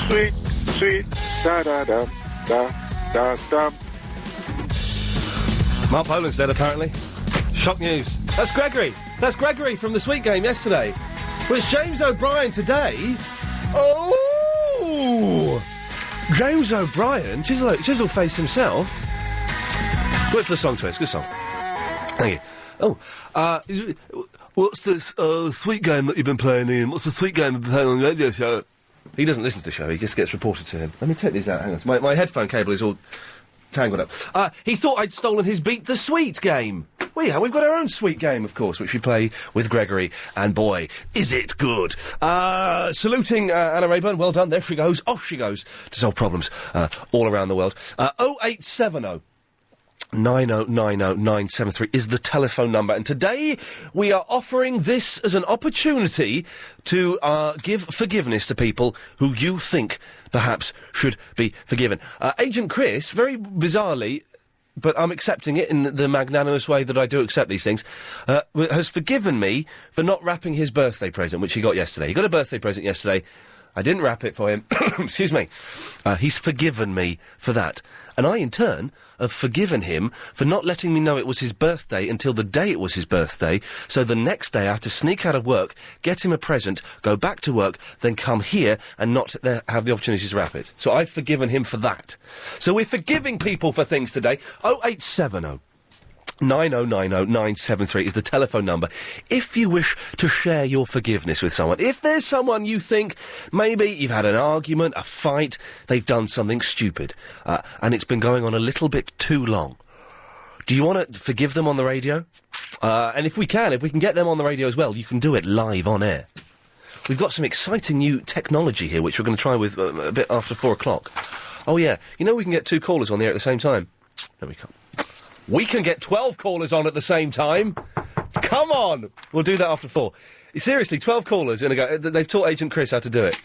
Sweet, sweet, da-da-da, da-da-da. Mark Poland's dead, apparently. Shock news. That's Gregory. That's Gregory from the Sweet Game yesterday. Well, it's James O'Brien today. Oh! James O'Brien, chisel face himself. Wait for the song twist. Good song. Thank you. What's this Sweet Game that you've been playing, Ian? What's the Sweet Game you've been playing on the radio show? He doesn't listen to the show. He just gets reported to him. Let me take these out. Hang on. My headphone cable is all tangled up. He thought I'd stolen his Beat the Sweet game. Well, yeah, we've got our own Sweet Game, of course, which we play with Gregory, and boy, is it good. Saluting Anna Rayburn, well done, there she goes, off she goes to solve problems all around the world. 0870 9090973 is the telephone number, and today we are offering this as an opportunity to give forgiveness to people who you think perhaps should be forgiven. Agent Chris, very bizarrely, but I'm accepting it in the magnanimous way that I do accept these things, has forgiven me for not wrapping his birthday present, which he got yesterday. He got a birthday present yesterday. I didn't wrap it for him. Excuse me. He's forgiven me for that. And I, in turn, have forgiven him for not letting me know it was his birthday until the day it was his birthday, so the next day I had to sneak out of work, get him a present, go back to work, then come here and not have the opportunity to wrap it. So I've forgiven him for that. So we're forgiving people for things today. 0870 9090973 is the telephone number. If you wish to share your forgiveness with someone, if there's someone you think maybe you've had an argument, a fight, they've done something stupid, and it's been going on a little bit too long, do you want to forgive them on the radio? And if we can get them on the radio as well, you can do it live on air. We've got some exciting new technology here, which we're going to try with a bit after 4 o'clock. Oh yeah, you know we can get 2 callers on the air at the same time. There we come. We can get 12 callers on at the same time. Come on! We'll do that after 4. Seriously, 12 callers in a go. They've taught Agent Chris how to do it.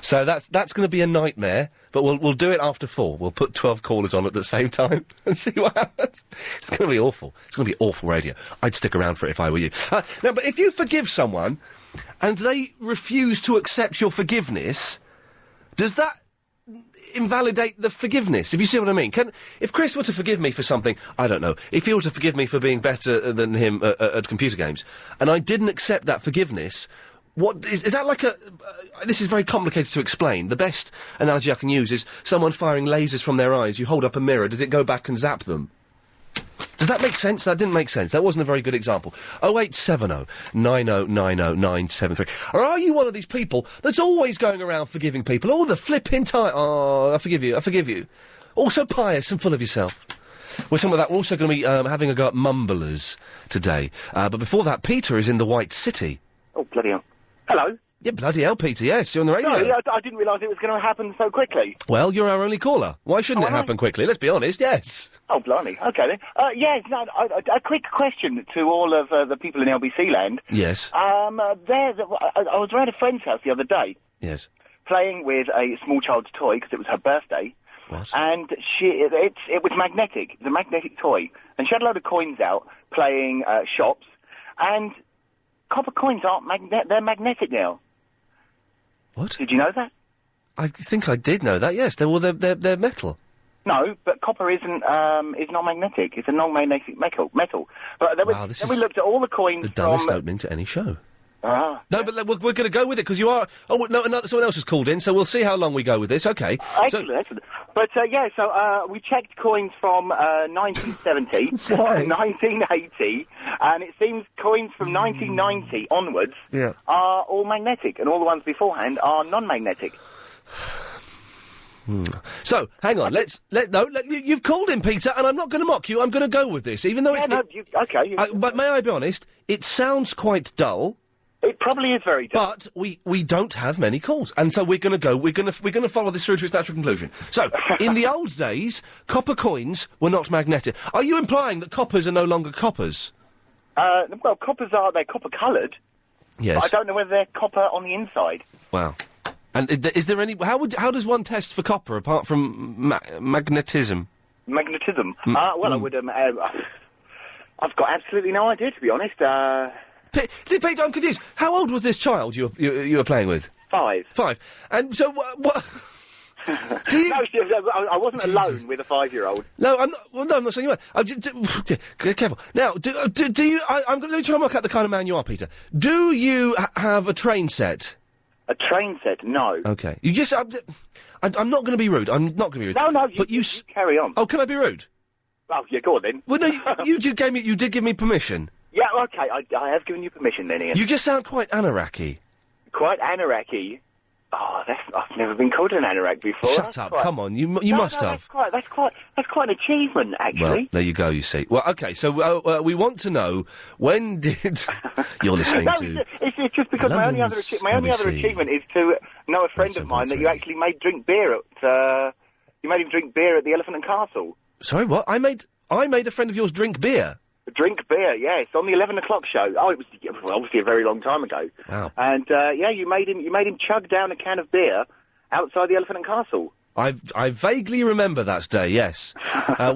So that's going to be a nightmare, but we'll do it after 4. We'll put 12 callers on at the same time and see what happens. It's going to be awful. It's going to be awful radio. I'd stick around for it if I were you. Now, but if you forgive someone and they refuse to accept your forgiveness, does that invalidate the forgiveness, if you see what I mean? If Chris were to forgive me for something, I don't know, if he were to forgive me for being better than him at computer games, and I didn't accept that forgiveness, what is that like this is very complicated to explain. The best analogy I can use is someone firing lasers from their eyes. You hold up a mirror, does it go back and zap them? Does that make sense? That didn't make sense. That wasn't a very good example. 0870 9090973. Or are you one of these people that's always going around forgiving people all the flipping time? Oh, I forgive you. Also pious and full of yourself. We're talking about that. We're also going to be having a go at mumblers today. But before that, Peter is in the White City. Oh, bloody hell. Hello? Yeah, bloody hell, Peter, yes, you're on the radio. Sorry, I didn't realise it was going to happen so quickly. Well, you're our only caller. Why shouldn't it happen quickly? Let's be honest, yes. Oh, blimey. OK, then. Yes, no, a quick question to all of the people in LBC land. Yes. I was around a friend's house the other day. Yes. Playing with a small child's toy, because it was her birthday. What? And it was magnetic. It was a magnetic toy. And she had a load of coins out, playing shops, and copper coins aren't they're magnetic now. What? Did you know that? I think I did know that, yes. They're metal. No, but copper is not magnetic. It's a non-magnetic metal. But then we looked at all the coins the dullest opening to any show. No, but we're going to go with it, because you are... Oh, no, someone else has called in, so we'll see how long we go with this. OK. Excellent. But, so we checked coins from 1970 to 1980, and it seems coins from 1990 onwards are all magnetic, and all the ones beforehand are non-magnetic. So, hang on, you've called in, Peter, and I'm not going to mock you, I'm going to go with this, even though OK. But may I be honest, it sounds quite dull. It probably is very dull. But we don't have many calls, and so we're going to follow this through to its natural conclusion. So, in the old days, copper coins were not magnetic. Are you implying that coppers are no longer coppers? Well, they're copper-coloured. Yes. But I don't know whether they're copper on the inside. Wow. And is there any... How does one test for copper, apart from magnetism? Magnetism? Well, I would... I've got absolutely no idea, to be honest. Peter, I'm confused. How old was this child you were playing with? 5. 5. And so what... Do you... No, I wasn't alone with a 5-year-old. No, I'm not. Well, no, I'm not saying you were. I'm just, careful. Now, do you? I'm going to try and work out the kind of man you are, Peter. Do you have a train set? A train set? No. Okay. You just. I'm not going to be rude. I'm not going to be rude. No. But you carry on. Oh, can I be rude? Oh, yeah, go on then. Well, no, you did give me permission. Yeah, okay, I have given you permission then, Ian. You just sound quite anorak-y. Quite anorak-y? Oh, I've never been called an anorak before. Shut up! Come on, you must have. That's quite an achievement, actually. Well, there you go. You see. Well, okay. So we want to know when did you're listening to? It's just because my only other achievement is to know a friend of mine that you actually made drink beer at. You made him drink beer at the Elephant and Castle. Sorry, what? I made a friend of yours drink beer. Drink beer, yes, on the 11 o'clock show. Oh, it was obviously a very long time ago. Wow. And you made him chug down a can of beer outside the Elephant and Castle. I vaguely remember that day. Yes,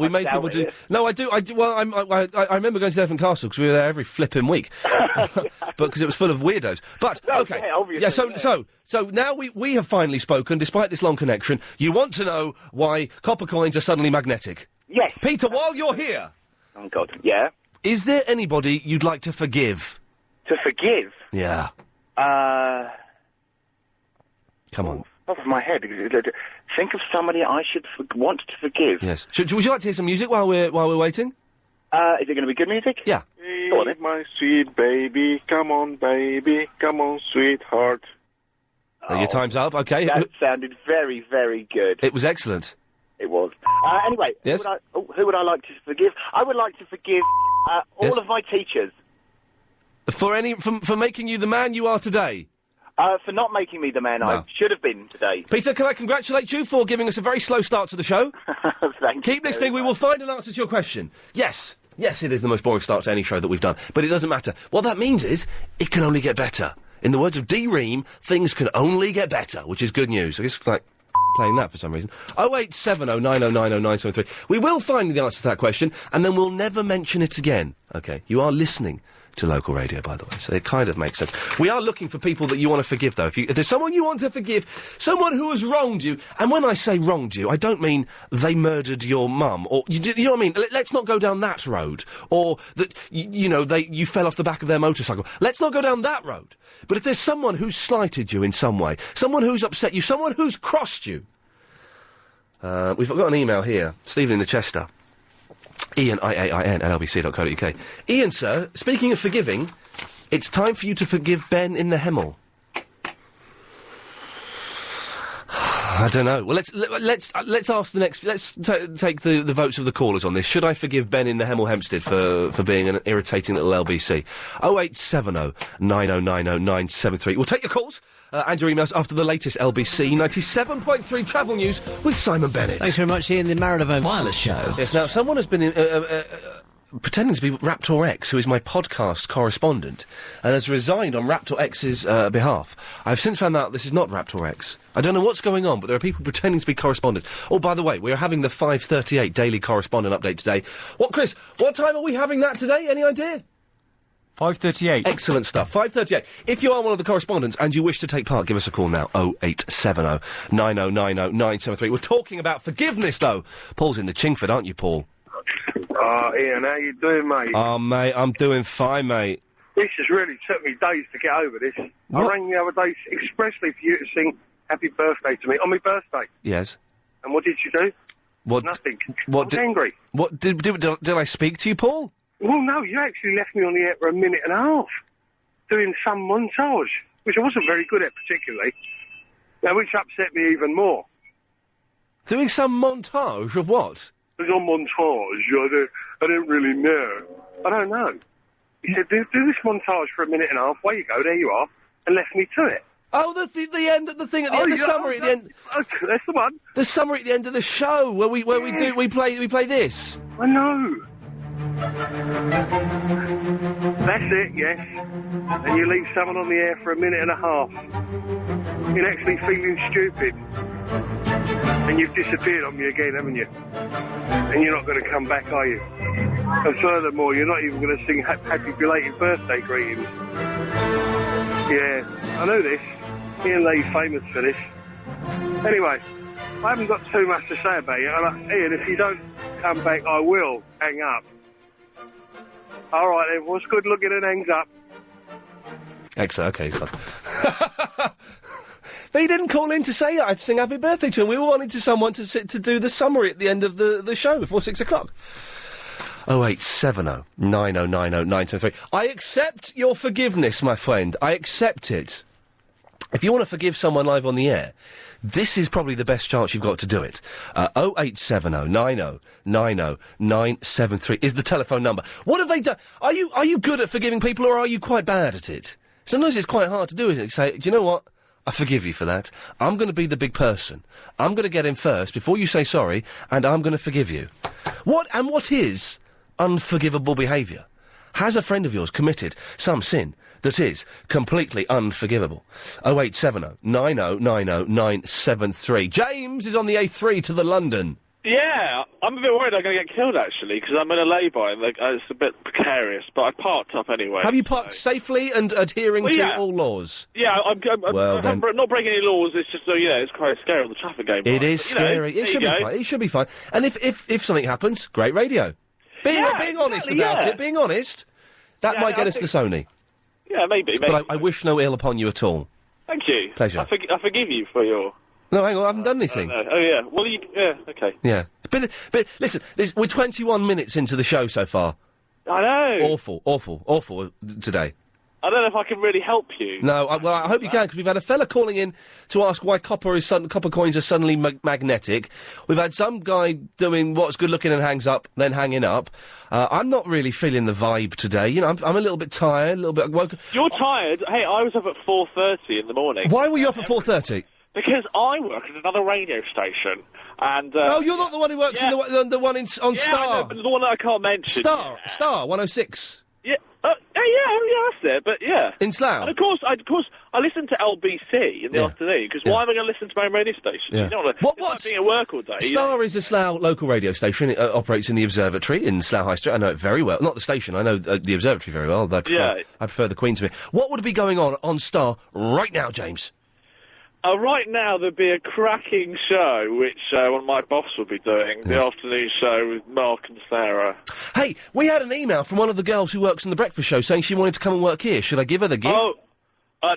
we made people do. No, I do. Well, I remember going to the Elephant Castle because we were there every flipping week, but because it was full of weirdos. But okay, yeah, obviously, So now we have finally spoken, despite this long connection. You want to know why copper coins are suddenly magnetic? Yes, Peter. While you're here, oh God, yeah. Is there anybody you'd like to forgive? To forgive? Yeah. Come on. Off of my head. Think of somebody I should want to forgive. Yes. Would you like to hear some music while we're waiting? Is it going to be good music? Yeah. Go on, then. My sweet baby, come on, sweetheart. Your time's up. Okay. That sounded very, very good. It was excellent. It was. Anyway, yes? who would I like to forgive? I would like to forgive all of my teachers. For making you the man you are today? For not making me the man I should have been today. Peter, can I congratulate you for giving us a very slow start to the show? Thank you. Keep listening, we will find an answer to your question. Yes, it is the most boring start to any show that we've done, but it doesn't matter. What that means is, it can only get better. In the words of D. Ream, things can only get better, which is good news. I guess, playing that for some reason. 08709090973. We will find the answer to that question, and then we'll never mention it again. Okay, you are listening to local radio, by the way, so it kind of makes sense. We are looking for people that you want to forgive, though. If there's someone you want to forgive, someone who has wronged you, and when I say wronged you, I don't mean they murdered your mum, or you know what I mean? Let's not go down that road, or that you fell off the back of their motorcycle. Let's not go down that road. But if there's someone who's slighted you in some way, someone who's upset you, someone who's crossed you, we've got an email here, Stephen in the Chester. Iain, iain, at lbc.co.uk. Iain, sir, speaking of forgiving, it's time for you to forgive Ben in the Hemel. I don't know. Well, let's ask the next. Let's take the votes of the callers on this. Should I forgive Ben in the Hemel Hempstead for being an irritating little LBC? 0870 9090 973. We'll take your calls and your emails after the latest LBC 97.3 travel news with Simon Bennett. Thanks very much, Ian. The Marylebone Wireless Show. Yes. Now, someone has been pretending to be Raptor X, who is my podcast correspondent, and has resigned on Raptor X's behalf. I've since found out this is not Raptor X. I don't know what's going on, but there are people pretending to be correspondents. Oh, by the way, we are having the 5:38 daily correspondent update today. What, Chris? What time are we having that today? Any idea? 5:38. Excellent stuff. 5:38. If you are one of the correspondents and you wish to take part, give us a call now. 0870 9090 973. We're talking about forgiveness, though. Paul's in the Chingford, aren't you, Paul? Ian, how you doing, mate? Oh, mate, I'm doing fine, mate. This has really took me days to get over this. What? I rang the other day expressly for you to sing Happy Birthday to me on my birthday. Yes. And what did you do? What? Nothing. What? I was angry. What did I speak to you, Paul? Well, no, you actually left me on the air for a minute and a half doing some montage, which I wasn't very good at particularly, which upset me even more. Doing some montage of what? It was on montage. I don't really know. I don't know. He said, do this montage for a minute and a half. There you go, there you are. And left me to it. Oh, the end of the thing at the end, the summary at the end. Okay, that's the one. The summary at the end of the show where we play this. I know. That's it, yes. And you leave someone on the air for a minute and a half. You're actually feeling stupid. And you've disappeared on me again, haven't you? And you're not going to come back, are you? And furthermore, you're not even going to sing happy belated birthday greetings. Yeah, I know this. Ian Lee's famous for this. Anyway, I haven't got too much to say about it. Ian, if you don't come back, I will hang up. All right, then. What's good looking and hangs up? Excellent. Okay, so. But he didn't call in to say I'd sing happy birthday to him. We were wanting someone to do the summary at the end of the show before 6 o'clock. 0870 9090 973. I accept your forgiveness, my friend. I accept it. If you want to forgive someone live on the air, this is probably the best chance you've got to do it. 0870 9090 973 is the telephone number. What have they done? Are you good at forgiving people, or are you quite bad at it? Sometimes it's quite hard to do, isn't it? Say, do you know what? I forgive you for that. I'm going to be the big person. I'm going to get in first before you say sorry, and I'm going to forgive you. What is unforgivable behaviour? Has a friend of yours committed some sin that is completely unforgivable? 0870 9090 973. James is on the A3 to the London. Yeah, I'm a bit worried I'm going to get killed, actually, because I'm in a lay-by, and it's a bit precarious, but I parked up anyway. Have you parked safely and adhering to all laws? Yeah, I'm not breaking any laws, it's just, it's quite scary on the traffic game. It is scary. It should be fine. It should be fine. And if something happens, great radio. Being honest about it, being honest, that might get us the Sony. Yeah, maybe. But I wish no ill upon you at all. Thank you. Pleasure. I forgive you for your... No, hang on, I haven't done anything. Oh, yeah. Well, okay. Yeah. But listen, we're 21 minutes into the show so far. I know. Awful today. I don't know if I can really help you. No, I hope you can, because we've had a fella calling in to ask why copper coins are suddenly magnetic. We've had some guy doing what's good looking and hangs up, then hanging up. I'm not really feeling the vibe today. You know, I'm a little bit tired, a little bit woke. You're tired? Hey, I was up at 4:30 in the morning. Why were you up at 4:30? Because I work at another radio station, and... oh, you're not the one who works in the one on Star? Yeah, but the one that I can't mention. Star 106. Yeah, yeah, that's it, but yeah. In Slough? And of course, I listen to LBC in the afternoon, because why am I going to listen to my own radio station? Yeah. You don't want to being at work all day. Star is a Slough local radio station. It operates in the Observatory in Slough High Street. I know it very well. Not the station, I know the Observatory very well. I prefer the Queen to me. What would be going on Star right now, James? Right now, there'd be a cracking show, which one of my boss will be doing, the afternoon show with Mark and Sarah. Hey, we had an email from one of the girls who works in the breakfast show saying she wanted to come and work here. Should I give her the gig? Oh,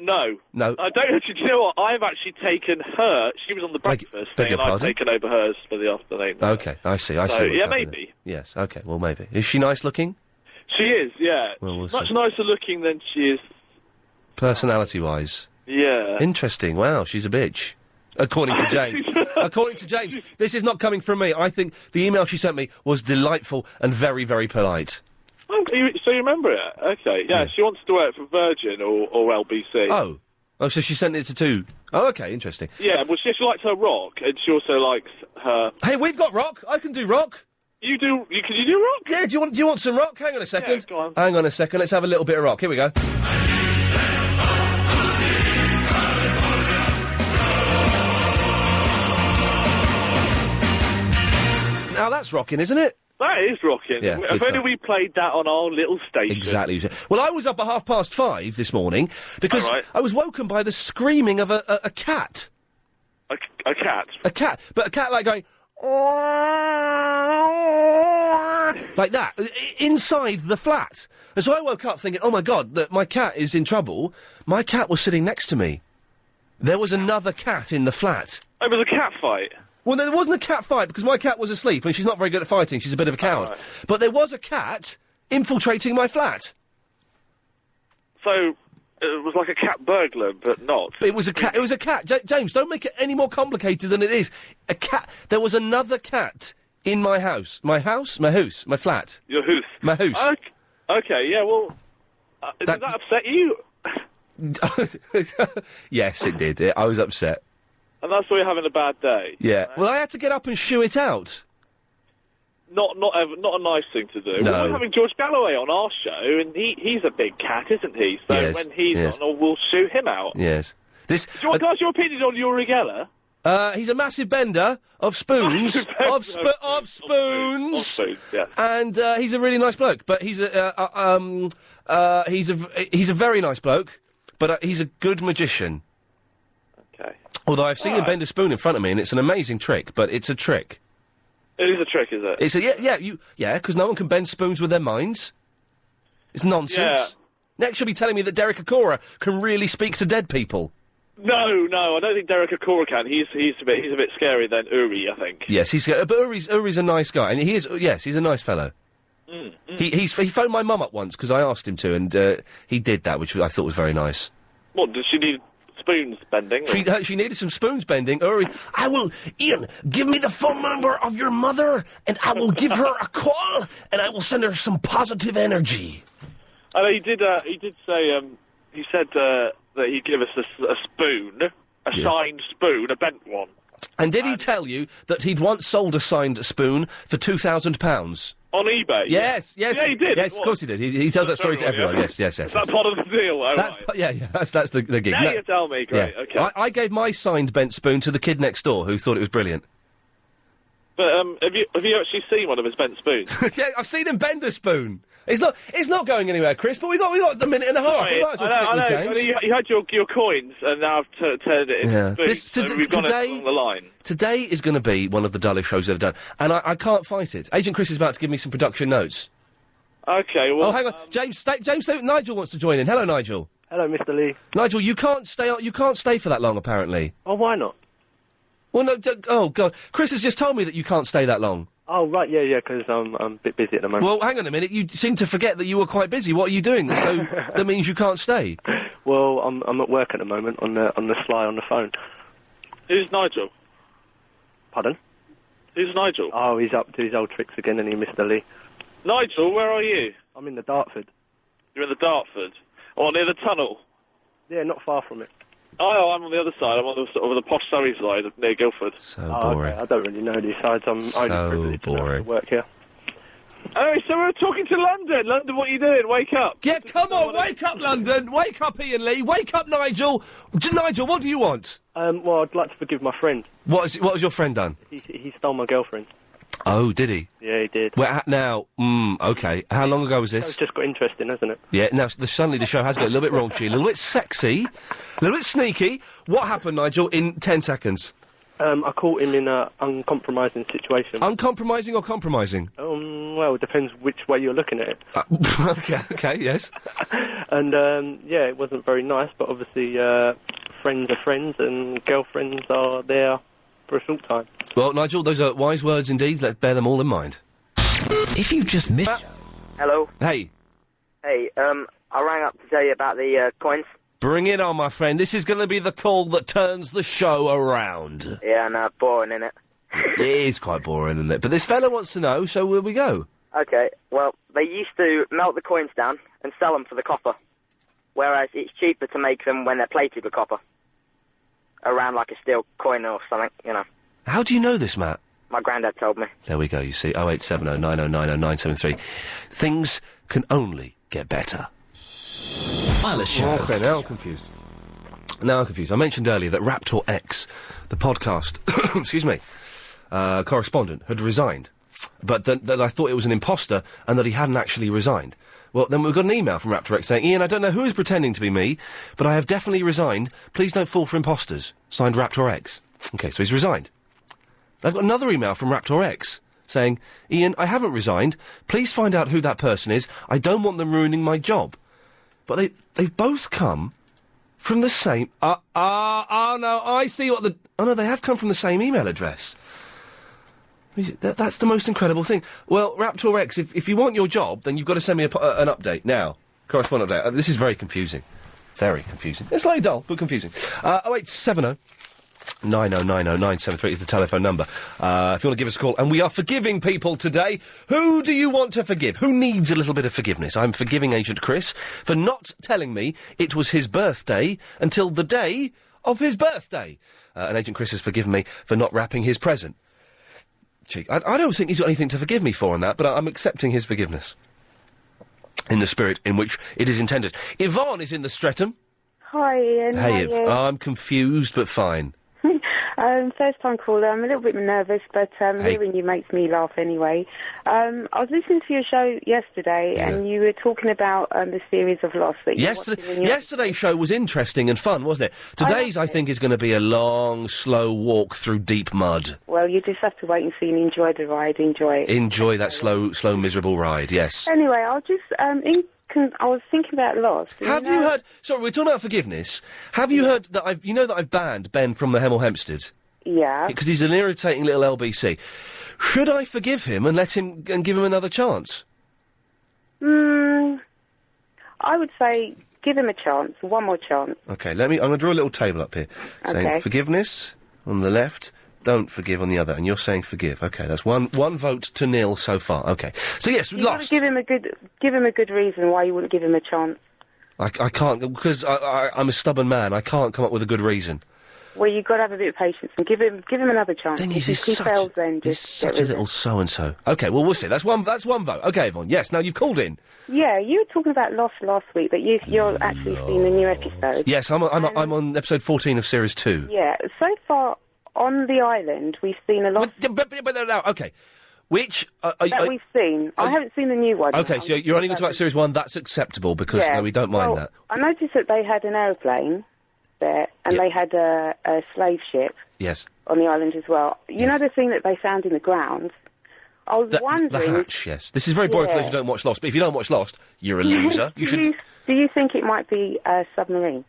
no. No. I don't actually, do you know what? I've actually taken her, she was on the breakfast thing, and I've taken over hers for the afternoon. Okay, I see. Yeah, maybe. Yes, okay, well, maybe. Is she nice looking? She is, yeah. Well, much nicer looking than she is... Personality-wise? Yeah. Interesting. Wow, she's a bitch. According to James. According to James. This is not coming from me. I think the email she sent me was delightful and very, very polite. Oh, so you remember it? Okay, yeah. She wants to work for Virgin or LBC. Oh, so she sent it to two. Oh, okay, interesting. Yeah, well, she likes her rock, and she also likes her... Hey, we've got rock. I can do rock. Can you do rock? Yeah, do you want some rock? Hang on a second. Yeah, go on. Hang on a second. Let's have a little bit of rock. Here we go. Now that's rocking, isn't it? That is rocking. Yeah, if only we played that on our little station. Exactly. Well, I was up at 5:30 this morning because I was woken by the screaming of a cat. A cat? A cat. But a cat like going... like that, inside the flat. And so I woke up thinking, oh my God, that my cat is in trouble. My cat was sitting next to me. There was another cat in the flat. It was a cat fight? Well, there wasn't a cat fight because my cat was asleep and she's not very good at fighting. She's a bit of a coward. Right. But there was a cat infiltrating my flat. So it was like a cat burglar, but not. It was a cat. It was a cat. James, don't make it any more complicated than it is. A cat. There was another cat in my house. My house? My house. My flat. Your house? My house. Okay, yeah, well... did that upset you? Yes, it did. I was upset. And that's why you're having a bad day. Yeah. Right? Well, I had to get up and shoo it out. Not a nice thing to do. No. Well, we're having George Galloway on our show, and he's a big cat, isn't he? So yes, when he's on, we'll shoot him out. Yes. Do you want to ask your opinion on Uri Geller? He's a massive bender of spoons. Of spoons. Of spoons, yeah. And he's a really nice bloke. But he's a very nice bloke. But he's a good magician. Okay. Although I've seen him bend a spoon in front of me, and it's an amazing trick, but it's a trick. It is a trick, is it? It's because no one can bend spoons with their minds. It's nonsense. Yeah. Next you'll be telling me that Derek Acora can really speak to dead people. No, I don't think Derek Acora can. He's a bit scary than Uri, I think. Yes, but Uri's a nice guy, and he's a nice fellow. He phoned my mum up once because I asked him to, and he did that, which I thought was very nice. What, does she need spoons bending? She needed some spoons bending. Uri, Iain, give me the phone number of your mother, and I will give her a call, and I will send her some positive energy. I know he did say, he said that he'd give us a spoon, signed spoon, a bent one. And did he tell you that he'd once sold a signed spoon for £2,000? On eBay? Yes. Yeah, he did. Yes, of course he did. He tells that story to everyone. Yes. Is that part of the deal? Oh, that's the gig. Now you tell me, great, okay. I gave my signed bent spoon to the kid next door who thought it was brilliant. But have you actually seen one of his bent spoons? Yeah, I've seen him bend a spoon. It's not going anywhere, Chris. But we got a minute and a half. Sorry, We might as well stick with James. You had your coins, and now I've turned it into spoons. So we've gone along the line. Today is going to be one of the dullest shows I've done, and I can't fight it. Agent Chris is about to give me some production notes. Okay, well... Oh, hang on. James, Nigel wants to join in. Hello, Nigel. Hello, Mr. Lee. Nigel, you can't stay for that long, apparently. Oh, why not? Well, no, oh, God. Chris has just told me that you can't stay that long. Oh, right, yeah, because I'm a bit busy at the moment. Well, hang on a minute. You seem to forget that you were quite busy. What are you doing? So that means you can't stay. Well, I'm at work at the moment on the sly on the phone. Who's Nigel? Pardon? Who's Nigel? Oh, he's up to his old tricks again, and he, Mr. Lee. Nigel, where are you? I'm in the Dartford. You're in the Dartford? Oh, near the tunnel? Yeah, not far from it. Oh, I'm on the other side. I'm on the posh Surrey side, near Guildford. So boring. Okay. I don't really know these sides. I'm only privileged to work here. Oh, so we're talking to London. London, what are you doing? Wake up. Yeah, come on, wake up, London. Wake up, Iain Lee. Wake up, Nigel. Nigel, what do you want? Well, I'd like to forgive my friend. What has your friend done? He stole my girlfriend. Oh, did he? Yeah, he did. Well, now, okay. How long ago was this? It's just got interesting, hasn't it? Yeah, now, suddenly the show has got a little bit raunchy, a little bit sexy, a little bit sneaky. What happened, Nigel, in 10 seconds? I caught him in an uncompromising situation. Uncompromising or compromising? Well, it depends which way you're looking at it. Okay, yes. And, yeah, it wasn't very nice, but obviously, friends are friends and girlfriends are there for a short time. Well, Nigel, those are wise words indeed. Let's bear them all in mind. If you've just missed... Hello. Hey. Hey, I rang up to tell you about the coins. Bring it on, my friend. This is going to be the call that turns the show around. Yeah, no, boring, innit? It is quite boring, isn't it? But this fella wants to know, so here we go. Okay, well, they used to melt the coins down and sell them for the copper, whereas it's cheaper to make them when they're plated with copper. Around like a steel coin or something, you know. How do you know this, Matt? My granddad told me. There we go, you see. 0870 9090 973. Things can only get better. Wireless show. Okay, now I'm confused. I mentioned earlier that Raptor X, the podcast, excuse me, correspondent, had resigned. But that I thought it was an imposter and that he hadn't actually resigned. Well, then we got an email from Raptor X saying, Iain, I don't know who is pretending to be me, but I have definitely resigned. Please don't fall for imposters. Signed Raptor X. Okay, so he's resigned. I've got another email from Raptor X saying, Iain, I haven't resigned. Please find out who that person is. I don't want them ruining my job. But they've both come from the same... no, I see what the... Oh, no, they have come from the same email address. That's the most incredible thing. Well, Raptor X, if you want your job, then you've got to send me an update now. Correspondent update. This is very confusing. Very confusing. It's slightly dull, but confusing. 0870 9090 973 is the telephone number. If you want to give us a call. And we are forgiving people today. Who do you want to forgive? Who needs a little bit of forgiveness? I'm forgiving Agent Chris for not telling me it was his birthday until the day of his birthday. And Agent Chris has forgiven me for not wrapping his present. Cheek. I don't think he's got anything to forgive me for on that, but I'm accepting his forgiveness. In the spirit in which it is intended. Yvonne is in the Streatham. Hi, Iain. Hey, I'm confused, but fine. First time caller. I'm a little bit nervous, but hearing you makes me laugh anyway. I was listening to your show yesterday, and you were talking about the series of Lost that you Yesterday's show was interesting and fun, wasn't it? Today's, I think, is going to be a long, slow walk through deep mud. Well, you just have to wait and see and enjoy the ride. Enjoy it. Enjoy that slow, miserable ride, yes. Anyway, I'll just... I was thinking about Lost. Have you heard... Sorry, we're talking about forgiveness. Have you heard that I've... You know that I've banned Ben from the Hemel Hempstead? Yeah. Because he's an irritating little LBC. Should I forgive him and let him... and give him another chance? I would say give him a chance. One more chance. OK, I'm going to draw a little table up here. Saying forgiveness on the left... Don't forgive on the other, and you're saying forgive. OK, that's one vote to nil so far. OK, so yes, we lost. Give him a good reason why you wouldn't give him a chance. I can't, because I'm a stubborn man. I can't come up with a good reason. Well, you've got to have a bit of patience and give him another chance. Then he's such a little so and so. OK, well we'll see. That's one vote. OK, Yvonne. Yes. Now you've called in. Yeah, you were talking about Lost last week, but you're actually seeing the new episode. Yes, I'm on episode 14 of series 2. Yeah, so far. On the island, we've seen a lot... No, OK. Which... we've seen. I haven't seen the new one. OK, so you're only going to talk Series 1. That's acceptable, because no, we don't mind that. I noticed that they had an aeroplane there, and they had a slave ship... Yes. ...on the island as well. You know the thing that they found in the ground? I was wondering... The hatch, yes. This is very boring for those who don't watch Lost, but if you don't watch Lost, you're a loser. Do you think it might be a submarine?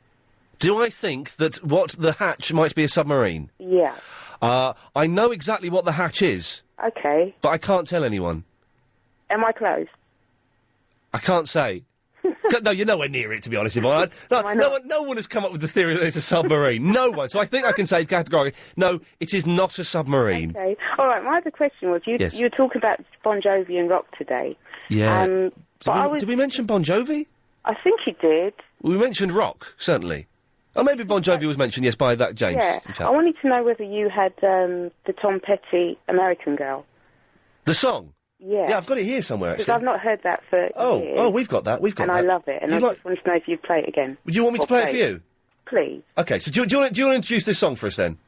Do I think that the hatch might be a submarine? Yeah. I know exactly what the hatch is. Okay. But I can't tell anyone. Am I close? I can't say. No, you're nowhere near it, to be honest, Yvonne. No one has come up with the theory that it's a submarine. No one. So I think I can say categorically, no, it is not a submarine. Okay. All right, my other question was, you were talking about Bon Jovi and rock today. Yeah. Did we mention Bon Jovi? I think you did. We mentioned rock, certainly. Oh, maybe Bon Jovi was mentioned, yes, by that James. Yeah, I wanted to know whether you had the Tom Petty American Girl. The song? Yeah. Yeah, I've got it here somewhere, actually. Because I've not heard that for years. Oh, we've got that, and I love it, and I just wanted to know if you'd play it again. Would you want me to play it for you? Please. OK, so do you want to introduce this song for us, then?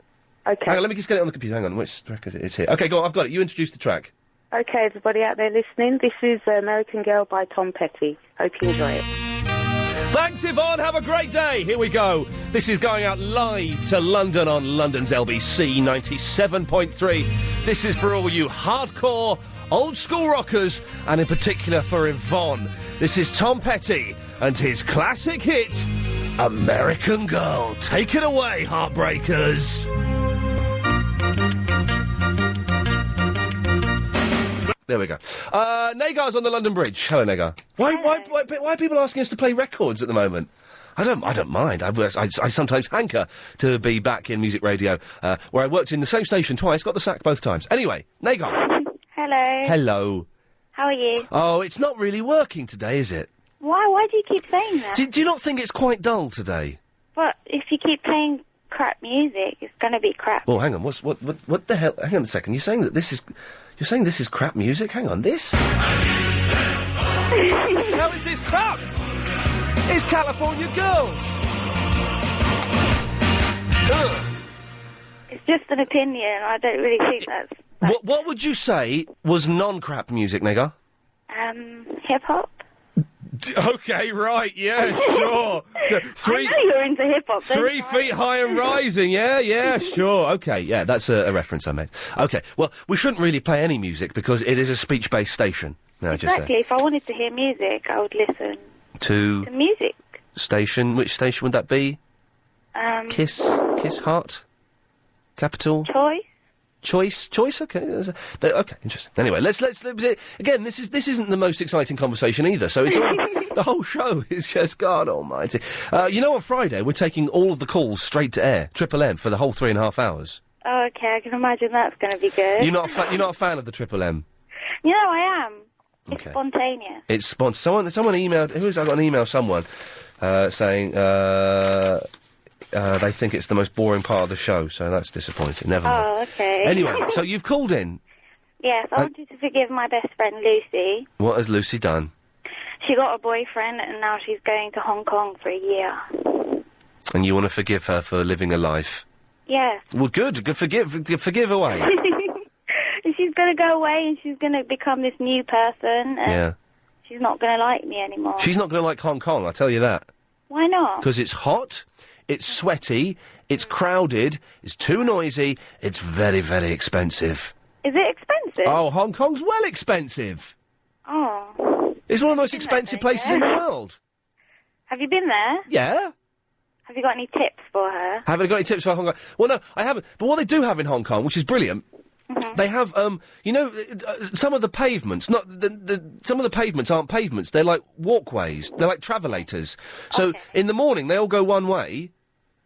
OK. Hang on, let me just get it on the computer. Hang on, which track is it? It's here. OK, go on, I've got it. You introduce the track. OK, everybody out there listening, this is American Girl by Tom Petty. Hope you enjoy it. Thanks, Yvonne. Have a great day. Here we go. This is going out live to London on London's LBC 97.3. This is for all you hardcore, old-school rockers, and in particular for Yvonne. This is Tom Petty and his classic hit, American Girl. Take it away, Heartbreakers. There we go. Nagar's on the London Bridge. Hello, Nagar. Why are people asking us to play records at the moment? I don't mind. I sometimes hanker to be back in music radio, where I worked in the same station twice, got the sack both times. Anyway, Nagar. Hello. Hello. How are you? Oh, it's not really working today, is it? Why? Why do you keep saying that? Do you not think it's quite dull today? But if you keep playing crap music, it's going to be crap. Well, hang on. What the hell? Hang on a second. You're saying this is crap music? Hang on. This? How is this crap? It's California Girls. Ugh. It's just an opinion. I don't really think that's... What would you say was non-crap music, Nagar? Hip-hop. Okay, right, yeah, sure. So, I know you're into hip-hop. 3 feet high and rising, yeah, sure. Okay, yeah, that's a reference I made. Okay, well, we shouldn't really play any music because it is a speech-based station. No, exactly, if I wanted to hear music, I would listen to music. Station, which station would that be? Kiss Heart? Capital? Choice, okay. Okay, interesting. Anyway, let's again. This isn't the most exciting conversation either. So it's all, the whole show is just God Almighty. On Friday we're taking all of the calls straight to air, Triple M, for the whole 3.5 hours. Oh, okay. I can imagine that's going to be good. You're not a fan of the Triple M? You know, I am. It's okay. Spontaneous. It's spontaneous. Someone emailed. I got an email. Someone saying. They think it's the most boring part of the show, so that's disappointing. Never mind. Oh, okay. Anyway, so you've called in. Yes, I wanted to forgive my best friend, Lucy. What has Lucy done? She got a boyfriend, and now she's going to Hong Kong for a year. And you want to forgive her for living a life? Yeah. Well, good. Forgive away. And she's going to go away and she's going to become this new person. And Yeah. she's not going to like me anymore. She's not going to like Hong Kong, I'll tell you that. Why not? Because it's hot, it's sweaty, it's crowded, it's too noisy, it's very, very expensive. Is it expensive? Oh, Hong Kong's well expensive. Oh. It's one of the most expensive places in the world. Have you been there? Yeah. Have you got any tips for her? Haven't got any tips for Hong Kong? Well, no, I haven't. But what they do have in Hong Kong, which is brilliant, they have, some of the pavements, some of the pavements aren't pavements, they're like walkways, they're like travelators. So, in the morning, they all go one way.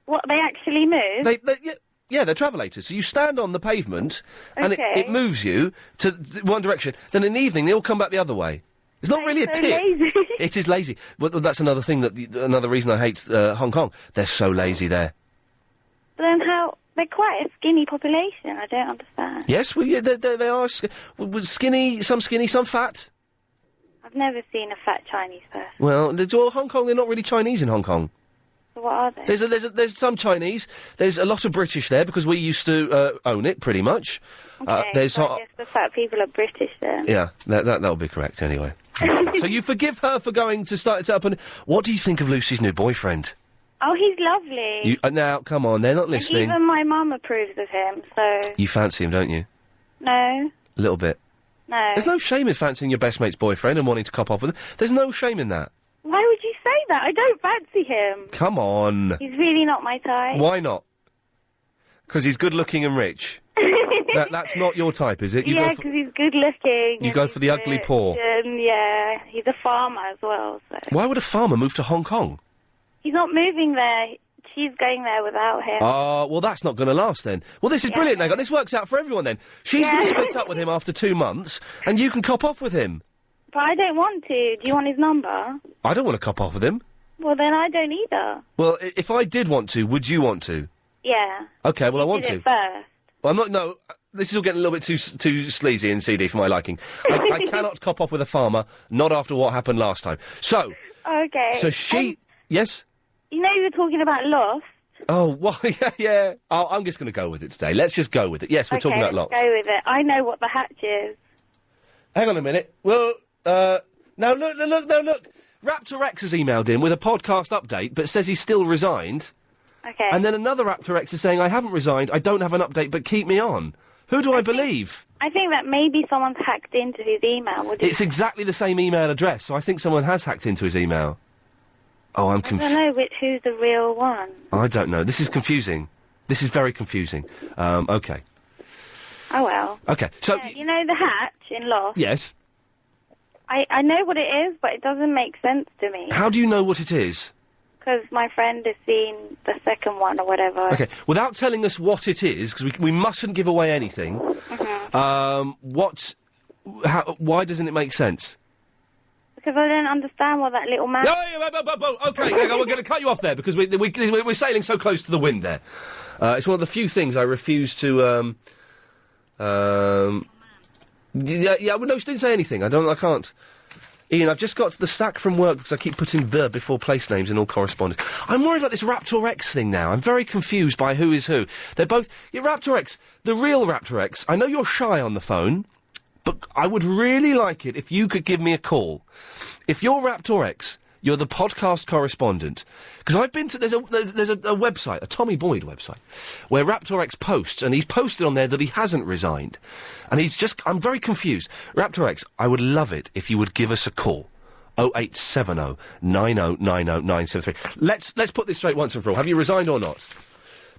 What, they actually move? Yeah, they're travelators. So you stand on the pavement, and Okay. it moves you to one direction. Then in the evening, they all come back the other way. It's not really a so tip. lazy. It is lazy. Well, that's another thing another reason I hate Hong Kong. They're so lazy there. But then how... They're quite a skinny population. I don't understand. Yes, well, yeah, they are skinny, some fat. I've never seen a fat Chinese person. Well, Hong Kong, they're not really Chinese in Hong Kong. So what are they? There's some Chinese. There's a lot of British there because we used to own it pretty much. Okay, so I guess the fat people are British then. Yeah, that'll be correct anyway. So you forgive her for going to start it up, and what do you think of Lucy's new boyfriend? Oh, he's lovely. Now, come on, they're not listening. And even my mum approves of him, so... You fancy him, don't you? No. A little bit. No. There's no shame in fancying your best mate's boyfriend and wanting to cop off with him. There's no shame in that. Why would you say that? I don't fancy him. Come on. He's really not my type. Why not? Because he's good-looking and rich. That's not your type, is it? Yeah, because he's good-looking. You go for the ugly poor. Yeah, he's a farmer as well, so... Why would a farmer move to Hong Kong? He's not moving there. She's going there without him. Oh, well, that's not going to last then. Well, this is brilliant, Nagot. This works out for everyone then. She's going to split up with him after 2 months, and you can cop off with him. But I don't want to. Do you want his number? I don't want to cop off with him. Well, then I don't either. Well, if I did want to, would you want to? Yeah. Okay, well, I want Did to. it first. Well, I'm not... No, this is all getting a little bit too sleazy and seedy for my liking. I cannot cop off with a farmer, not after what happened last time. So... Okay. So she... Yes? You know you were talking about Lost. Oh, well, yeah. Oh, I'm just going to go with it today. Let's just go with it. Yes, we're talking about Lost. Let's go with it. I know what the hatch is. Hang on a minute. Well, now look. Raptor X has emailed in with a podcast update, but says he's still resigned. Okay. And then another Raptor X is saying, I haven't resigned, I don't have an update, but keep me on. Who do I believe? I think that maybe someone's hacked into his email. It's exactly the same email address, so I think someone has hacked into his email. Oh, I'm I don't know who's the real one. I don't know. This is confusing. This is very confusing. Okay. Oh, well. Okay, so... Yeah, you know the hatch in Lost? Yes. I know what it is, but it doesn't make sense to me. How do you know what it is? Because my friend has seen the second one or whatever. Okay, without telling us what it is, because we mustn't give away anything, why doesn't it make sense? Because I don't understand what that little man... Okay, hang on, we're going to cut you off there, because we're sailing so close to the wind there. It's one of the few things I refuse to, well, no, she didn't say anything. I can't. Ian, I've just got to the sack from work because I keep putting the before place names in all correspondence. I'm worried about this Raptor X thing now. I'm very confused by who is who. They're both... Yeah, Raptor X, the real Raptor X, I know you're shy on the phone, but I would really like it if you could give me a call. If you're Raptor X, you're the podcast correspondent. Because I've been to... There's a website, a Tommy Boyd website, where Raptor X posts, and he's posted on there that he hasn't resigned. And he's just... I'm very confused. Raptor X, I would love it if you would give us a call. 0870 9090 973. Let's put this straight once and for all. Have you resigned or not?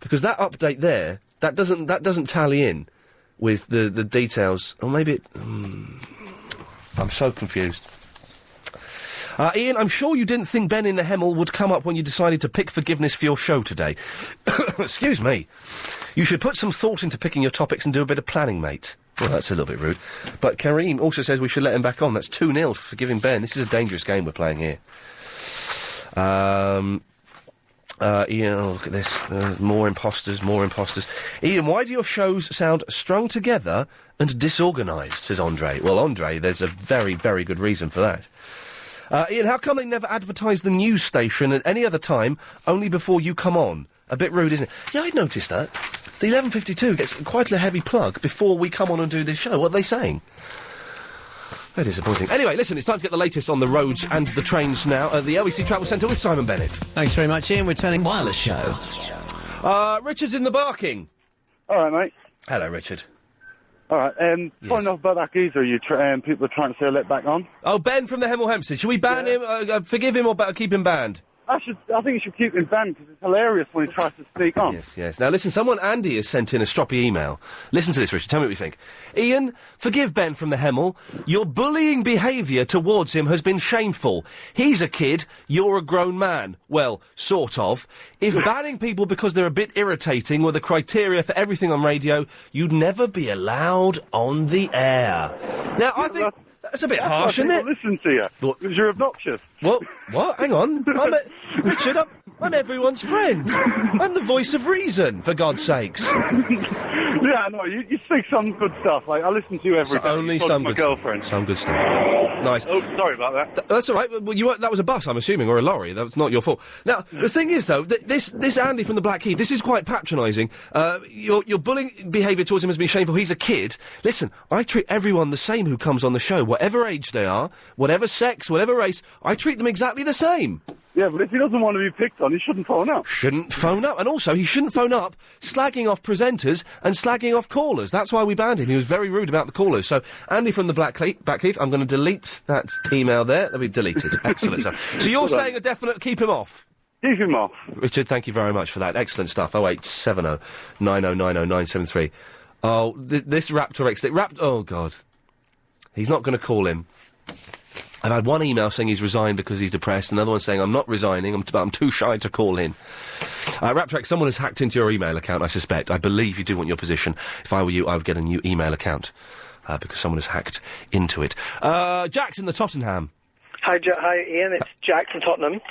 Because that update there, that doesn't tally in with the details. Or maybe it... I'm so confused. Ian, I'm sure you didn't think Ben in the Hemel would come up when you decided to pick forgiveness for your show today. Excuse me. You should put some thought into picking your topics and do a bit of planning, mate. Well, that's a little bit rude. But Kareem also says we should let him back on. That's 2-0 for forgiving Ben. This is a dangerous game we're playing here. Ian, oh, look at this. More imposters. Ian, why do your shows sound strung together and disorganised, says Andre. Well, Andre, there's a very, very good reason for that. Ian, how come they never advertise the news station at any other time, only before you come on? A bit rude, isn't it? Yeah, I'd noticed that. The 11:52 gets quite a heavy plug before we come on and do this show. What are they saying? Very disappointing. Anyway, listen, it's time to get the latest on the roads and the trains now at the LBC Travel Centre with Simon Bennett. Thanks very much, Ian. We're turning wireless show. Richard's in the Barking. All right, mate. Hello, Richard. All right, find out about that geezer people are trying to say let back on. Oh, Ben from the Hemel Hempstead. Should we ban him, forgive him, or keep him banned? I think you should keep him banned because it's hilarious when he tries to sneak on. Yes. Now, listen, Andy has sent in a stroppy email. Listen to this, Richard. Tell me what you think. Ian, forgive Ben from the Hemel. Your bullying behaviour towards him has been shameful. He's a kid. You're a grown man. Well, sort of. If banning people because they're a bit irritating were the criteria for everything on radio, you'd never be allowed on the air. Now, I think... That's a bit harsh, isn't it? Listen to you. Because you're obnoxious. What? Hang on. Richard, I'm everyone's friend. I'm the voice of reason, for God's sakes. Yeah, no, you speak some good stuff. Like, I listen to you every day. Only some good girlfriend. Some good stuff. Nice. Oh, sorry about that. That's all right. Well, that was a bus, I'm assuming, or a lorry. That's not your fault. Now, the thing is, though, this Andy from the Blackheath, this is quite patronising. Your bullying behaviour towards him has been shameful. He's a kid. Listen, I treat everyone the same who comes on the show, whatever age they are, whatever sex, whatever race. I treat them exactly the same. Yeah, but if he doesn't want to be picked on, he shouldn't phone up. Shouldn't phone up. And also, he shouldn't phone up slagging off presenters and slagging off callers. That's why we banned him. He was very rude about the callers. So, Andy from the Blackheath, I'm going to delete that email there. That'll be deleted. Excellent stuff. So you're saying a definite keep him off? Keep him off. Richard, thank you very much for that. Excellent stuff. 0870 9090 973. Oh, this Raptor X... oh, God. He's not going to call him. I've had one email saying he's resigned because he's depressed, another one saying I'm not resigning, I'm too shy to call in. Raptrack, someone has hacked into your email account, I suspect. I believe you do want your position. If I were you, I would get a new email account, because someone has hacked into it. Jack's in the Tottenham. Hi, Ian, it's Jack from Tottenham.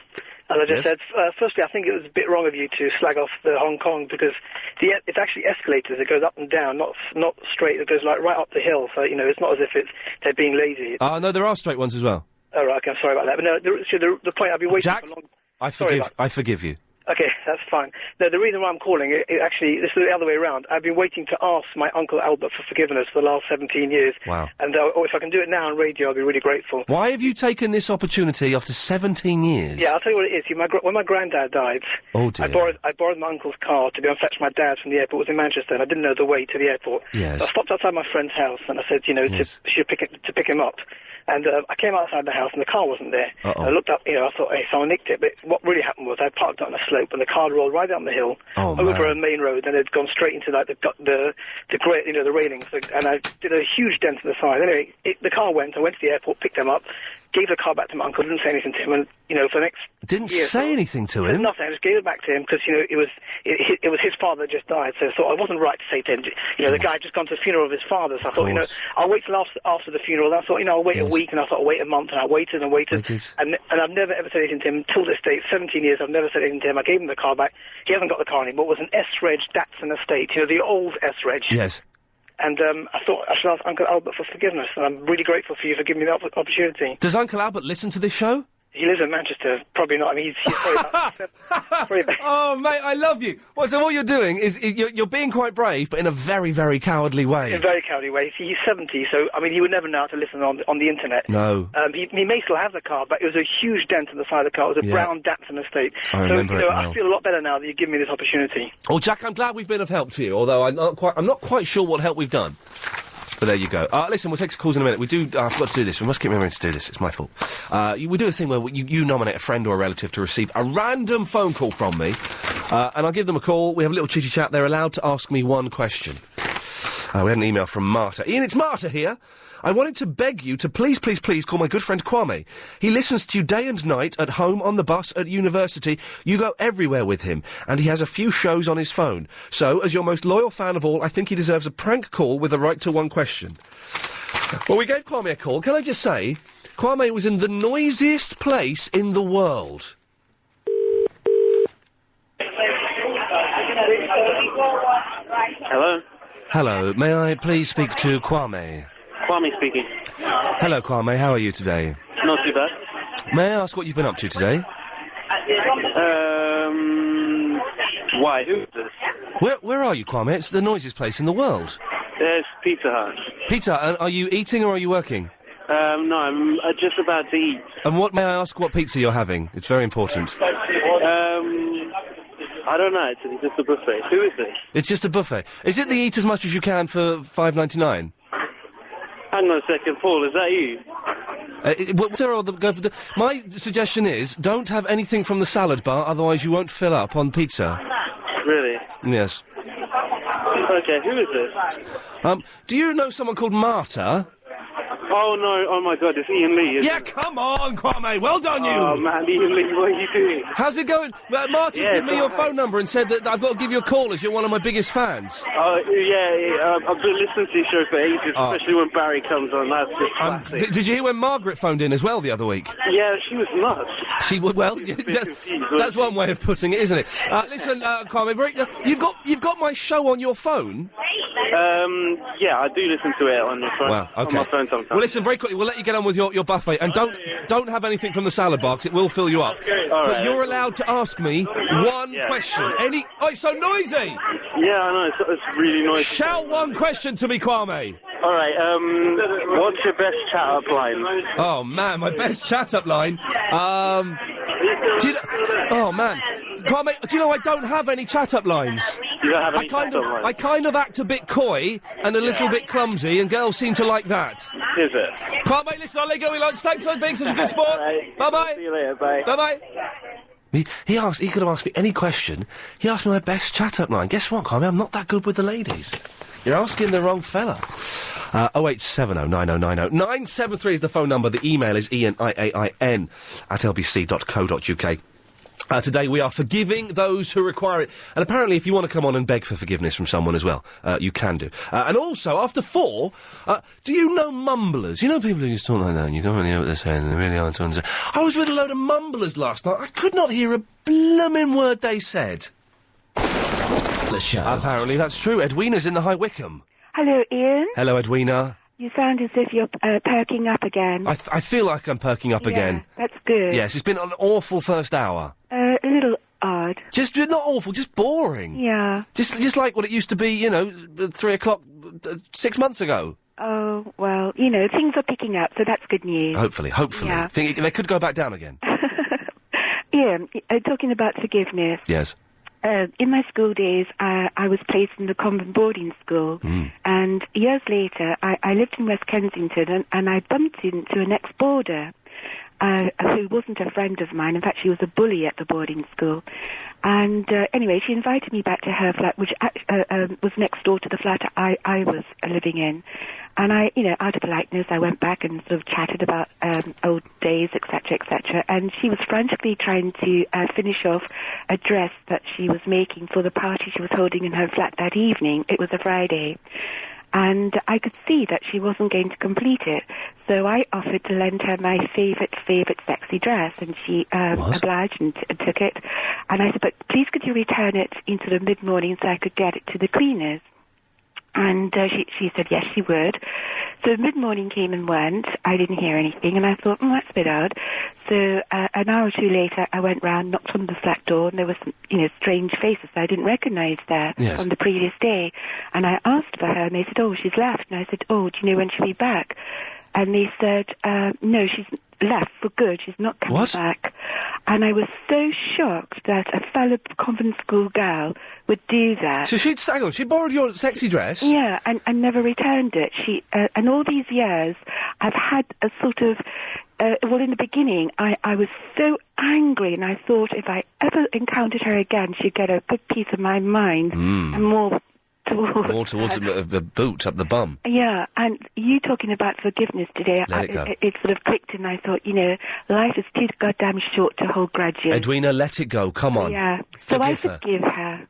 And I just said, firstly, I think it was a bit wrong of you to slag off the Hong Kong because it's actually escalators. It goes up and down, not straight. It goes like right up the hill. So it's not as if they're being lazy. No, there are straight ones as well. Oh right, okay, I'm sorry about that. But no, the point I've been waiting Jack, for long. I forgive you. Okay, that's fine. No, the reason why I'm calling, this is the other way around. I've been waiting to ask my Uncle Albert for forgiveness for the last 17 years. Wow. And if I can do it now on radio, I'll be really grateful. Why have you taken this opportunity after 17 years? Yeah, I'll tell you what it is. When my granddad died, oh dear. I borrowed my uncle's car to go and fetch my dad from the airport. It was in Manchester, and I didn't know the way to the airport. Yes. So I stopped outside my friend's house, and I said, to pick him up. And I came outside the house, and the car wasn't there. And I looked up, I thought, hey, someone nicked it. But what really happened was I parked on a slope, and the car rolled right down the hill, over a main road, and it had gone straight into like the railings. And I did a huge dent in the side. Anyway, the car went. I went to the airport, picked them up, gave the car back to my uncle, didn't say anything to him, and for the next say anything to him. Nothing. I just gave it back to him because it was his father just died, so I thought I wasn't right to say to him. The guy had just gone to the funeral of his father, so I thought I'll wait till after the funeral. And I thought I'll wait a week, and I thought I'll wait a month, and I waited and waited, and I've never ever said anything to him till this day. 17 years, I've never said anything to him. I gave him the car back. He hasn't got the car anymore. It was an S-Reg Datsun Estate, the old S-Reg. Yes. And I thought I should ask Uncle Albert for forgiveness, and I'm really grateful for you for giving me that opportunity. Does Uncle Albert listen to this show? He lives in Manchester. Probably not. I mean, he's probably about... Oh, mate, I love you. So what you're doing is you're being quite brave, but in a very, very cowardly way. In a very cowardly way. See, he's 70, so, I mean, he would never know how to listen on the internet. No. He may still have the car, but it was a huge dent in the side of the car. It was a brown Datsun Estate. I remember it well. I feel a lot better now that you've given me this opportunity. Well, Jack, I'm glad we've been of help to you, although I'm not quite sure what help we've done. But there you go. Listen, we'll take some calls in a minute. I forgot to do this. We must keep remembering to do this. It's my fault. We do a thing where you nominate a friend or a relative to receive a random phone call from me, and I'll give them a call. We have a little chitty chat. They're allowed to ask me one question. We had an email from Marta. Ian, it's Marta here. I wanted to beg you to please call my good friend Kwame. He listens to you day and night, at home, on the bus, at university. You go everywhere with him, and he has a few shows on his phone. So, as your most loyal fan of all, I think he deserves a prank call with a right to one question. Well, we gave Kwame a call. Can I just say, Kwame was in the noisiest place in the world. Hello? Hello, may I please speak to Kwame? Kwame speaking. Hello, Kwame, how are you today? Not too bad. May I ask what you've been up to today? Why? Who is this? Where are you, Kwame? It's the noisiest place in the world. It's Pizza Hut. Pizza Hut, and are you eating or are you working? No, I'm just about to eat. And may I ask what pizza you're having? It's very important. I don't know, it's just a buffet. Who is this? It's just a buffet. Is it the eat as much as you can for $5.99? Hang on a second, Paul, is that you? My suggestion is, don't have anything from the salad bar, otherwise you won't fill up on pizza. Really? Yes. Okay, who is this? Do you know someone called Marta? Oh, no, oh my God, it's Iain Lee, Yeah, come on, Kwame, well done, you! Oh, man, Iain Lee, what are you doing? How's it going? Marta's given me your phone number and said that I've got to give you a call as you're one of my biggest fans. Oh, yeah, I've been listening to your show for ages, especially when Barry comes on, that's just classic. Did you hear when Margaret phoned in as well the other week? Yeah, she was nuts. That's one way of putting it, isn't it? Listen, Kwame, you've got my show on your phone? Yeah, I do listen to it on your phone. Wow, okay. On my phone sometimes. Well, listen, very quickly, we'll let you get on with your buffet, and don't have anything from the salad bar, 'cause it will fill you up. But you're allowed to ask me one question. Oh, it's so noisy! Yeah, I know, it's really noisy. Shout one question to me, Kwame! All right, what's your best chat-up line? Oh, man, my best chat-up line? Oh, man. Kwame, do you know I don't have any chat-up lines? You don't have any chat-up lines? I kind of act a bit coy and a little bit clumsy, and girls seem to like that. Is it? Kwame, listen, I'll let you go with lunch. Thanks for being such a good sport. Bye-bye. See you later, bye. Bye-bye. He could have asked me any question. He asked me my best chat-up line. Guess what, Kwame? I'm not that good with the ladies. You're asking the wrong fella. 0870 9090 973 is the phone number. The email is iain, IAIN, @lbc.co.uk. Today we are forgiving those who require it. And apparently if you want to come on and beg for forgiveness from someone as well, you can do. And also, after 4, do you know mumblers? You know people who used to talk like that and you don't really hear what they're saying and they really aren't understand. I was with a load of mumblers last night. I could not hear a blooming word they said. The show. Apparently that's true. Edwina's in the High Wycombe. Hello, Ian. Hello, Edwina. You sound as if you're perking up again. I feel like I'm perking up again. That's good. Yes, it's been an awful first hour. A little odd. Just not awful, just boring. Yeah. Just like what it used to be, 3 o'clock 6 months ago. Oh, well, things are picking up, so that's good news. Hopefully. Yeah. Think they could go back down again. Ian, talking about forgiveness. Yes. In my school days, I was placed in the convent boarding school, and years later, I lived in West Kensington, and I bumped into an ex-boarder who wasn't a friend of mine. In fact, she was a bully at the boarding school. And anyway, she invited me back to her flat, which was next door to the flat I was living in. And I, out of politeness, I went back and sort of chatted about old days, etc., etc. And she was frantically trying to finish off a dress that she was making for the party she was holding in her flat that evening. It was a Friday. And I could see that she wasn't going to complete it. So I offered to lend her my favourite sexy dress, and she obliged and took it. And I said, but please could you return it into the mid-morning so I could get it to the cleaners? And she said yes, she would. So mid-morning came and went. I didn't hear anything, and I thought, that's a bit odd. So an hour or two later, I went round, knocked on the flat door, and there was some, strange faces I didn't recognise there from the previous day. And I asked for her, and they said, oh, she's left. And I said, oh, do you know when she'll be back? And they said, no, she's left for good. She's not coming back. And I was so shocked that a fellow convent school girl would do that. So she borrowed your sexy dress? Yeah, and never returned it. And all these years, I've had a sort of, in the beginning, I was so angry, and I thought if I ever encountered her again, she'd get a good piece of my mind, and more towards the boot, up the bum. Yeah, and you talking about forgiveness today, it sort of clicked, and I thought, life is too goddamn short to hold grudges. Edwina, let it go, come on. Yeah, so I forgive her.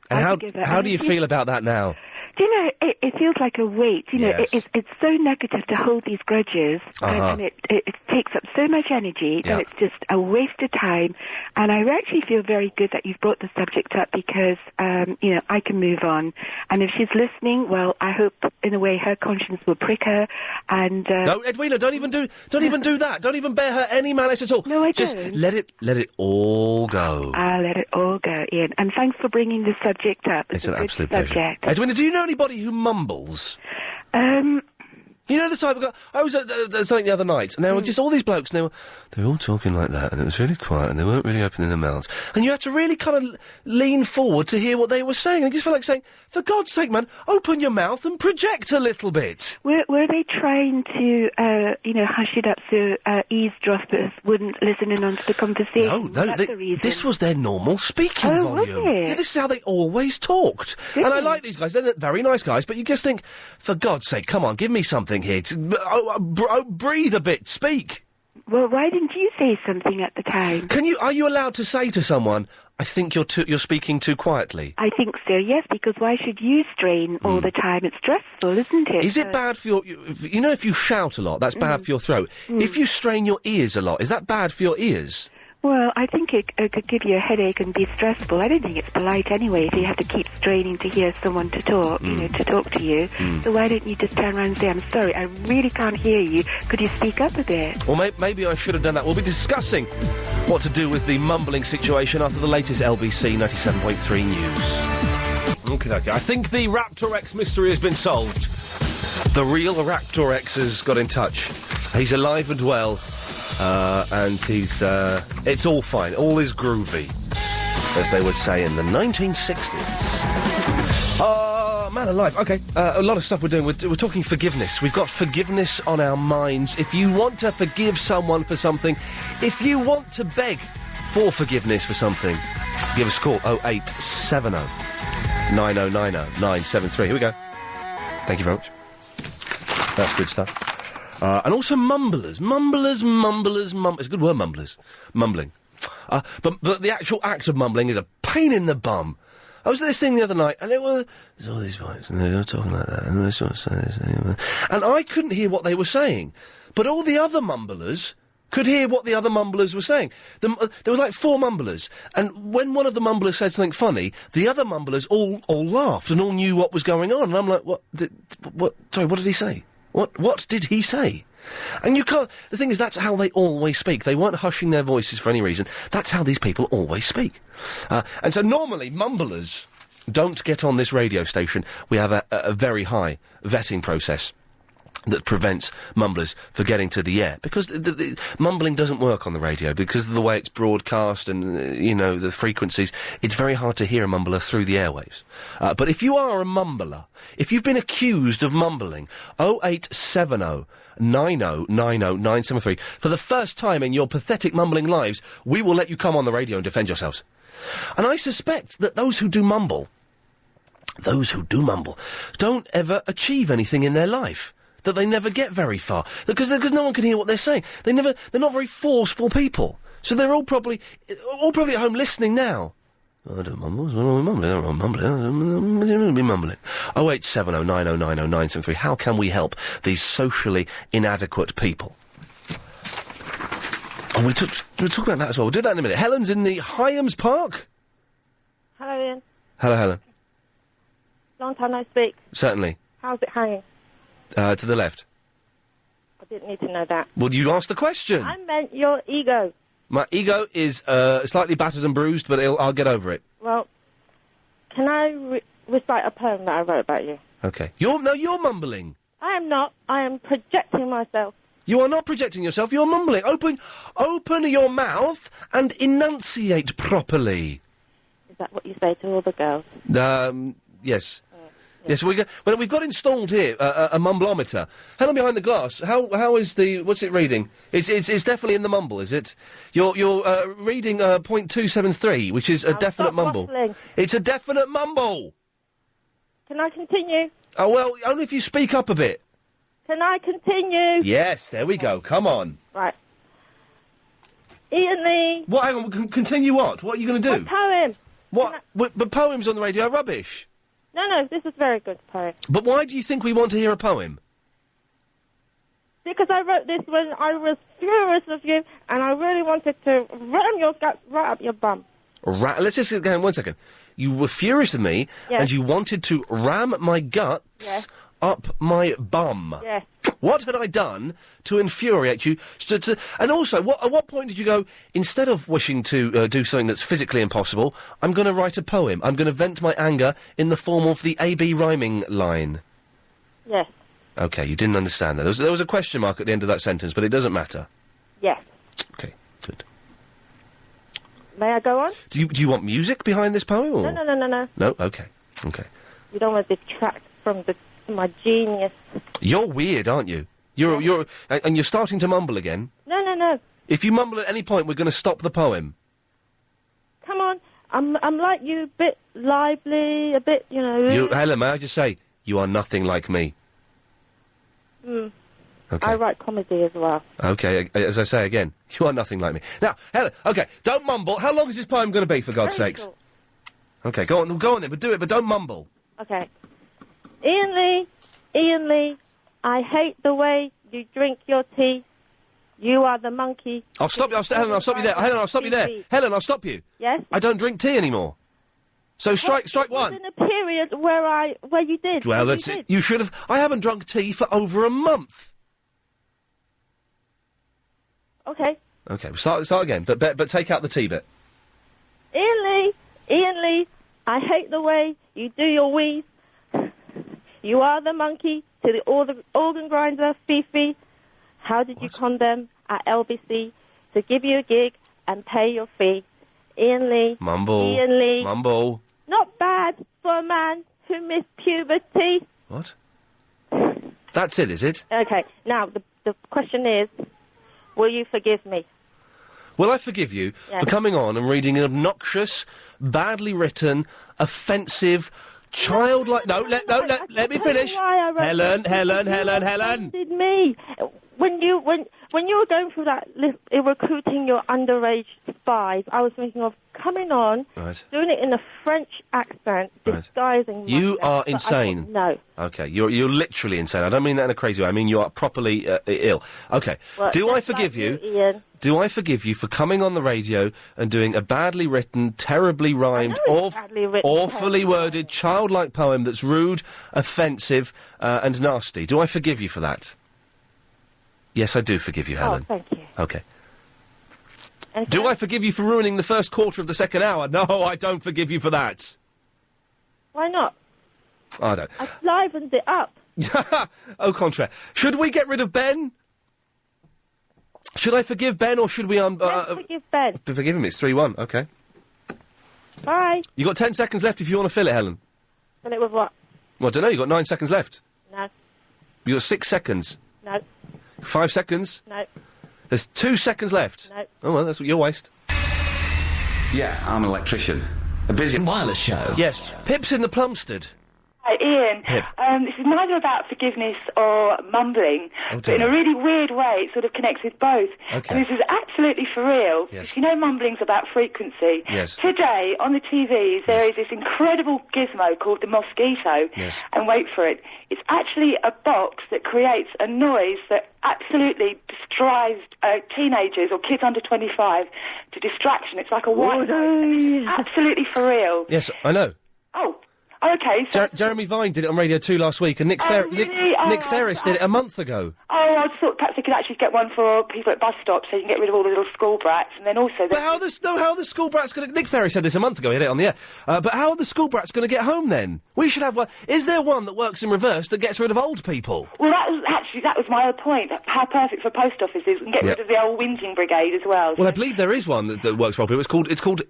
And how do you feel about that now? Do you know, it feels like a weight. It's so negative to hold these grudges, and it takes up so much energy that it's just a waste of time. And I actually feel very good that you've brought the subject up because, I can move on. And if she's listening, well, I hope in a way, her conscience will prick her, and... No, Edwina, don't even do that. Don't even bear her any malice at all. No, I Just don't. let it all go. I'll let it all go, Ian. And thanks for bringing this subject up. It's a an good absolute pleasure. subject. Edwina, do you know anybody who mumbles? You know the type of guy... I was at something the other night, and there were just all these blokes, and they were all talking like that, and it was really quiet, and they weren't really opening their mouths. And you had to really kind of lean forward to hear what they were saying. And I just felt like saying, for God's sake, man, open your mouth and project a little bit. Were they trying to, hush it up so eavesdroppers wouldn't listen in onto the conversation? No, That's the reason. this was their normal speaking volume. Was it? Yeah, this is how they always talked. And I like these guys. They're very nice guys, but you just think, for God's sake, come on, give me something here. Breathe a bit. Speak. Well, why didn't you say something at the time? Are you allowed to say to someone, I think you're speaking too quietly? I think so, yes, because why should you strain all the time? It's stressful, isn't it? Is it bad for your... if you shout a lot, that's bad for your throat. If you strain your ears a lot, is that bad for your ears? Well, I think it could give you a headache and be stressful. I don't think it's polite anyway if you have to keep straining to hear someone to talk, to talk to you. So why don't you just turn around and say, I'm sorry, I really can't hear you. Could you speak up a bit? Well, maybe I should have done that. We'll be discussing what to do with the mumbling situation after the latest LBC 97.3 news. Okay. I think the Raptor X mystery has been solved. The real Raptor X has got in touch. He's alive and well. And he's, it's all fine. All is groovy, as they would say in the 1960s. Man alive. Okay, a lot of stuff we're doing. We're talking forgiveness. We've got forgiveness on our minds. If you want to forgive someone for something, if you want to beg for forgiveness for something, give us a call, 0870 9090 973. Here we go. Thank you very much. That's good stuff. And also mumblers. It's a good word, mumblers. Mumbling. But the actual act of mumbling is a pain in the bum. I was at this thing the other night, and there's all these blokes, and they were talking like that, and they sort of saying this thing, and I couldn't hear what they were saying, but all the other mumblers could hear what the other mumblers were saying. There was like 4 mumblers, and when one of the mumblers said something funny, the other mumblers all laughed and all knew what was going on, and I'm like, sorry, what did he say? What did he say? And you can't... The thing is, that's how they always speak. They weren't hushing their voices for any reason. That's how these people always speak. And so normally, mumblers don't get on this radio station. We have a very high vetting process that prevents mumblers from getting to the air. Because the mumbling doesn't work on the radio, because of the way it's broadcast and, the frequencies. It's very hard to hear a mumbler through the airwaves. But if you are a mumbler, if you've been accused of mumbling, 0870 9090 973, for the first time in your pathetic mumbling lives, we will let you come on the radio and defend yourselves. And I suspect that those who do mumble, don't ever achieve anything in their life. That they never get very far. Because no one can hear what they're saying. They're not very forceful people. So they're all probably at home listening now. I don't mumble. I don't mumbling. 0870 9090 973. How can we help these socially inadequate people? Oh, we'll talk about that as well. We'll do that in a minute. Helen's in the Hyams Park. Hello, Ian. Hello, Helen. Long time no speak. Certainly. How's it hanging? To the left. I didn't need to know that. Well, you asked the question. I meant your ego. My ego is slightly battered and bruised, but I'll get over it. Well, can I recite a poem that I wrote about you? Okay. You're mumbling. I am not. I am projecting myself. You are not projecting yourself. You're mumbling. Open your mouth and enunciate properly. Is that what you say to all the girls? Yes. Yes, we've got installed here a mumblometer. Helen behind the glass. How is what's it reading? It's definitely in the mumble, is it? You're reading .273, which is a definite mumble. Waffling. It's a definite mumble. Can I continue? Oh well, only if you speak up a bit. Can I continue? Yes, there we go. Come on. Right. Iain Lee. What? Hang on. Continue what? What are you going to do? A poem. What? But poems on the radio are rubbish. No, this is a very good poem. But why do you think we want to hear a poem? Because I wrote this when I was furious with you, and I really wanted to ram your guts right up your bum. Let's just get going 1 second. You were furious with me, yes. and you wanted to ram my guts up my bum. Yes. What had I done to infuriate you? And also, at what point did you go, instead of wishing to do something that's physically impossible, I'm going to write a poem. I'm going to vent my anger in the form of the AB rhyming line? Yes. OK, you didn't understand that. There was a question mark at the end of that sentence, but it doesn't matter. Yes. OK, good. May I go on? Do you want music behind this poem? Or? No. No? OK. You don't want to detract from my genius. You're weird, aren't you? And you're starting to mumble again. No. If you mumble at any point, we're going to stop the poem. Come on. I'm like you, a bit lively, a bit, Helen, may I just say, you are nothing like me. Okay. I write comedy as well. Okay, as I say again, you are nothing like me. Now, Helen, okay, don't mumble. How long is this poem going to be, for God's sakes? Short. Okay, go on then, but do it, but don't mumble. Okay. Iain Lee, I hate the way you drink your tea. You are the monkey. I'll stop you, Helen, I'll stop you there. Helen, I'll stop you there. Helen, I'll stop you. Yes? I don't drink tea anymore. So strike one. In a period where you did. Well, that's it. You should have. I haven't drunk tea for over a month. Okay. Okay, start again, but take out the tea bit. Iain Lee, I hate the way you do your wheeze. You are the monkey to the organ grinder, Fifi. How did you con them at LBC to give you a gig and pay your fee? Iain Lee. Mumble. Iain Lee. Mumble. Not bad for a man who missed puberty. What? That's it, is it? Okay, now, the question is, will you forgive me? Will I forgive you for coming on and reading an obnoxious, badly written, offensive, childlike... No, let me finish. Helen. Did me. When you were going through that recruiting your underage spies, I was thinking of coming on, doing it in a French accent, disguising You myself, are insane. No. Okay, you're literally insane. I don't mean that in a crazy way. I mean you are properly ill. Okay. Well, do I forgive you? Iain. Do I forgive you for coming on the radio and doing a badly written, terribly rhymed, awfully worded, childlike poem that's rude, offensive, and nasty? Do I forgive you for that? Yes, I do forgive you, Helen. Oh, thank you. Okay. Do I forgive you for ruining the first quarter of the second hour? No, I don't forgive you for that. Why not? I don't. I livened it up. Au contraire. Should we get rid of Ben? Should I forgive Ben, or should we... forgive Ben. Forgive him, it's 3-1, okay. Bye. You got 10 seconds left if you want to fill it, Helen. Fill it with what? Well, I don't know, you got 9 seconds left. No. You got 6 seconds. No. 5 seconds. No. There's 2 seconds left. No. Oh, well, that's your waste. Yeah, I'm an electrician. A busy wireless show. Yes. Pip's in the Plumstead. Hi, Iain. Pip. This is neither about forgiveness or mumbling, but in a really weird way, it sort of connects with both. Okay. And this is absolutely for real. Yes. You know mumbling's about frequency. Yes. Today, on the TVs, there is this incredible gizmo called the mosquito. Yes. And wait for it. It's actually a box that creates a noise that absolutely drives teenagers or kids under 25 to distraction. It's like a white noise. It's absolutely for real. Yes, I know. Oh. Okay, so... Jeremy Vine did it on Radio 2 last week, and Nick Ferris did it a month ago. Oh, I just thought perhaps they could actually get one for people at bus stops so you can get rid of all the little school brats, and then also... But how are the school brats going to... Nick Ferris said this a month ago, he had it on the air. But how are the school brats going to get home, then? We should have one... Is there one that works in reverse that gets rid of old people? Well, that was my other point. How perfect for post offices. We can get rid of the old whinging brigade as well. Well, I believe there is one that works for old people. It's called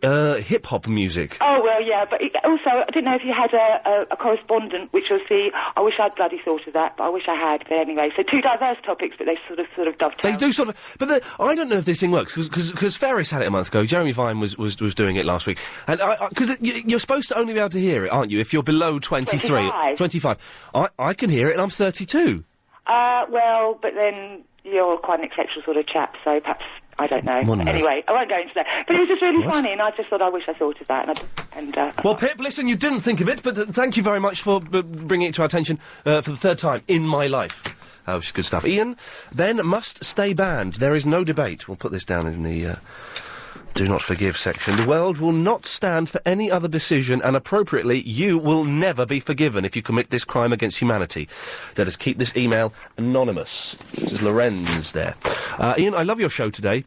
hip-hop music. Oh, well, yeah, but also, I didn't know if you had a correspondent, which was I wish I'd bloody thought of that, but I wish I had. But anyway, so 2 diverse topics, but they sort of dovetail. They do sort of, but I don't know if this thing works, because Ferris had it a month ago, Jeremy Vine was doing it last week, and because you're supposed to only be able to hear it, aren't you, if you're below 23. 25. I can hear it, and I'm 32. Well, but then you're quite an exceptional sort of chap, so perhaps... I don't know. Anyway, I won't go into that. But it was just really funny, and I just thought I wish I thought of that. Well, Pip, listen, you didn't think of it, but thank you very much for bringing it to our attention for the 3rd time in my life. Which is good stuff. Iain, Ben must stay banned. There is no debate. We'll put this down in the do not forgive section. The world will not stand for any other decision, and appropriately, you will never be forgiven if you commit this crime against humanity. Let us keep this email anonymous. This is Lorenz there. Iain, I love your show today,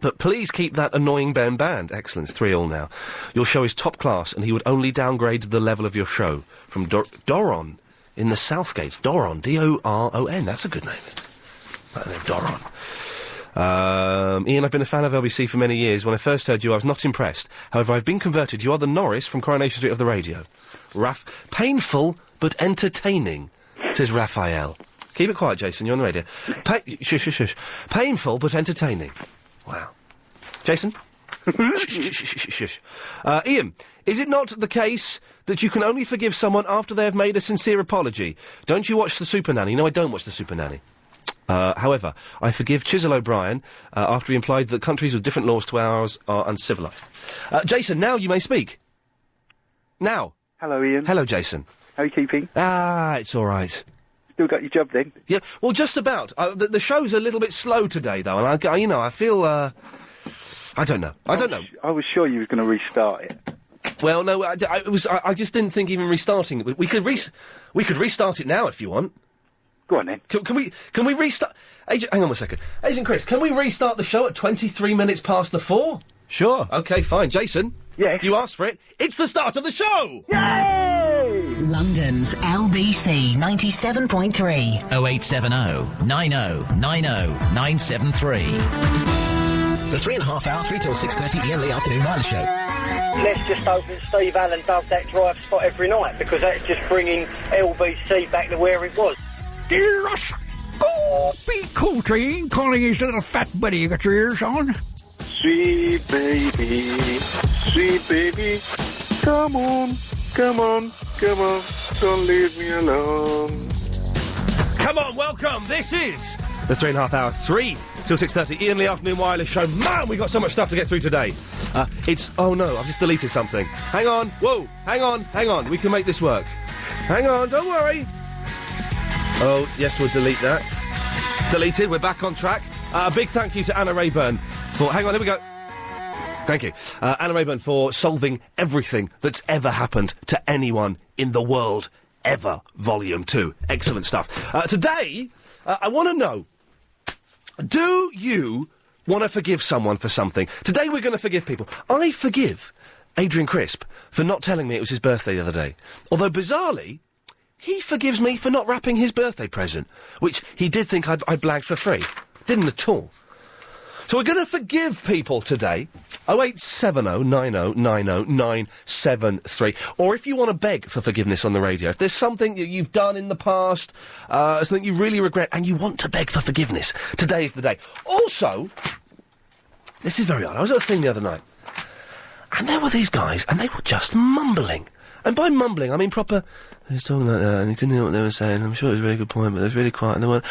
but please keep that annoying Ben banned. Excellent, it's 3-3 now. Your show is top class, and he would only downgrade the level of your show. From Doron in the Southgate. Doron, D-O-R-O-N. That's a good name. Doron. Iain, I've been a fan of LBC for many years. When I first heard you, I was not impressed. However, I've been converted. You are the Norris from Coronation Street of the radio. Painful, but entertaining, says Raphael. Keep it quiet, Jason, you're on the radio. Shush. Painful, but entertaining. Wow. Jason? Shush. Iain, is it not the case that you can only forgive someone after they have made a sincere apology? Don't you watch The Super Nanny? No, I don't watch The Super Nanny. However, I forgive Chisel O'Brien after he implied that countries with different laws to ours are uncivilised. Jason, now you may speak. Now. Hello, Iain. Hello, Jason. How are you keeping? It's all right. Still got your job then? Yeah, well, just about. The show's a little bit slow today, though, and I feel, I don't know. I was sure you were going to restart it. Well, no, I just didn't think even restarting it. We could restart it now if you want. Go on then. Can we restart? Hang on a second. Agent Chris, can we restart the show at 23 minutes past the 4? Sure. OK, fine. Jason? Yes? You asked for it. It's the start of the show! Yay! London's LBC 97.3. 0870 90 90 973. The 3.5 hour, 3 till 6:30 Iain Lee Afternoon Wireless Show. Let's just hope that Steve Allen does that drive spot every night, because that's just bringing LBC back to where it was. Oh, be cool, Train, calling his little fat buddy you got your ears on. Sweet baby, come on, don't leave me alone. Come on, welcome, this is the 3.5 hour, 3 till 6:30 Iain Lee Afternoon Wireless Show. Man, we got so much stuff to get through today. Oh no, I've just deleted something. Hang on, whoa, hang on, we can make this work. Hang on, don't worry. Oh, yes, we'll delete that. Deleted, we're back on track. A big thank you to Anna Rayburn for... Hang on, here we go. Thank you. Anna Rayburn for solving everything that's ever happened to anyone in the world, ever. Volume 2. Excellent stuff. Today, I want to know, do you want to forgive someone for something? Today we're going to forgive people. I forgive Adrian Crisp for not telling me it was his birthday the other day. Although, bizarrely... he forgives me for not wrapping his birthday present, which he did think I'd blagged for free. Didn't at all. So we're going to forgive people today. 0870 90 90 973. Or if you want to beg for forgiveness on the radio, if there's something that you've done in the past, something you really regret, and you want to beg for forgiveness, today is the day. Also, this is very odd. I was at a thing the other night, and there were these guys, and they were just mumbling. And by mumbling, I mean proper... They was talking like that, and you couldn't hear what they were saying. I'm sure it was a really good point, but they was really quiet, and they went,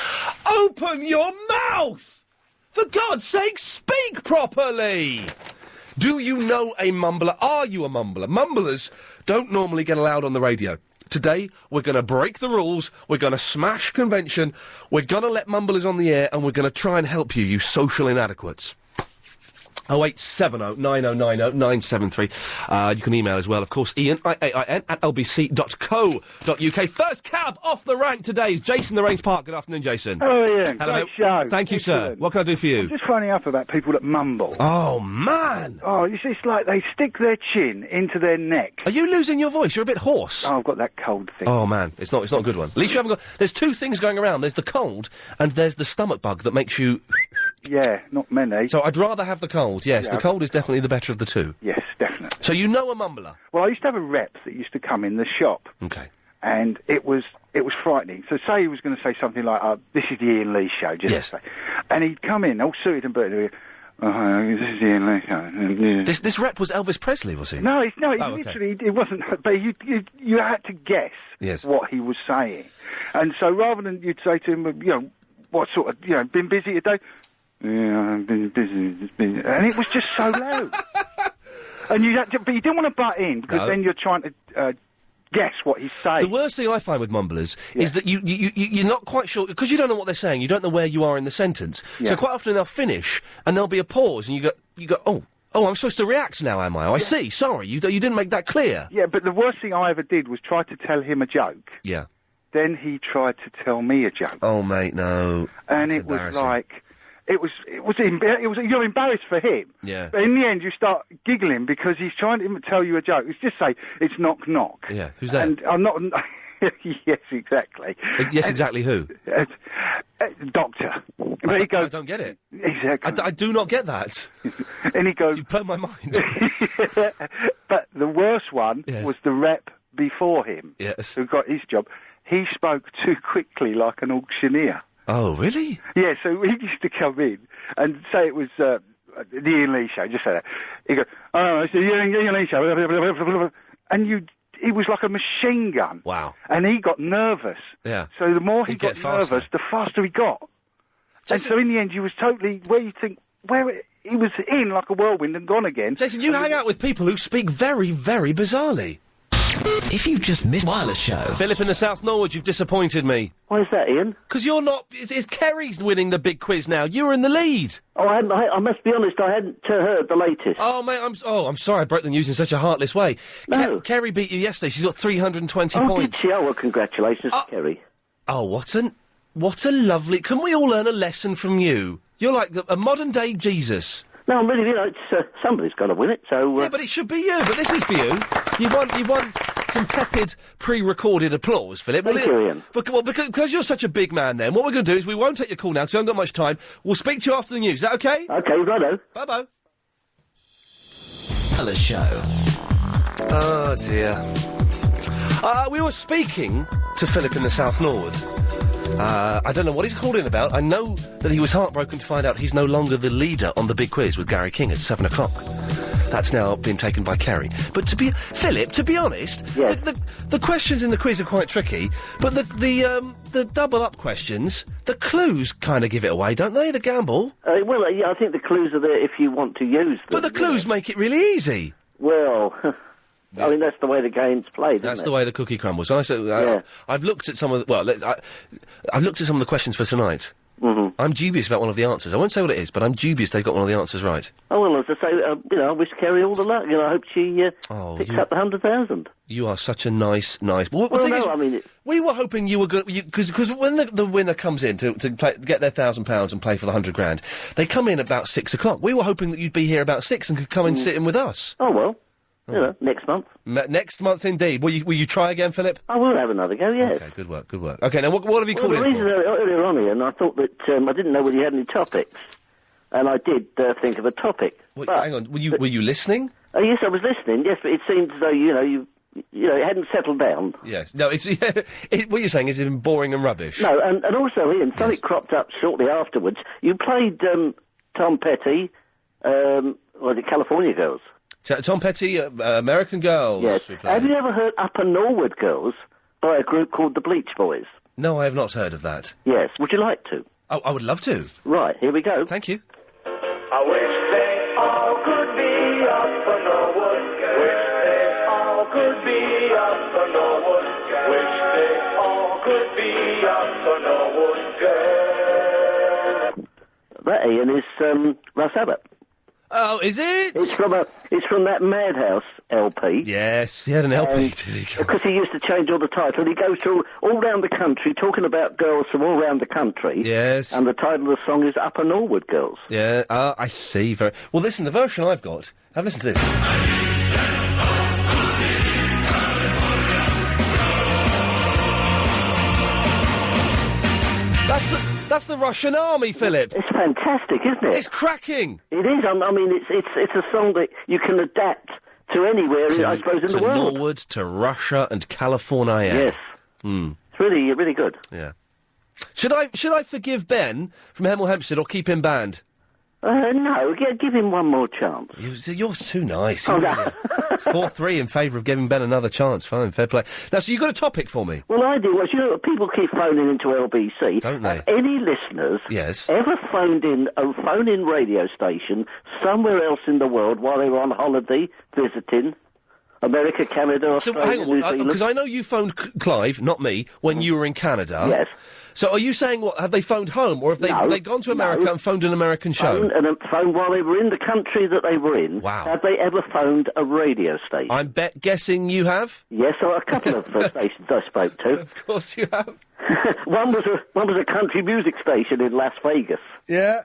"Open your mouth! For God's sake, speak properly!" Do you know a mumbler? Are you a mumbler? Mumblers don't normally get allowed on the radio. Today, we're going to break the rules, we're going to smash convention, we're going to let mumblers on the air, and we're going to try and help you social inadequates. 0870 9090 973. You can email as well, of course, Iain, IAIN, at lbc.co.uk. First cab off the rank today is Jason the Rains Park. Good afternoon, Jason. Hello, Iain. Hello. Great show. Thank you, sir. What can I do for you? I'm just phoning up about people that mumble. Oh, man! Oh, it's like they stick their chin into their neck. Are you losing your voice? You're a bit hoarse. Oh, I've got that cold thing. Oh, man. It's not a good one. At least you haven't got... There's two things going around. There's the cold, and there's the stomach bug that makes you... Yeah, not many. So I'd rather have the cold, yes. Yeah, the cold is definitely the better of the two. Yes, definitely. So you know a mumbler? Well, I used to have a rep that used to come in the shop. Okay. And it was frightening. So say he was going to say something like, "This is the Iain Lee Show," just yes. to say. And he'd come in, all suited and booted, "This is the Iain Lee Show." This rep was Elvis Presley, was he? No, literally, it wasn't. But you had to guess what he was saying. And so rather than you'd say to him, what sort of, been busy today? Yeah, I've been busy. And it was just so loud. And but you didn't want to butt in, because then you're trying to guess what he's saying. The worst thing I find with mumblers is that you're not quite sure, because you don't know what they're saying, you don't know where you are in the sentence. Yeah. So quite often they'll finish, and there'll be a pause, and you go, Oh, I'm supposed to react now, am I? Oh, I see. Sorry, you didn't make that clear. Yeah, but the worst thing I ever did was try to tell him a joke. Yeah. Then he tried to tell me a joke. Oh, mate, no. And it was like... You're embarrassed for him. Yeah. But in the end, you start giggling because he's trying to tell you a joke. It's just say, it's knock knock. Yeah, who's that? And I'm not... Yes, exactly. Yes, exactly who? Doctor. But he goes... I don't get it. Exactly. I do not get that. And he goes... You've blown my mind. But the worst one was the rep before him. Yes. Who got his job. He spoke too quickly like an auctioneer. Oh, really? Yeah, so he used to come in and say it was the Iain Lee show, just say that. He'd go, oh, it's the Iain Lee show, blah, blah, blah, blah, blah. And he was like a machine gun. Wow. And he got nervous. Yeah. So the more he He'd got get faster. nervous, the faster he got. And so in the end, he was totally, he was in like a whirlwind and gone again. Jason, you hang out with people who speak very, very bizarrely. If you've just missed Wireless Show. Philip in the South Norwood, you've disappointed me. Why is that, Ian? Because you're not... It's Kerry's winning the big quiz now. You were in the lead. Oh, I must be honest, I hadn't heard the latest. Oh, mate, I'm sorry I broke the news in such a heartless way. No. Kerry beat you yesterday. She's got 320 Oh, points. did she? Oh, well, congratulations to Kerry. Oh, what a lovely... Can we all learn a lesson from you? You're like a modern-day Jesus. No, I'm really, it's, somebody's got to win it, so... Yeah, but it should be you, but this is for you. You've won some tepid, pre-recorded applause, Philip. Thank you, Ian. Because you're such a big man then, what we're going to do is we won't take your call now because we haven't got much time. We'll speak to you after the news. Is that okay? Okay, righto. Bye-bye. Wireless Show. Oh, dear. We were speaking to Philip in the South Norwood. I don't know what he's called in about. I know that he was heartbroken to find out he's no longer the leader on the big quiz with Gary King at 7 o'clock. That's now been taken by Kerry. But Philip, to be honest, yes. the questions in the quiz are quite tricky, but the double-up questions, the clues kind of give it away, don't they, the gamble? Well, yeah, I think the clues are there if you want to use them. But the clues make it really easy. Well... I mean, that's the way the game's played, isn't That's it? the way the cookie crumbles. I've looked at some of the... I've looked at some of the questions for tonight. Mm-hmm. I'm dubious about one of the answers. I won't say what it is, but I'm dubious they've got one of the answers right. Oh, well, as I say, I wish Kerry all the luck. I hope she picks up the 100,000. You are such a nice... I we were hoping you were going... Because when the winner comes in to get their £1,000 and play for the 100 grand, they come in about 6 o'clock. We were hoping that you'd be here about 6 and could come and sit in with us. Oh, well. You know, next month. Next month, indeed. Will you try again, Philip? I will have another go, yes. Okay, good work. Okay, now what have you called in the reason for? earlier on, Ian, I thought that I didn't know whether you had any topics, and I did think of a topic. Hang on, were you listening? Yes, I was listening. Yes, but it seemed as though you it hadn't settled down. Yes. No, it's what you're saying is it's boring and rubbish. No, and also, Ian, something cropped up shortly afterwards. You played Tom Petty, the California Girls. Tom Petty, American Girls. Yes. Have you ever heard Upper Norwood Girls by a group called the Bleach Boys? No, I have not heard of that. Yes. Would you like to? Oh, I would love to. Right, here we go. Thank you. I wish they all could be Upper Norwood. Wish they all could be Upper Norwood. Wish they all could be Upper Norwood. That, Ian, is Russ Abbott. Oh, is it? It's from that Madhouse LP. Yes, he had an LP, did he? Because he used to change all the title. He goes through all round the country talking about girls from all round the country. Yes. And the title of the song is Upper Norwood Girls. Yeah, I see. Well, listen, the version I've got... Have a listen to this. That's the Russian army, Philip. It's fantastic, isn't it? It's cracking. It is. I mean, it's a song that you can adapt to anywhere, I suppose, in the world. To Norwood, to Russia, and California. Yes. It's really, really good. Yeah. Should I forgive Ben from Hemel Hempstead or keep him banned? No, give him one more chance. You're too nice. Oh, no. 4-3 in favour of giving Ben another chance. Fine, fair play. Now, so you got a topic for me? Well, I do. Well, people keep phoning into LBC. Don't they? Any listeners ever phoned in a phone-in radio station somewhere else in the world while they were on holiday, visiting America, Canada, Australia, New Zealand? Because I know you phoned Clive, not me, when you were in Canada. Yes. So are you saying, what, have they phoned home, or have they gone to America and phoned an American show? Phoned while they were in the country that they were in. Wow. Have they ever phoned a radio station? I'm guessing you have? Yes, a couple of stations I spoke to. Of course you have. One was a country music station in Las Vegas. Yeah.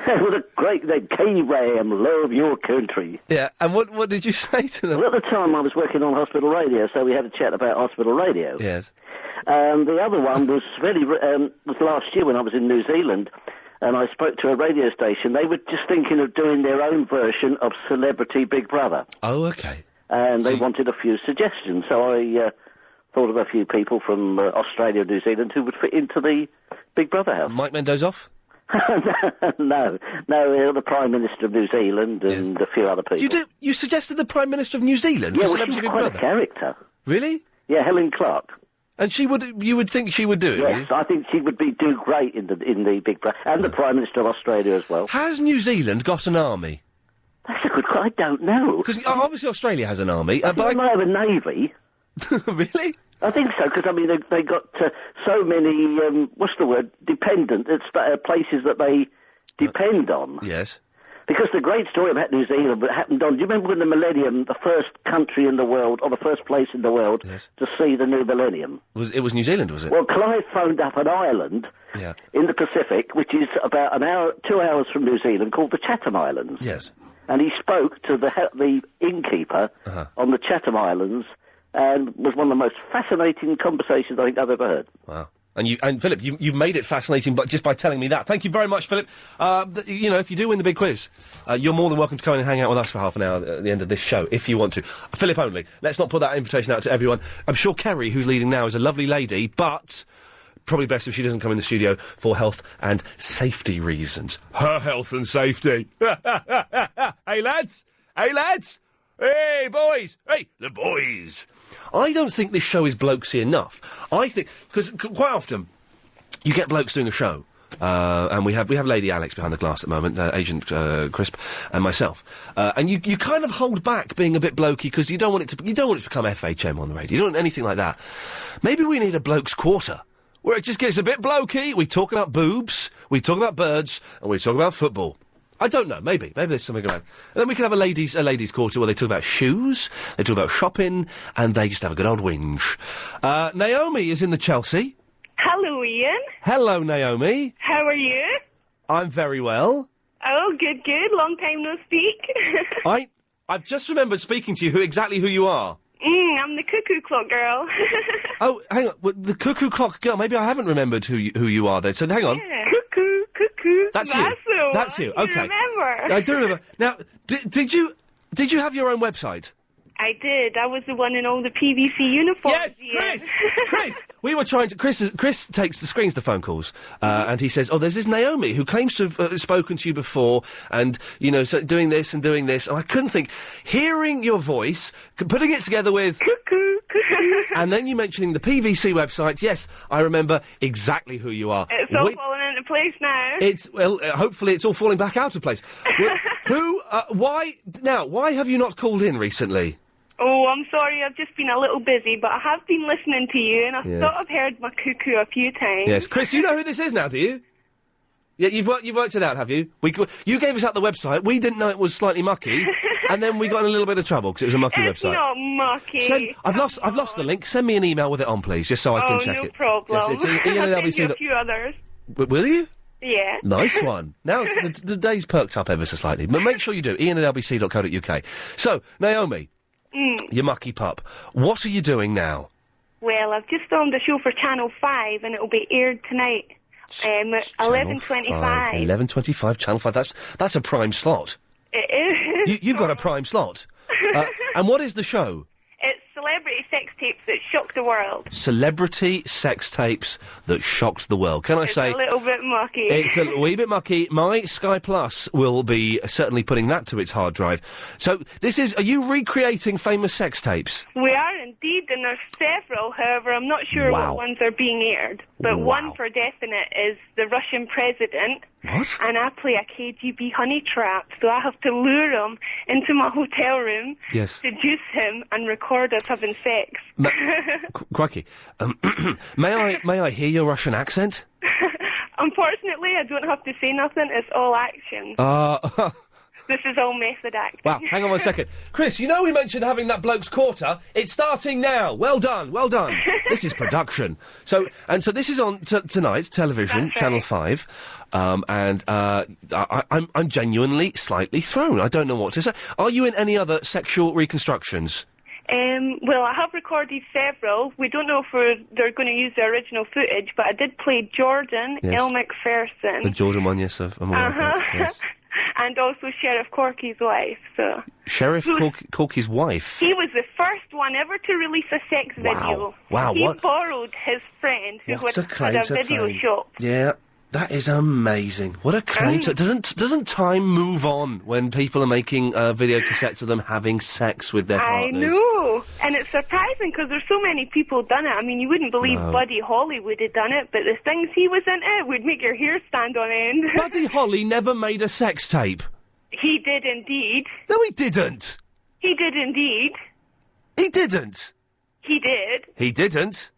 It was a great name, K-Ram, love your country. Yeah, and what did you say to them? Well, at the time I was working on hospital radio, so we had a chat about hospital radio. Yes. The other one was was last year when I was in New Zealand, and I spoke to a radio station. They were just thinking of doing their own version of Celebrity Big Brother. Oh, okay. And they wanted a few suggestions, so I thought of a few people from Australia and New Zealand who would fit into the Big Brother house. Mike Mendozoff? No, the Prime Minister of New Zealand and a few other people. You suggested the Prime Minister of New Zealand Yeah, for well, Celebrity she's Big quite Brother? a character. Really? Yeah, Helen Clark. And you would think she would do it? Yes, I think she would do great in the Big Brother, and the Prime Minister of Australia as well. Has New Zealand got an army? That's a good question. I don't know. Because obviously Australia has an army, I think they might have a navy. Really? I think so, because, I mean, they got so many, dependent, places that they depend on. Yes. Because the great story about New Zealand happened do you remember when the millennium, the first country in the world, or the first place in the world, to see the new millennium? It was New Zealand, was it? Well, Clive phoned up an island in the Pacific, which is about 2 hours from New Zealand, called the Chatham Islands. Yes. And he spoke to the innkeeper on the Chatham Islands, and was one of the most fascinating conversations I think I've ever heard. Wow. And Philip, you've made it fascinating, but just by telling me that. Thank you very much, Philip. If you do win the big quiz, you're more than welcome to come in and hang out with us for half an hour at the end of this show, if you want to. Philip only. Let's not put that invitation out to everyone. I'm sure Kerry, who's leading now, is a lovely lady, but probably best if she doesn't come in the studio for health and safety reasons. Her health and safety. Hey, lads! Hey, lads! Hey, boys! Hey, the boys! I don't think this show is blokesy enough. I think... Because quite often, you get blokes doing a show, and we have Lady Alex behind the glass at the moment, Agent Crisp, and myself. And you kind of hold back being a bit blokey, because you don't want it to become FHM on the radio. You don't want anything like that. Maybe we need a bloke's quarter, where it just gets a bit blokey. We talk about boobs, we talk about birds, and we talk about football. I don't know, maybe there's something around. And then we can have a ladies' quarter where they talk about shoes, they talk about shopping, and they just have a good old whinge. Naomi is in the Chelsea. Hello, Ian. Hello, Naomi. How are you? I'm very well. Oh, good. Long time no speak. I've just remembered speaking to you exactly who you are. I'm the cuckoo clock girl. Oh, hang on, the cuckoo clock girl. Maybe I haven't remembered who you are then. So hang on. Yeah. Cuckoo. That's you. That's you. Okay. Remember? I do remember. Now, did you have your own website? I did. I was the one in all the PVC uniforms. Yes, Chris! We were trying to... Chris takes the screens the phone calls, and he says, there's this Naomi who claims to have spoken to you before, and, so doing this and doing this, and I couldn't think. Hearing your voice, putting it together with... Cuckoo. And then you mentioning the PVC websites, yes, I remember exactly who you are. It's all falling into place now. Hopefully it's all falling back out of place. Why have you not called in recently? Oh, I'm sorry, I've just been a little busy, but I have been listening to you, and I've sort of heard my cuckoo a few times. Yes. Chris, you know who this is now, do you? Yeah, you've worked it out, have you? You gave us out the website, we didn't know it was slightly mucky, and then we got in a little bit of trouble, because it was a mucky website. It's not mucky. I've lost the link, send me an email with it on, please, just so I can check it. Oh, no problem. Yes, it's Ian at I'll send you a few others. Will you? Yeah. Nice one. Now, the day's perked up ever so slightly, but make sure you do, ian at lbc.co.uk. So, Naomi... You mucky pup. What are you doing now? Well, I've just filmed a show for Channel 5 and it'll be aired tonight. 11:25. 11:25, Channel 5. That's a prime slot. It is. You've got a prime slot. And what is the show? It's celebrity sex tapes that shocked the world. Celebrity sex tapes that shocked the world. Can I say... It's a little bit mucky. It's a wee bit mucky. My Sky Plus will be certainly putting that to its hard drive. So, are you recreating famous sex tapes? We are indeed, and there's several. However, I'm not sure what ones are being aired. But one for definite is the Russian president. What? And I play a KGB honey trap, so I have to lure him into my hotel room, seduce him, and record us having sex. Crikey. May I hear your Russian accent? Unfortunately, I don't have to say nothing. It's all action. This is all method acting. Wow, hang on 1 second. Chris, you know we mentioned having that bloke's quarter? It's starting now. Well done, well done. This is production. So this is on tonight's television, That's Channel right. 5, and I'm genuinely slightly thrown. I don't know what to say. Are you in any other sexual reconstructions? Well, I have recorded several. We don't know if they're going to use the original footage, but I did play Jordan Yes. L. McPherson. The Jordan one, yes, I'm aware of that, yes. And also Sheriff Corky's wife, so... Sheriff Corky's wife? He was the first one ever to release a sex video. Wow, He what- borrowed his friend who What a had claim a to video fame. shop. Yeah, that is amazing. What a claim to... Doesn't time move on when people are making video cassettes of them having sex with their partners? I know, and it's surprising because there's so many people done it. I mean, you wouldn't believe No. Buddy Holly would have done it, but the things he was into would make your hair stand on end. Buddy Holly never made a sex tape. He did indeed. No, he didn't. He did indeed. He didn't. He did. He didn't.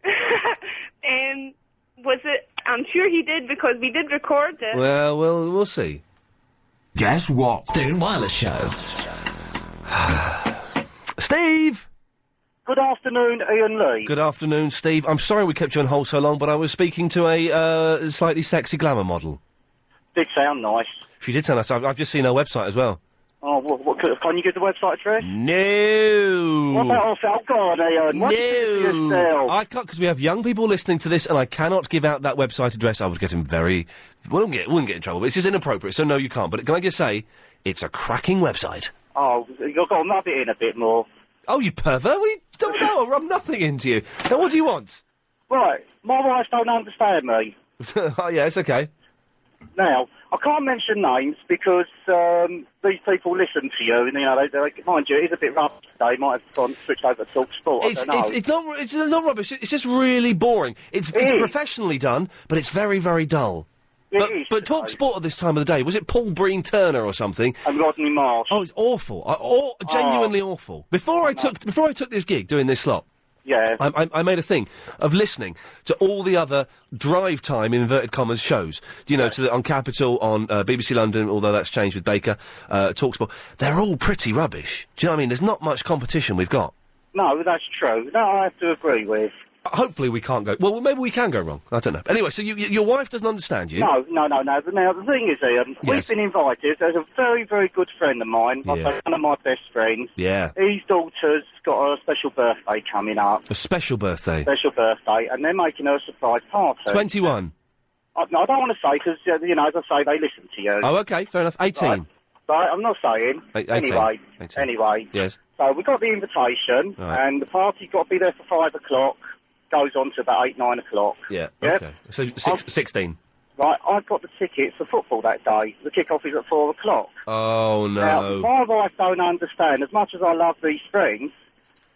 Was it? I'm sure he did because we did record it. Well, we'll see. Guess what? Stone Wireless Show. Steve! Good afternoon, Ian Lee. Good afternoon, Steve. I'm sorry we kept you on hold so long, but I was speaking to a slightly sexy glamour model. Did sound nice. She did sound nice. I've just seen her website as well. Oh, can you give the website address? No. What about oh God, Ian? What did you do to yourself? I can't, because we have young people listening to this, and I cannot give out that website address. I would get him very... wouldn't get in trouble, but it's just inappropriate, so no, you can't. But can I just say, it's a cracking website. Oh, you've got to rub it in a bit more. Oh, you pervert! We don't know. I'll rub nothing into you. Now, what do you want? Right, my wife don't understand me. Oh, yeah, it's okay. Now, I can't mention names because these people listen to you, and they mind you, it is a bit rough today. Might have switched over to Talk Sport. I don't know. It's not rubbish. It's just really boring. It's professionally done, but it's very, very dull. But Talk Sport at this time of the day, was it Paul Breen Turner or something? And Rodney Marsh. Oh, it's awful. Genuinely awful. Before I took this gig, doing this slot, yeah, I made a thing of listening to all the other drive time, inverted commas, shows. You know, on Capital, on BBC London, although that's changed with Baker, TalkSport. They're all pretty rubbish. Do you know what I mean? There's not much competition we've got. No, that's true. No, I have to agree with. Hopefully we can't go... Well, maybe we can go wrong. I don't know. Anyway, so your wife doesn't understand you? No. Now, the thing is, Ian, we've been invited. There's a very, very good friend of mine, one of my best friends. Yeah. His daughter's got a special birthday coming up. A special birthday? Special birthday, and they're making her a surprise party. 21? No, I don't want to say, because, as I say, they listen to you. Oh, OK, fair enough. 18? Right, I'm not saying. 18. Anyway. Yes. So we got the invitation, Right. and the party got to be there for 5 o'clock. Goes on to about 8, 9 o'clock. Yeah, Yep. OK. So 16? Right, I've got the tickets for football that day. The kick-off is at 4 o'clock. Oh, no. Now, my wife don't understand, as much as I love these friends,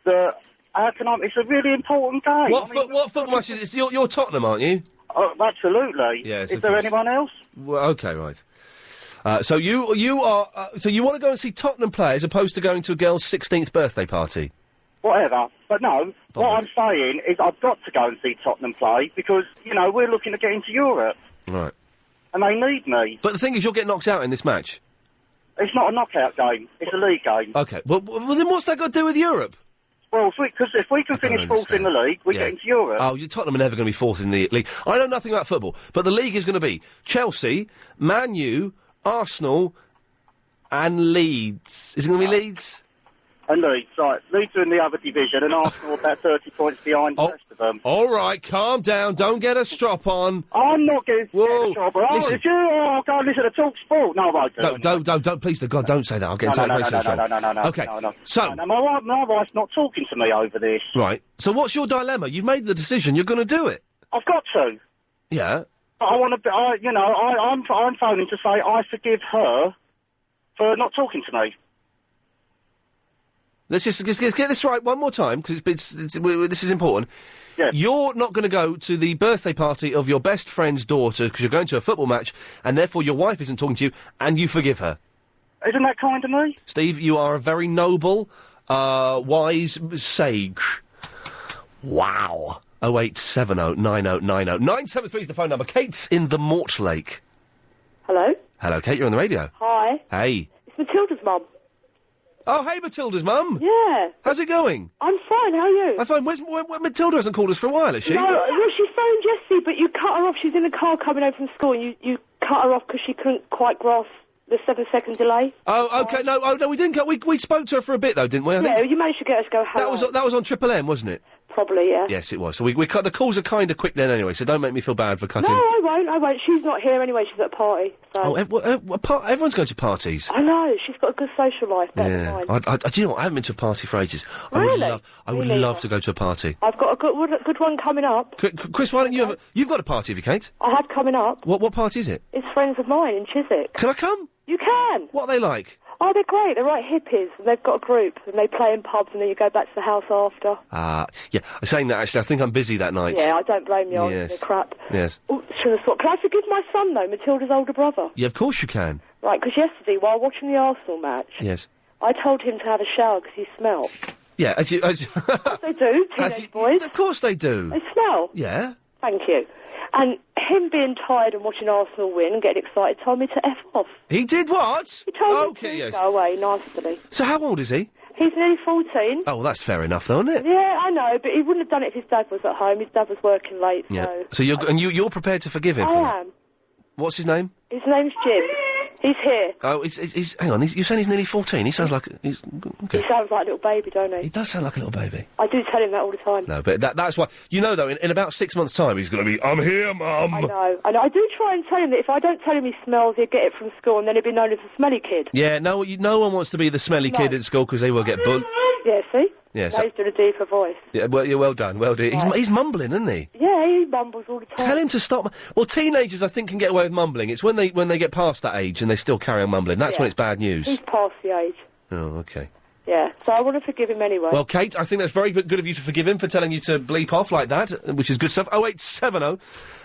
that it's a really important game. What football match is it? You're Tottenham, aren't you? Oh, absolutely. Yes, Is of there course. anyone else? Well, OK, right. So you are... so you want to go and see Tottenham play as opposed to going to a girl's 16th birthday party? Whatever. But no, what I'm saying is I've got to go and see Tottenham play because, we're looking to get into Europe. Right. And they need me. But the thing is, you'll get knocked out in this match. It's not a knockout game. It's a league game. OK. Well, then what's that got to do with Europe? Well, if we can finish fourth in the league, we get into Europe. Oh, Tottenham are never going to be fourth in the league. I know nothing about football, but the league is going to be Chelsea, Man U, Arsenal, and Leeds. Is it going to be Leeds? And Leeds, right. Leeds are in the other division, and Arsenal are about 30 points behind the rest of them. All right, calm down. Don't get a strop on. I'm not getting a strop on. Listen. I'll go and listen to Talk Sport. No, I won't. Don't, please, God, don't say that. I'll get into No. Okay, so... No, my wife's not talking to me over this. Right. So what's your dilemma? You've made the decision. You're going to do it. I've got to. Yeah. I want to... I'm phoning to say I forgive her for not talking to me. Let's just get this right one more time, because this is important. Yeah. You're not going to go to the birthday party of your best friend's daughter because you're going to a football match, and therefore your wife isn't talking to you, and you forgive her. Isn't that kind of me? Steve, you are a very noble, wise sage. Wow. 0870 90 90 973 is the phone number. Kate's in the Mortlake. Hello? Hello, Kate, you're on the radio. Hi. Hey. It's Matilda's mum. Oh, hey, Matilda's mum. Yeah. How's it going? I'm fine, how are you? I'm fine. Matilda hasn't called us for a while, has she? No, well, she phoned Jessie, but you cut her off. She's in the car coming home from school, and you cut her off because she couldn't quite grasp the 7-second delay. Oh, okay. No, we didn't. We spoke to her for a bit, though, didn't we? I think? Yeah, you managed to get her to go, hello. That was on Triple M, wasn't it? Probably, yeah. Yes, it was. So we cut. The calls are kind of quick then, anyway. So don't make me feel bad for cutting. No, I won't. She's not here anyway. She's at a party. So. Oh, everyone's going to parties. I know. She's got a good social life. Yeah. Do you know what? I haven't been to a party for ages. Really? I would love to go to a party. I've got a good one coming up. Chris, why don't you have? You've got a party, have you, Kate? I had coming up. What party is it? It's friends of mine in Chiswick. Can I come? You can. What are they like? Oh, they're great. They're right hippies. And they've got a group, and they play in pubs, and then you go back to the house after. Yeah. Saying that, actually, I think I'm busy that night. Yeah, I don't blame you. Yes. They're crap. Yes. Oh, can I forgive my son, though, Matilda's older brother? Yeah, of course you can. Right, because yesterday, while watching the Arsenal match, Yes. I told him to have a shower because he smelled. Yeah, as They do, teenage boys. Of course they do. They smell. Yeah. Thank you. And him being tired and watching Arsenal win and getting excited told me to F off. He did what? He told me to go away nicely. So how old is he? He's nearly 14. Oh, well, that's fair enough, though, isn't it? Yeah, I know, but he wouldn't have done it if his dad was at home. His dad was working late, Yeah. So you're prepared to forgive him I for that? am. What's his name? His name's Jim. He's here. Oh, hang on. You're saying he's nearly 14. He sounds like he's okay. He sounds like a little baby, don't he? He does sound like a little baby. I do tell him that all the time. No, but that's why. You know, though, in about 6 months' time, he's going to be. I'm here, Mum. I know. I do try and tell him that if I don't tell him he smells, he'll get it from school, and then he'll be known as a smelly kid. Yeah. No one wants to be the smelly kid at school because they will get bullied. Yeah. See. Yeah. Now he's doing a deeper voice. Yeah. Well. Yeah. Well done. Well done. Right. He's mumbling, isn't he? Yeah, he mumbles all the time. Tell him to stop. Well, teenagers, I think, can get away with mumbling. It's when they get past that age and they still carry on mumbling. That's when it's bad news. He's past the age. Oh, okay. Yeah, so I want to forgive him anyway. Well, Kate, I think that's very good of you to forgive him for telling you to bleep off like that, which is good stuff. 0870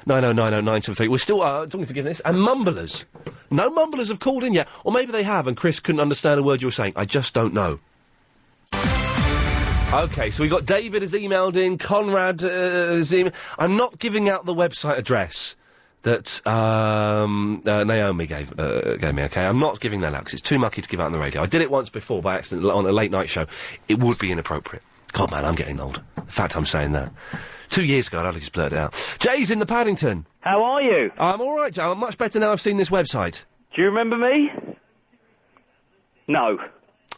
9090 973. We're still talking forgiveness. And mumblers. No mumblers have called in yet. Or maybe they have and Chris couldn't understand a word you were saying. I just don't know. OK, so we got David has emailed in, Conrad has emailed... I'm not giving out the website address that Naomi gave me, OK? I'm not giving that out because it's too mucky to give out on the radio. I did it once before by accident on a late-night show. It would be inappropriate. God, man, I'm getting old. In fact, I'm saying that. 2 years ago, I'd just blurted it out. Jay's in the Paddington. How are you? I'm all right, Jay. I'm much better now I've seen this website. Do you remember me? No.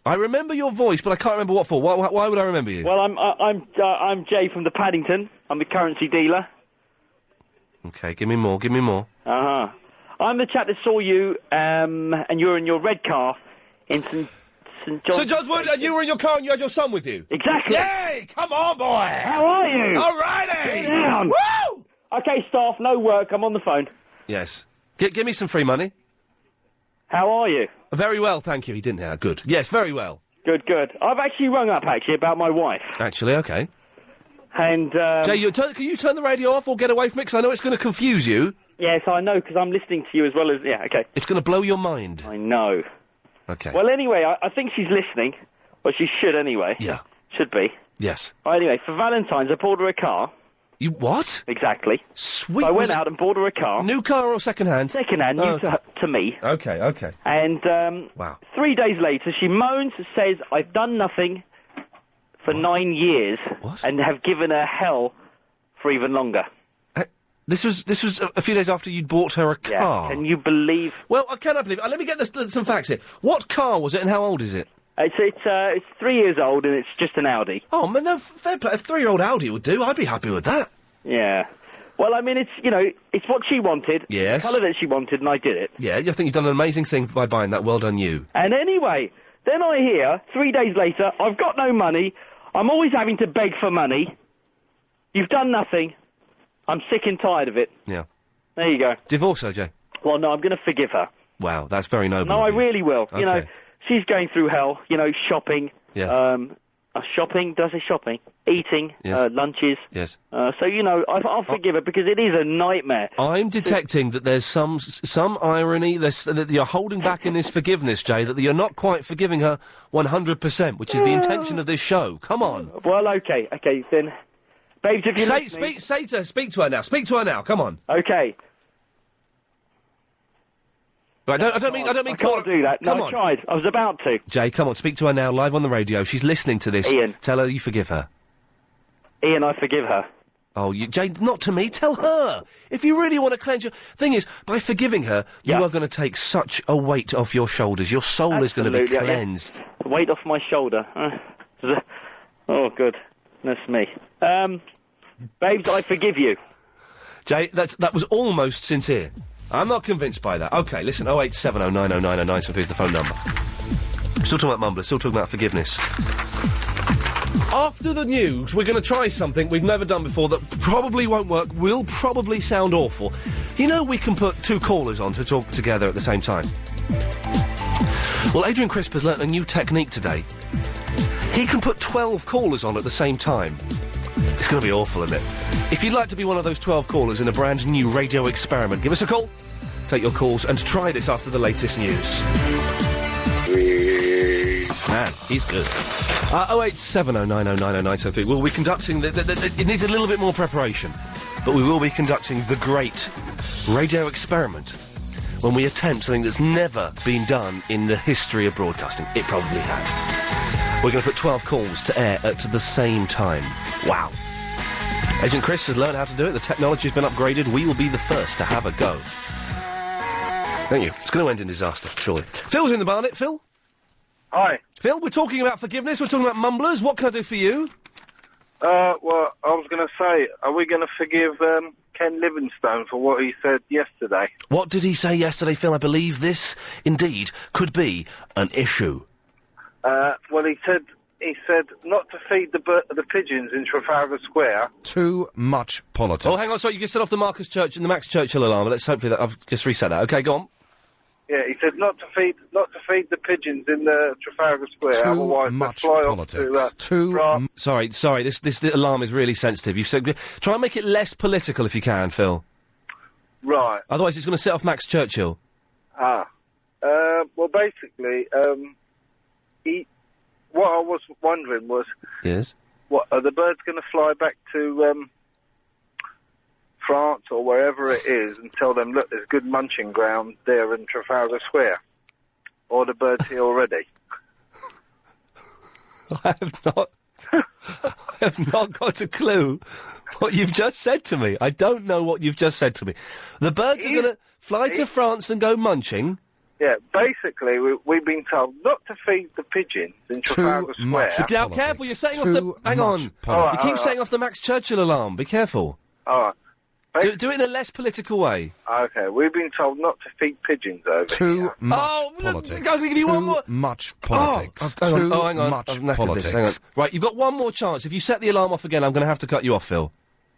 I remember your voice, but I can't remember what for. Why would I remember you? Well, I'm Jay from the Paddington. I'm the currency dealer. Okay, give me more. Uh-huh. I'm the chap that saw you, and you're in your red car in St John's... St John's Wood, and you were in your car and you had your son with you? Exactly. Yay! Come on, boy! How are you? All righty! Sit down. Woo! Okay, staff, no work. I'm on the phone. Yes. Give me some free money. How are you? Very well, thank you. He didn't hear. Good. Yes, very well. Good. I've actually rung up, about my wife. Actually, okay. And, Jay, can you turn the radio off or get away from it? Because I know it's going to confuse you. Yes, I know, because I'm listening to you as well as... Yeah, okay. It's going to blow your mind. I know. Okay. Well, anyway, I think she's listening. Well, she should anyway. Yeah. Should be. Yes. Well, anyway, for Valentine's, I bought her a car. You what? Exactly. Sweet. So I went out and bought her a car. New car or second-hand? Second-hand, new to me. Okay. And, wow. 3 days later, she moans and says, I've done nothing for 9 years. What? And have given her hell for even longer. This was a few days after you'd bought her a car. Yeah. Can you believe? Well, I cannot believe it. Let me get some facts here. What car was it and how old is it? It's 3 years old and it's just an Audi. Oh, man, no, fair play. A 3-year-old Audi would do. I'd be happy with that. Yeah. Well, I mean, it's what she wanted. Yes. The colour that she wanted, and I did it. Yeah, I think you've done an amazing thing by buying that. Well done, you. And anyway, then I hear, 3 days later, I've got no money. I'm always having to beg for money. You've done nothing. I'm sick and tired of it. Yeah. There you go. Divorce, OJ? Well, no, I'm going to forgive her. Wow, that's very noble. No, I really will. Okay. You know, she's going through hell. You know, shopping. Yeah. Shopping. Does I say shopping? Eating. Yes. Lunches. Yes. So you know, I'll forgive her because it is a nightmare. I'm detecting that there's some irony that you're holding back in this forgiveness, Jay. That you're not quite forgiving her 100%, which is the intention of this show. Come on. Well, okay, then. Babes, if you speak to her now. Speak to her now. Come on. Okay. Right, I don't mean. I can't do that. Come No, I on. tried. I was about to. Jay, come on. Speak to her now, live on the radio. She's listening to this. Ian. Tell her you forgive her. Ian, I forgive her. Oh, Jay, not to me. Tell her. If you really want to cleanse your... Thing is, by forgiving her, you are going to take such a weight off your shoulders. Your soul is going to be Absolutely, yeah. cleansed. The weight off my shoulder. Oh, goodness me. Babes, I forgive you. Jay, that was almost sincere. I'm not convinced by that. OK, listen, 08709090973 is the phone number. Still talking about mumblers, still talking about forgiveness. After the news, we're going to try something we've never done before that probably won't work, will probably sound awful. You know we can put two callers on to talk together at the same time? Well, Adrian Crisp has learnt a new technique today. He can put 12 callers on at the same time. It's going to be awful, isn't it? If you'd like to be one of those 12 callers in a brand new radio experiment, give us a call, take your calls, and try this after the latest news. Man, he's good. 08709090973. We'll be conducting... it needs a little bit more preparation, but we will be conducting the great radio experiment when we attempt something that's never been done in the history of broadcasting. It probably has. We're going to put 12 calls to air at the same time. Wow. Agent Chris has learned how to do it. The technology's been upgraded. We will be the first to have a go. Don't you? It's going to end in disaster, surely. Phil's in the Barnet. Phil? Hi. Phil, we're talking about forgiveness. We're talking about mumblers. What can I do for you? Well, I was going to say, are we going to forgive Ken Livingstone for what he said yesterday? What did he say yesterday, Phil? I believe this, indeed, could be an issue. Well, he said not to feed the pigeons in Trafalgar Square. Too much politics. Oh, hang on, sorry, you just set off the Max Churchill alarm. Let's hopefully that I've just reset that. Okay, go on. Yeah, he said not to feed the pigeons in the Trafalgar Square. Too otherwise much they fly politics. off to, Sorry. This alarm is really sensitive. You said try and make it less political if you can, Phil. Right. Otherwise, it's going to set off Max Churchill. Well, basically, what I was wondering was, yes, what are the birds going to fly back to France or wherever it is and tell them, look, there's good munching ground there in Trafalgar Square? Or are the birds here already? I have not got a clue what you've just said to me. I don't know what you've just said to me. The birds are going to fly to France and go munching? Yeah, basically, we've been told not to feed the pigeons in Trafalgar Square. Now, careful, you're setting off the... Hang on. You keep setting off the Max Churchill alarm. Be careful. All right. Do it in a less political way. OK, we've been told not to feed pigeons over Too here. much politics. Look, guys, I'll give you one more... much politics. Hang on. Much politics. Hang on. Right, you've got one more chance. If you set the alarm off again, I'm going to have to cut you off, Phil.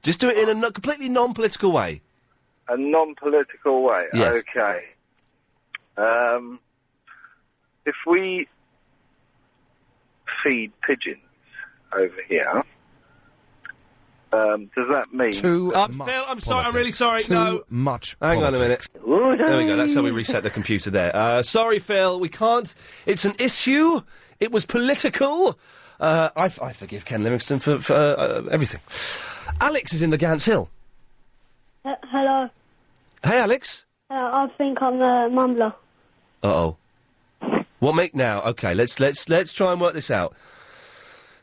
Just do it in a completely non-political way. A non-political way? Yes. OK. If we feed pigeons over here, does that mean... Too much Phil, I'm sorry, politics. I'm really sorry, Too much Hang on a minute. politics. There we go, that's how we reset the computer there. Sorry, Phil, we can't... It's an issue. It was political. I forgive Ken Livingstone for everything. Alex is in the Gants Hill. Hello. Hey, Alex. I think I'm the mumbler. Uh-oh. What make now? Okay, let's try and work this out.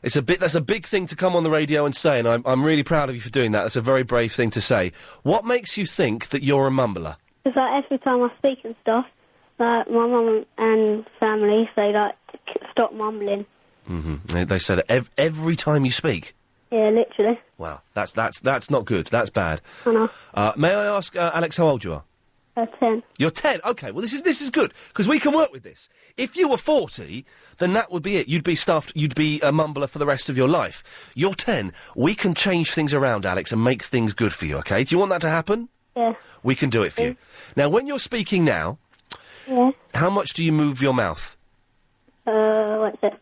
That's a big thing to come on the radio and say, and I'm really proud of you for doing that. That's a very brave thing to say. What makes you think that you're a mumbler? Because every time I speak and stuff, my mum and family say stop mumbling. Mm-hmm. They say that every time you speak. Yeah, literally. Wow, that's not good. That's bad. I know. May I ask, Alex, how old you are? 10. You're 10. Okay, well this is good because we can work with this. If you were 40, then that would be it. You'd be stuffed. You'd be a mumbler for the rest of your life. You're 10. We can change things around, Alex, and make things good for you. Okay? Do you want that to happen? Yeah. We can do it for you. Now, when you're speaking now, yeah. How much do you move your mouth? What's it?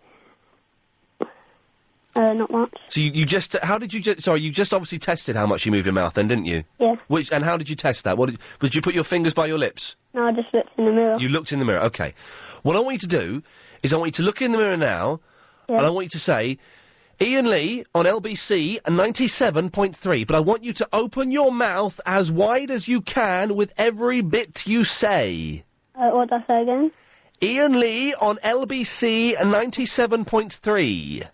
Not much. So you just... How did you just... Sorry, you just obviously tested how much you move your mouth then, didn't you? Yeah. And how did you test that? Did you put your fingers by your lips? No, I just looked in the mirror. You looked in the mirror, OK. What I want you to do is I want you to look in the mirror now, and I want you to say, Iain Lee on LBC 97.3, but I want you to open your mouth as wide as you can with every bit you say. What did I say again? Iain Lee on LBC 97.3.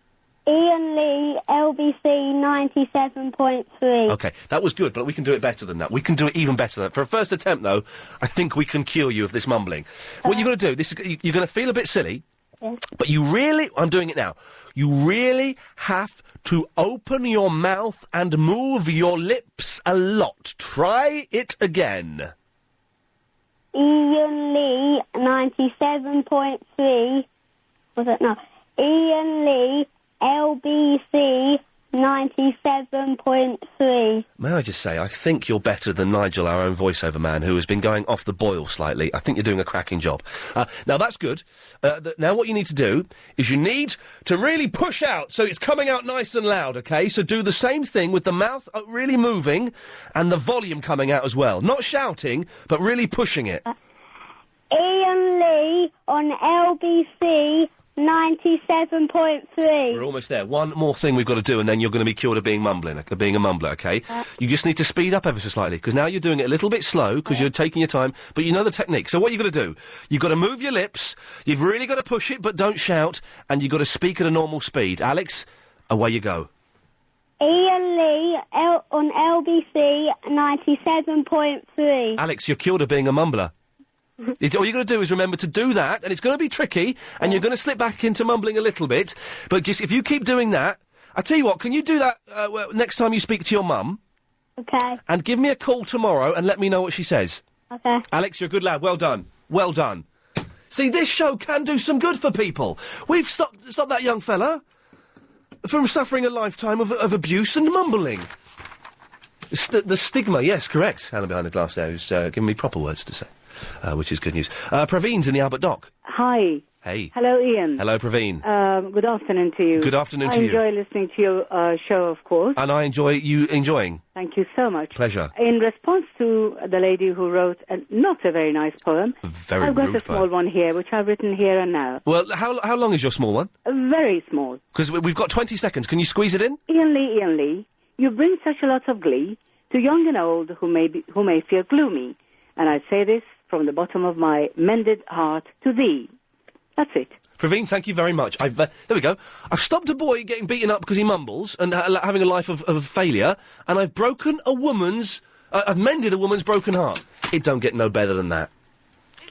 Iain Lee, LBC 97.3. Okay, that was good, but we can do it better than that. We can do it even better than that. For a first attempt, though, I think we can cure you of this mumbling. What you've got to do, you're going to feel a bit silly, but you really... I'm doing it now. You really have to open your mouth and move your lips a lot. Try it again. Iain Lee, 97.3. Was it? No. Iain Lee, LBC 97.3. May I just say, I think you're better than Nigel, our own voiceover man, who has been going off the boil slightly. I think you're doing a cracking job. Now, that's good. Now, what you need to do is you need to really push out, so it's coming out nice and loud, OK? So do the same thing with the mouth really moving and the volume coming out as well. Not shouting, but really pushing it. Iain Lee on LBC 97.3. We're almost there. One more thing we've got to do, and then you're going to be cured of being a mumbler, OK? You just need to speed up ever so slightly, because now you're doing it a little bit slow, because you're taking your time, but you know the technique. So what you've got to do, you've got to move your lips, you've really got to push it, but don't shout, and you've got to speak at a normal speed. Alex, away you go. Iain Lee on LBC 97.3. Alex, you're cured of being a mumbler. All you've got to do is remember to do that, and it's going to be tricky, and you're going to slip back into mumbling a little bit, but just if you keep doing that... I tell you what, can you do that next time you speak to your mum? Okay. And give me a call tomorrow and let me know what she says. Okay. Alex, you're a good lad. Well done. Well done. See, this show can do some good for people. We've stopped that young fella from suffering a lifetime of abuse and mumbling. The stigma, yes, correct. Helen behind the glass there who's giving me proper words to say. Which is good news. Praveen's in the Albert Dock. Hi. Hey. Hello, Ian. Hello, Praveen. Good afternoon to you. Good afternoon to you. I enjoy listening to your show, of course. And I enjoy you enjoying. Thank you so much. Pleasure. In response to the lady who wrote not a very nice poem, I've got a small one here, which I've written here and now. Well, how long is your small one? Very small. Because we've got 20 seconds. Can you squeeze it in? Iain Lee, you bring such a lot of glee to young and old who may feel gloomy. And I say this from the bottom of my mended heart to thee. That's it. Praveen, thank you very much. There we go. I've stopped a boy getting beaten up because he mumbles and having a life of failure, and I've broken a woman's... I've mended a woman's broken heart. It don't get no better than that.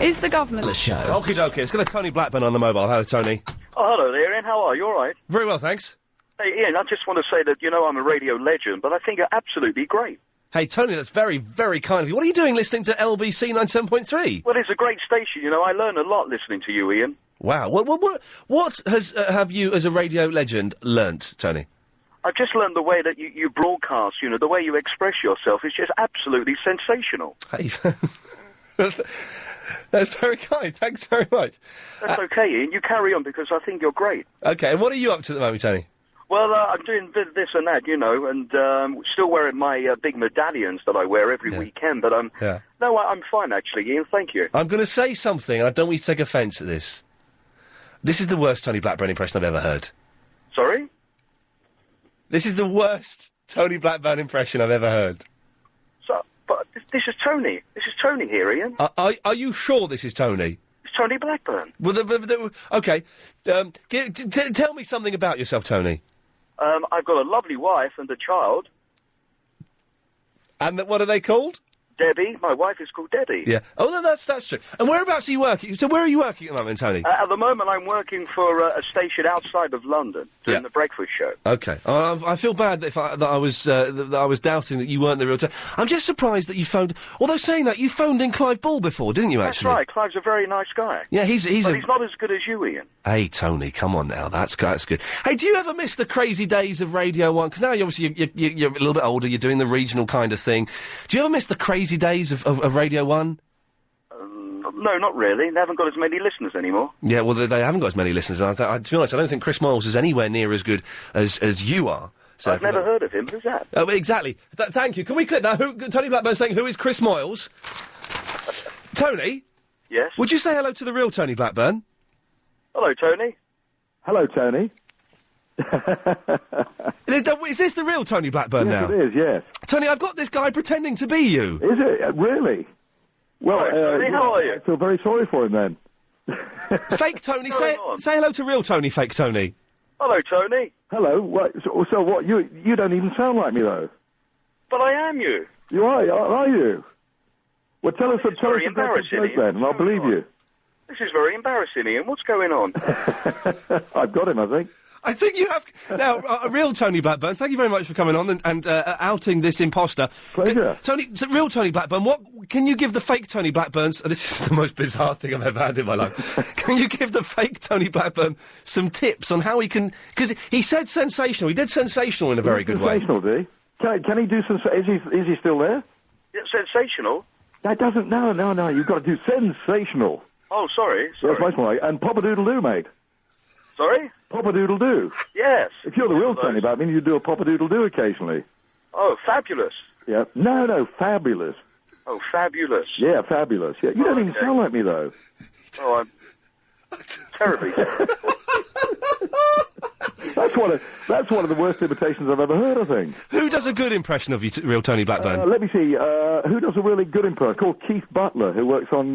Is the government... The show. Okie dokie. It's got a Tony Blackburn on the mobile. Hello, Tony. Oh, hello there, Ian. How are you? All right? Very well, thanks. Hey, Ian, I just want to say that, I'm a radio legend, but I think you're absolutely great. Hey, Tony, that's very, very kind of you. What are you doing listening to LBC 97.3? Well, it's a great station. I learn a lot listening to you, Ian. Wow. What have you, as a radio legend, learnt, Tony? I've just learned the way that you broadcast, the way you express yourself is just absolutely sensational. Hey, that's very kind. Thanks very much. That's okay, Ian. You carry on, because I think you're great. Okay, and what are you up to at the moment, Tony? Well, I'm doing this and that, and still wearing my big medallions that I wear every weekend, but I'm fine, actually, Ian, thank you. I'm going to say something, and I don't want you to take offence at this. This is the worst Tony Blackburn impression I've ever heard. Sorry? This is the worst Tony Blackburn impression I've ever heard. But this is Tony. This is Tony here, Ian. Are you sure this is Tony? It's Tony Blackburn. Well, okay. Tell me something about yourself, Tony. I've got a lovely wife and a child. And what are they called? Debbie. My wife is called Debbie. Yeah. Oh, no, that's true. And whereabouts are you working? So where are you working at the moment, Tony? At the moment, I'm working for a station outside of London, doing the breakfast show. Okay. I feel bad that I was doubting that you weren't the real Tony. I'm just surprised that you phoned... Although saying that, you phoned in Clive Ball before, didn't you, actually? That's right. Clive's a very nice guy. Yeah, he's not as good as you, Ian. Hey, Tony, come on now. That's good. Hey, do you ever miss the crazy days of Radio 1? Because now, you're a little bit older, you're doing the regional kind of thing. Do you ever miss the crazy days of Radio 1? No, not really. They haven't got as many listeners anymore. Yeah, well, they haven't got as many listeners. To be honest, I don't think Chris Moyles is anywhere near as good as you are. So I've never heard of him. Who's that? Oh, exactly. Thank you. Can we clip that? Tony Blackburn saying, who is Chris Moyles? Tony? Yes? Would you say hello to the real Tony Blackburn? Hello, Tony. Hello, Tony. Is this the real Tony Blackburn now? It is, yes. Tony, I've got this guy pretending to be you. Is it? Really? Well, Tony, how are you? I feel very sorry for him then. Fake Tony, say hello to real Tony, fake Tony. Hello, Tony. Hello. What, so what? You don't even sound like me though. But I am you. You are you? Well, tell us about the joke then, and I'll believe you. This is very embarrassing, Ian. What's going on? I've got him, I think. I think you have... Now, real Tony Blackburn, thank you very much for coming on and outing this imposter. Pleasure. Real Tony Blackburn, what... Can you give the fake Tony Blackburns... This is the most bizarre thing I've ever had in my life. Can you give the fake Tony Blackburn some tips on how he can... Because he said sensational. He did sensational in a very good way. Sensational, did he? Can he do some... Is he still there? Yeah, sensational? That doesn't... No. You've got to do sensational. Oh, sorry. That's much more like... And Pop-a-doodle-doo, mate. Sorry? Pop-a-doodle-doo. Yes. If you're the real Tony Blackburn, you do a pop-a-doodle-doo occasionally. Oh, fabulous. Yeah. No, fabulous. Oh, fabulous. Yeah, fabulous. Yeah. You don't even sound like me, though. Oh, I'm terribly terrible. That's one of the worst imitations I've ever heard, I think. Who does a good impression of you, real Tony Blackburn? Let me see. Who does a really good impression? Called Keith Butler, who works on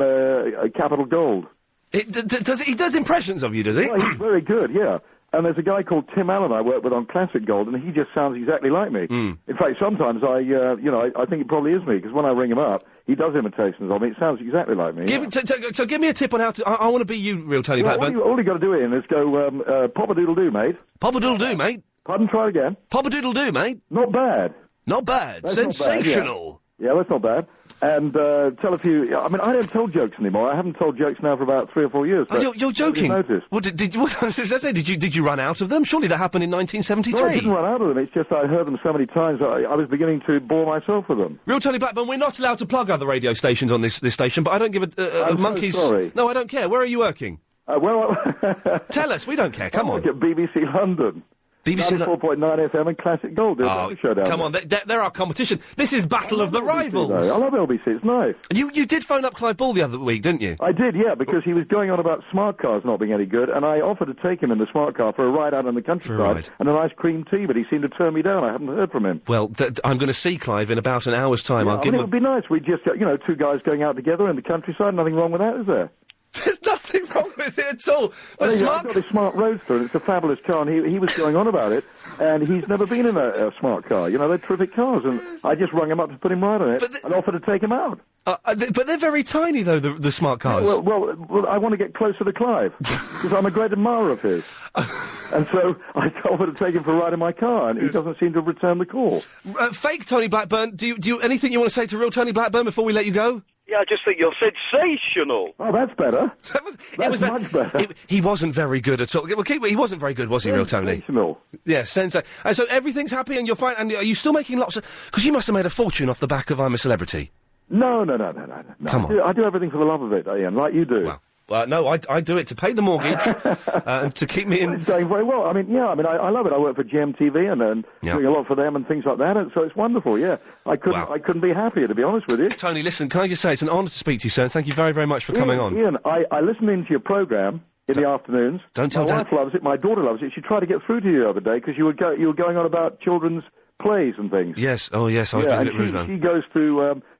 Capital Gold. He does impressions of you, does he? Well, he's very good, yeah. And there's a guy called Tim Allen I work with on Classic Gold, and he just sounds exactly like me. In fact, sometimes I think it probably is me, because when I ring him up, he does imitations of me. It sounds exactly like me. So give me a tip on how to... I want to be you, real Tony Blackburn. All you got to do, Ian, is go, Pop-a-doodle-doo, mate. Pop-a-doodle-doo, mate? Pardon, try it again. Pop-a-doodle-doo, mate? Not bad. Not bad. That's Sensational. Not bad, yeah, that's not bad. And tell a few... I mean, I don't tell jokes anymore. I haven't told jokes now for about 3 or 4 years. Oh, you're joking? Noticed. What did you run out of them? Surely that happened in 1973. No, I didn't run out of them. It's just I heard them so many times I was beginning to bore myself with them. Real Tony Blackburn, we're not allowed to plug other radio stations on this station, but I don't give a monkey's... So sorry. No, I don't care. Where are you working? Tell us. We don't care. Come on. I work at BBC London. BBC 94.9 FM and Classic Gold. Show down come on, they're our competition. This is Battle of the Rivals. I love LBC, it's nice. You did phone up Clive Ball the other week, didn't you? I did, yeah, because he was going on about smart cars not being any good, and I offered to take him in the smart car for a ride out in the countryside and a nice cream tea, but he seemed to turn me down. I haven't heard from him. Well, I'm going to see Clive in about an hour's time. Yeah, I'll give him... It would be nice. We'd just, two guys going out together in the countryside. Nothing wrong with that, is there? There's nothing wrong with it at all. I've got a smart Roadster, and it's a fabulous car, and he was going on about it, and he's never been in a smart car. They're terrific cars, and I just rung him up to put him right on it and offered to take him out. But they're very tiny, though, the smart cars. Yeah, well, I want to get closer to Clive, because I'm a great admirer of his. And so I offered to take him for a ride in my car, and he doesn't seem to have returned the call. Fake Tony Blackburn, do you anything you want to say to real Tony Blackburn before we let you go? Yeah, I just think you're sensational. Oh, that's better. That's much better. He wasn't very good at all. Well, he wasn't very good, was he, real Tony? Sensational. Yeah, sensational. And so everything's happy and you're fine, and are you still making lots of... Because you must have made a fortune off the back of I'm a Celebrity. No. Come on. I do everything for the love of it, Ian, like you do. Well, no, I do it to pay the mortgage, and to keep me in... It's going very well. I love it. I work for GMTV and doing a lot for them and things like that, and so it's wonderful, yeah. I couldn't be happier, to be honest with you. Tony, listen, can I just say, it's an honour to speak to you, sir, and thank you very, very much for coming on. Ian, I listen into your programme in the afternoons. Don't tell My wife loves it, my daughter loves it. She tried to get through to you the other day, because you were going on about children's plays and things. Yes, I was being a bit rude, man.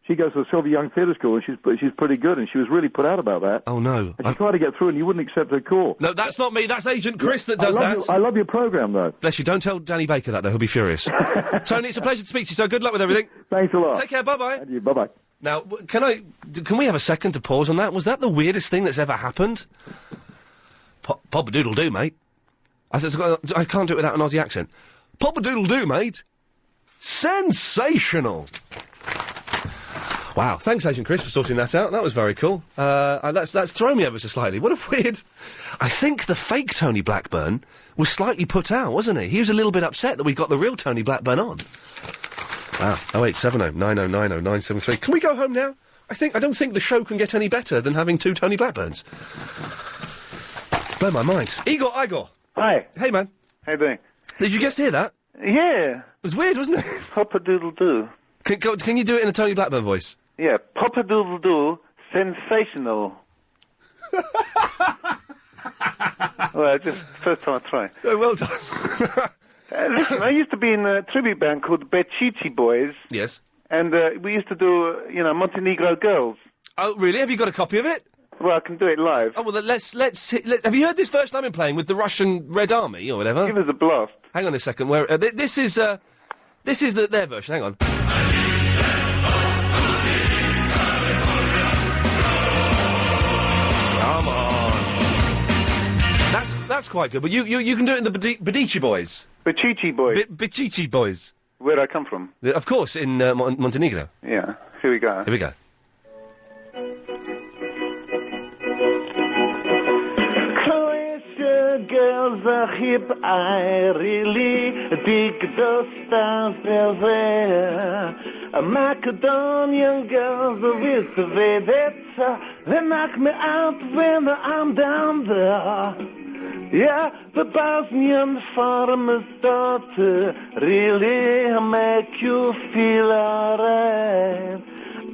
She goes to the Silver Young Theatre School, and she's pretty good, and she was really put out about that. Oh, no. And she tried to get through, and you wouldn't accept her call. No, that's not me. That's Agent Chris that does that. I love your programme, though. Bless you. Don't tell Danny Baker that, though. He'll be furious. Tony, it's a pleasure to speak to you, so good luck with everything. Thanks a lot. Take care. Bye-bye. And you. Bye-bye. Now, can we have a second to pause on that? Was that the weirdest thing that's ever happened? Pop-a-doodle-doo, mate. I can't do it without an Aussie accent. Pop-a-doodle-doo, mate. Sensational. Wow, thanks, Agent Chris, for sorting that out. That was very cool. That's thrown me ever so slightly. What a weird... I think the fake Tony Blackburn was slightly put out, wasn't he? He was a little bit upset that we got the real Tony Blackburn on. Wow. 0870 9090 973. Can we go home now? I don't think the show can get any better than having 2 Tony Blackburns. Blow my mind. Igor. Hi. Hey, man. How you doing? Did you just hear that? Yeah. It was weird, wasn't it? Pop-a-doodle-doo. Can you do it in a Tony Blackburn voice? Yeah, pop-a-doodle-doo, sensational. Well, just first time I try. Oh, well done. Listen, I used to be in a tribute band called the Bechichi Boys. Yes. And we used to do, Montenegro Girls. Oh, really? Have you got a copy of it? Well, I can do it live. Oh, well, then let's have you heard this version I've been playing with the Russian Red Army or whatever? Give us a blast. Hang on a second. Where this is their version. Hang on. Come on. That's quite good. But you can do it in the Bedici Boys. Bechichi Boys. Bechichi Boys. Where'd I come from? Of course, in Montenegro. Yeah. Here we go. Here we go. Croatia girls are hip, I really dig those stars there. Macedonian girls with the vedetta, they knock me out when I'm down there. Yeah, the Bosnian farmer's daughter really make you feel alright.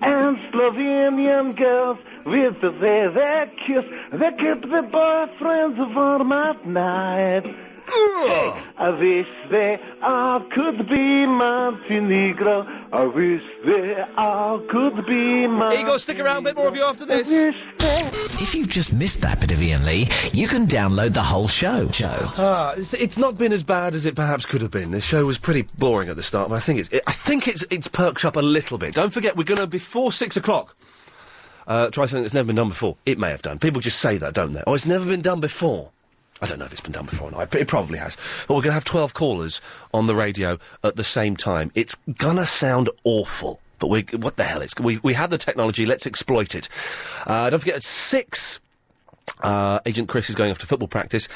And Slovenian girls with the way they kiss, they keep the boyfriends warm at night. Hey, I wish they all could be Montenegro. I wish they all could be Montenegro. Igor, stick around, a bit more of you after this. If you've just missed that bit of Iain Lee, you can download the whole show. It's not been as bad as it perhaps could have been. The show was pretty boring at the start, but I think it's perked up a little bit. Don't forget, we're going to, before 6 o'clock, try something that's never been done before. It may have done. People just say that, don't they? Oh, it's never been done before. I don't know if it's been done before or not. It probably has. But we're going to have 12 callers on the radio at the same time. It's gonna sound awful, but what the hell? We have the technology, let's exploit it. Don't forget, at 6, Agent Chris is going off to football practice,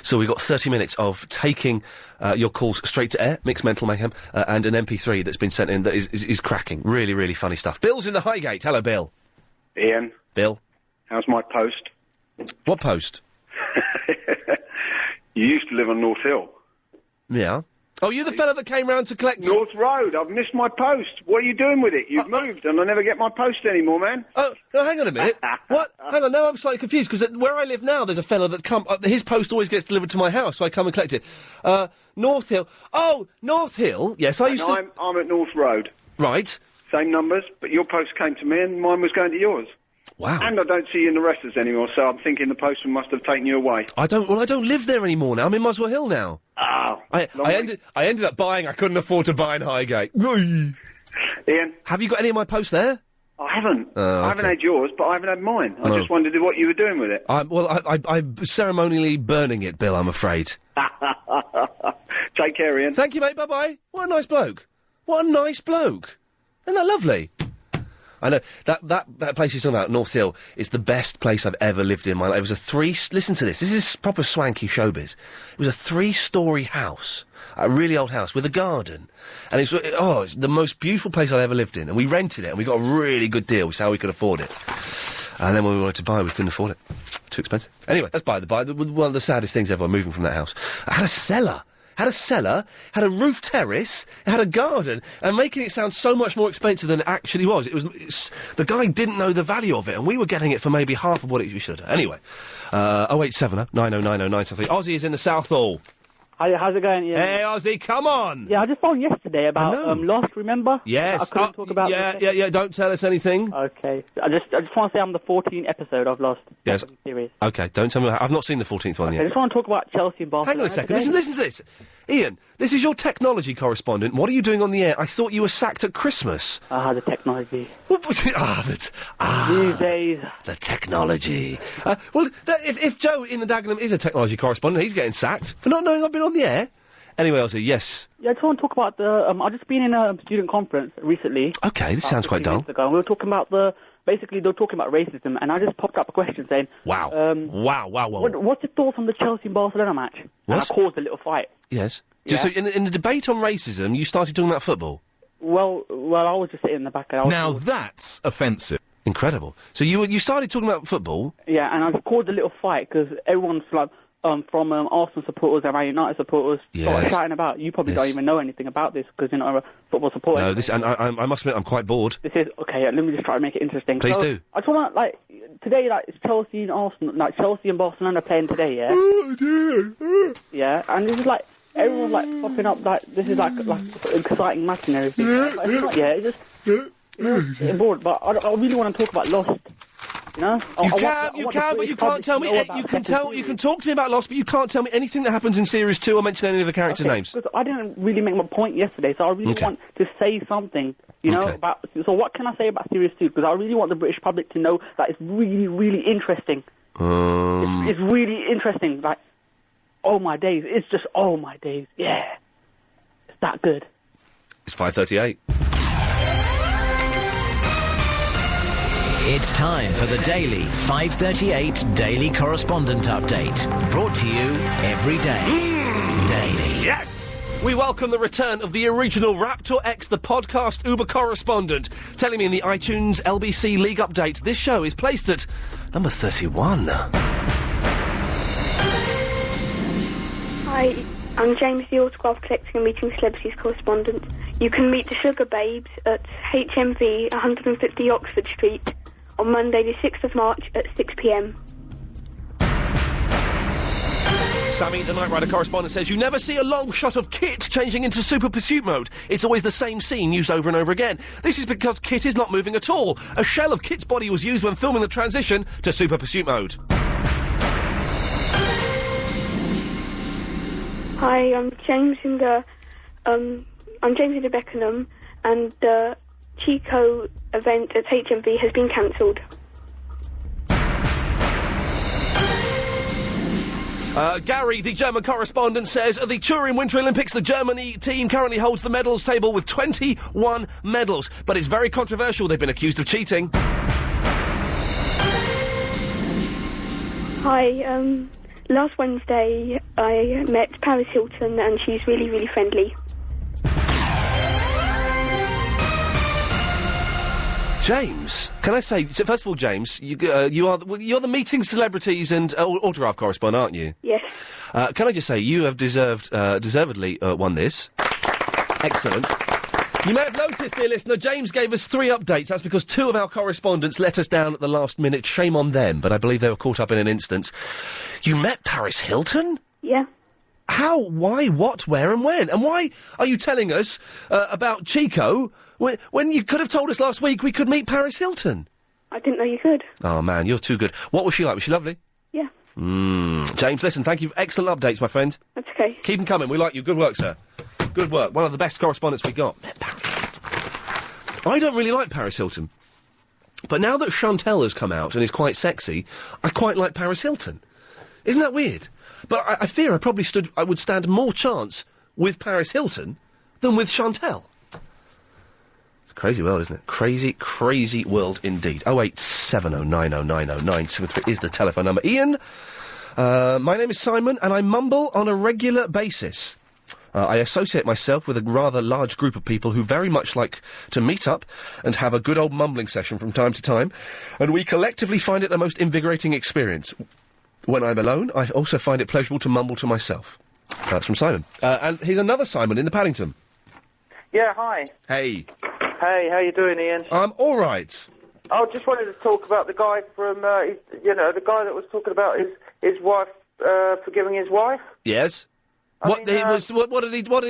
so we've got 30 minutes of taking your calls straight to air, Mixed Mental Mayhem, and an MP3 that's been sent in that is cracking. Really, really funny stuff. Bill's in the Highgate. Hello, Bill. Ian. Bill. How's my post? What post? You used to live on North Hill. Yeah. Oh, you're the fella that came round to collect... North Road. I've missed my post. What are you doing with it? You've moved, and I never get my post anymore, man. Oh, no, hang on a minute. What? Hang on, now I'm slightly confused, because where I live now, there's a fella that his post always gets delivered to my house, so I come and collect it. North Hill. Oh, North Hill. Yes, I used to... I'm at North Road. Right. Same numbers, but your post came to me, and mine was going to yours. Wow. And I don't see you in the Resters anymore, so I'm thinking the postman must have taken you away. I don't live there anymore now. I'm in Muswell Hill now. Oh. I ended up buying. I couldn't afford to buy in Highgate. Ian. Have you got any of my posts there? I haven't. Oh, I haven't had yours, but I haven't had mine. I just wondered what you were doing with it. I'm ceremonially burning it, Bill, I'm afraid. Take care, Ian. Thank you, mate. Bye-bye. What a nice bloke. What a nice bloke. Isn't that lovely? I know, that place you're talking about, North Hill, is the best place I've ever lived in my life. It was listen to this is proper swanky showbiz. It was a 3-storey house, a really old house, with a garden. And it's the most beautiful place I've ever lived in. And we rented it, and we got a really good deal. We saw how we could afford it. And then when we wanted to buy, we couldn't afford it. Too expensive. Anyway, that's by the by. One of the saddest things ever, moving from that house. I had a cellar, had a roof terrace, it had a garden, and making it sound so much more expensive than it actually was. The guy didn't know the value of it, and we were getting it for maybe half of what we should have. Anyway, 0870 9090 973. Ozzy is in the South Hall. Hi, how's it going? Yeah. Hey, Ozzy, come on! Yeah, I just phoned yesterday about Lost, remember? Yes. I couldn't talk about Yeah, don't tell us anything. Okay. I just want to say I'm the 14th episode of Lost. Yes. Series. Okay, don't tell me. I've not seen the 14th one I yet. just want to talk about Chelsea and Barcelona. Hang on a second. Listen to this. Ian, this is your technology correspondent. What are you doing on the air? I thought you were sacked at Christmas. The technology. What was it? These days. The technology. If Joe in the Dagenham is a technology correspondent, he's getting sacked for not knowing I've been on the air. Anyway, Ozzy, yes. Yeah, I just want to talk about I've just been in a student conference recently. Okay, this sounds quite dull. Ago, and we were talking about basically they were talking about racism, and I just popped up a question saying... Wow. Wow. What's your thoughts on the Chelsea and Barcelona match? What? And I caused a little fight. Yes. Yeah. So in the debate on racism, you started talking about football? Well, I was just sitting in the back. Now that's offensive. Incredible. So you started talking about football? Yeah, and I caused a little fight because everyone's like, from Arsenal supporters and Man United supporters Yes. shouting about. You probably Yes. don't even know anything about this because you're not a football supporter. No, I must admit, I'm quite bored. This is okay. Let me just try to make it interesting. Please So, do. I just want today, it's Chelsea and Arsenal, Chelsea and Barcelona playing today. Yeah. Oh dear. Yeah, and this is everyone's popping up this is like an exciting match and everything. It's not, it's just bored. But I really want to talk about Lost. You know, You can, but you can't tell me. You can talk to me about Lost, but you can't tell me anything that happens in Series 2 or mention any of the characters' names. Because I didn't really make my point yesterday, so I really want to say something. You know, about. So what can I say about Series 2? Because I really want the British public to know that it's really, really interesting. It's really interesting. Like, oh my days! It's just oh my days. Yeah, it's that good. It's 5:38. It's time for the daily 538 Daily Correspondent Update. Brought to you every day. Daily. Yes! We welcome the return of the original Raptor X, the podcast Uber correspondent, telling me in the iTunes LBC League Update this show is placed at number 31. Hi, I'm James, the autograph collecting and meeting celebrities correspondent. You can meet the Sugar Babes at HMV 150 Oxford Street on Monday the 6th of March at 6 p.m. Sammy, the Night Rider correspondent, says you never see a long shot of Kit changing into Super Pursuit mode. It's always the same scene used over and over again. This is because Kit is not moving at all. A shell of Kit's body was used when filming the transition to Super Pursuit mode. Hi, I'm James in the Beckenham, and the Chico event at HMV has been cancelled. Gary, the German correspondent, says at the Turin Winter Olympics, the Germany team currently holds the medals table with 21 medals, but it's very controversial. They've been accused of cheating. Hi, last Wednesday I met Paris Hilton, and she's really, really friendly. James, can I say, first of all, James, you're the meeting celebrities and autograph correspondent, aren't you? Yes. Can I just say, you have deservedly won this. Excellent. You may have noticed, dear listener, James gave us 3 updates. That's because 2 of our correspondents let us down at the last minute. Shame on them, but I believe they were caught up in an instance. You met Paris Hilton? Yeah. How, why, what, where and when? And why are you telling us about Chico when you could have told us last week we could meet Paris Hilton? I didn't know you could. Oh, man, you're too good. What was she like? Was she lovely? Yeah. James, listen, thank you for excellent updates, my friend. That's okay. Keep them coming. We like you. Good work, sir. Good work. One of the best correspondents we got. I don't really like Paris Hilton. But now that Chantel has come out and is quite sexy, I quite like Paris Hilton. Isn't that weird? But I fear I would stand more chance with Paris Hilton than with Chantel. It's a crazy world, isn't it? Crazy, crazy world indeed. 08709090973 is the telephone number. Ian, my name is Simon, and I mumble on a regular basis. I associate myself with a rather large group of people who very much like to meet up and have a good old mumbling session from time to time, and we collectively find it a most invigorating experience. When I'm alone, I also find it pleasurable to mumble to myself. That's from Simon. And here's another Simon in the Paddington. Yeah, hi. Hey. Hey, how you doing, Ian? I'm all right. I just wanted to talk about the guy from, the guy that was talking about his wife forgiving his wife. Yes. What had he done? He'd bought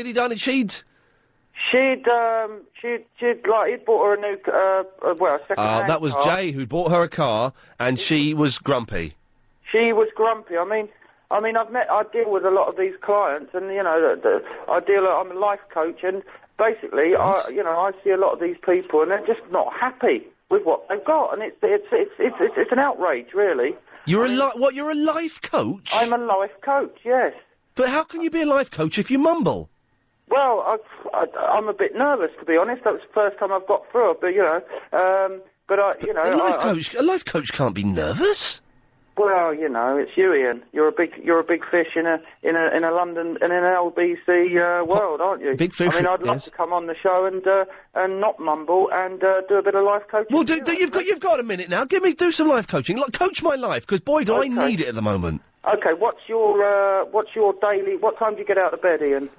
her a new, a second-hand that was car. Jay who bought her a car, and she was grumpy. She was grumpy. I mean, I deal with a lot of these clients, and I'm a life coach, and basically, I see a lot of these people, and they're just not happy with what they've got, and it's an outrage, really. You're you're a life coach? I'm a life coach, yes. But how can you be a life coach if you mumble? Well, I'm a bit nervous, to be honest. That was the first time I've got through it, but A life coach can't be nervous. Well, it's you, Ian. You're a big fish in a London in an LBC world, aren't you? Big fish. I mean, I'd love to come on the show and not mumble and do a bit of life coaching. Well, you've got a minute now. Do some life coaching. Coach my life, because boy, do I need it at the moment. Okay, what's your daily... What time do you get out of bed, Ian?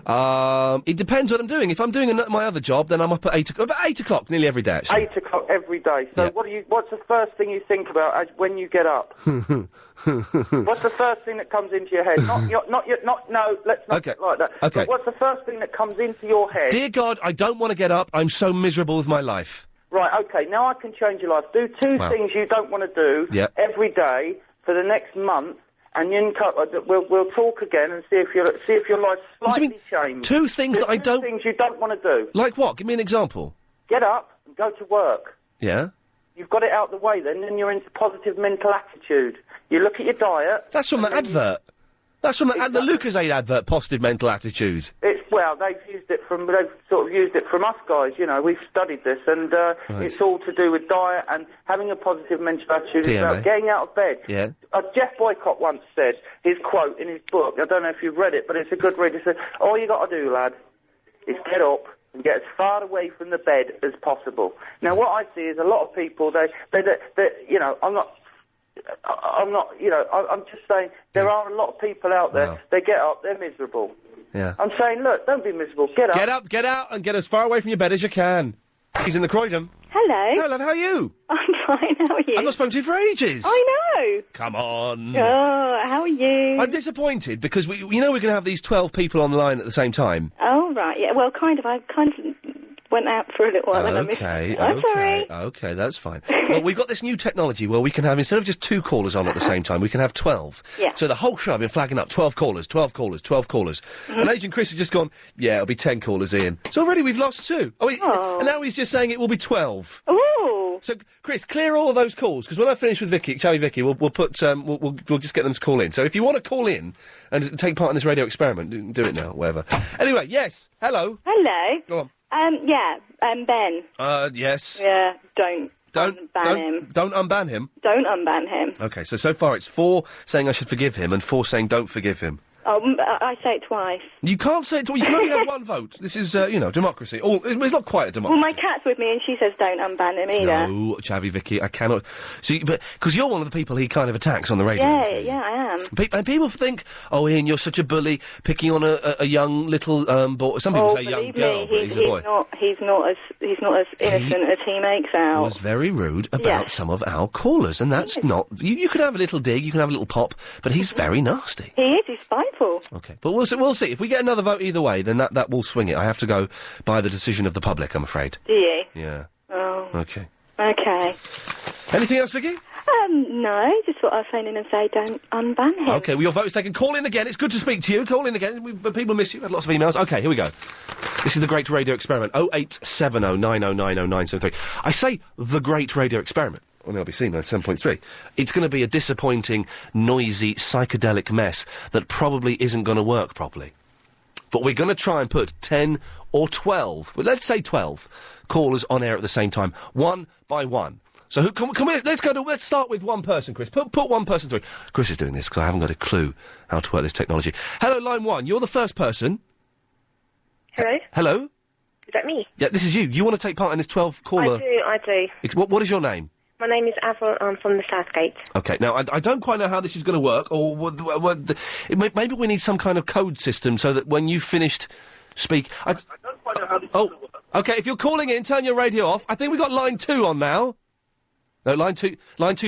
It depends what I'm doing. If I'm doing my other job, then I'm up at about 8 o'clock nearly every day, actually. 8 o'clock every day. So Yeah. what's the first thing you think about when you get up? What's the first thing that comes into your head? No, let's not get like that. Okay. But what's the first thing that comes into your head? Dear God, I don't want to get up. I'm so miserable with my life. Right, okay, now I can change your life. Do two Wow. things you don't want to do every day for the next month, and we'll talk again and see if your life's slightly changed. Two things that I don't... Two things you don't want to do. Like what? Give me an example. Get up and go to work. Yeah? You've got it out the way then you're into positive mental attitude. You look at your diet... That's from the advert. That's from the Lucasade advert, positive mental attitude. They've sort of used it from us guys, you know, we've studied this, and it's all to do with diet and having a positive mental attitude. It's about getting out of bed. Yeah. Jeff Boycott once said, his quote in his book, I don't know if you've read it, but it's a good read, he said, all you got to do, lad, is get up and get as far away from the bed as possible. Now, what I see is a lot of people, they you know, I'm just saying there are a lot of people out there, they get up, they're miserable. Yeah. I'm saying, look, don't be miserable, get up. Get out, and get as far away from your bed as you can. He's in the Croydon. Hello. Hello, how are you? I'm fine, how are you? I've not spoken to you for ages. I know. Come on. Oh, how are you? I'm disappointed because we're going to have these 12 people on the line at the same time. Oh, right, yeah, well, I kind of went out for a little while and I missed you. I'm sorry. Okay, that's fine. Well, we've got this new technology where we can have, instead of just 2 callers on at the same time, we can have 12. Yeah. So the whole show I've been flagging up 12 callers, 12 callers, 12 callers. And Agent Chris has just gone, yeah, it'll be 10 callers, Ian. So already we've lost 2. And now he's just saying it will be 12. Ooh. So, Chris, clear all of those calls, because when I finish with Vicky, we'll put, we'll just get them to call in. So if you want to call in and take part in this radio experiment, do it now, whatever. Anyway, yes, hello. Hello. Go on. Ben. Yes. Yeah, don't unban him. Don't unban him? Don't unban him. Okay, so far it's 4 saying I should forgive him and 4 saying don't forgive him. Oh, I say it twice. You can't say it twice. You can only have 1 vote. This is, democracy. It's not quite a democracy. Well, my cat's with me and she says don't unban him either. No, Chavy Vicky, I cannot. See, but because you're one of the people he kind of attacks on the radio. Yeah, I am. And people think, oh, Ian, you're such a bully, picking on a young little boy. Some people say young girl, but he's a boy. He's not as innocent as he makes out. Was very rude about some of our callers, and that's not. You can have a little dig, you can have a little pop, but he's very nasty. He is. He's spiteful. Okay, but we'll see. If we get another vote either way, then that will swing it. I have to go by the decision of the public, I'm afraid. Do you? Yeah. Oh. Okay. Okay. Anything else, Vicky? No, just thought I'd phone in and say don't unban him. Okay, well, your vote is taken. Call in again. It's good to speak to you. Call in again. But people miss you. Had lots of emails. Okay, here we go. This is the Great Radio Experiment. 0870 9090 973. I say the Great Radio Experiment on LBC 97.3. It's going to be a disappointing, noisy, psychedelic mess that probably isn't going to work properly. But we're going to try and put 10 or 12, but let's say 12, callers on air at the same time, one by one. So let's start with one person, Chris. Put one person through. Chris is doing this because I haven't got a clue how to work this technology. Hello, line 1. You're the first person. Hello? Hello? Is that me? Yeah, this is you. You want to take part in this 12-caller... I do. What is your name? My name is Avril. I'm from the Southgate. Okay, now, I don't quite know how this is going to work, or maybe we need some kind of code system so that when you've finished I don't quite know how this is going to work. Okay, if you're calling in, turn your radio off. I think we've got line 2 on now. No, line two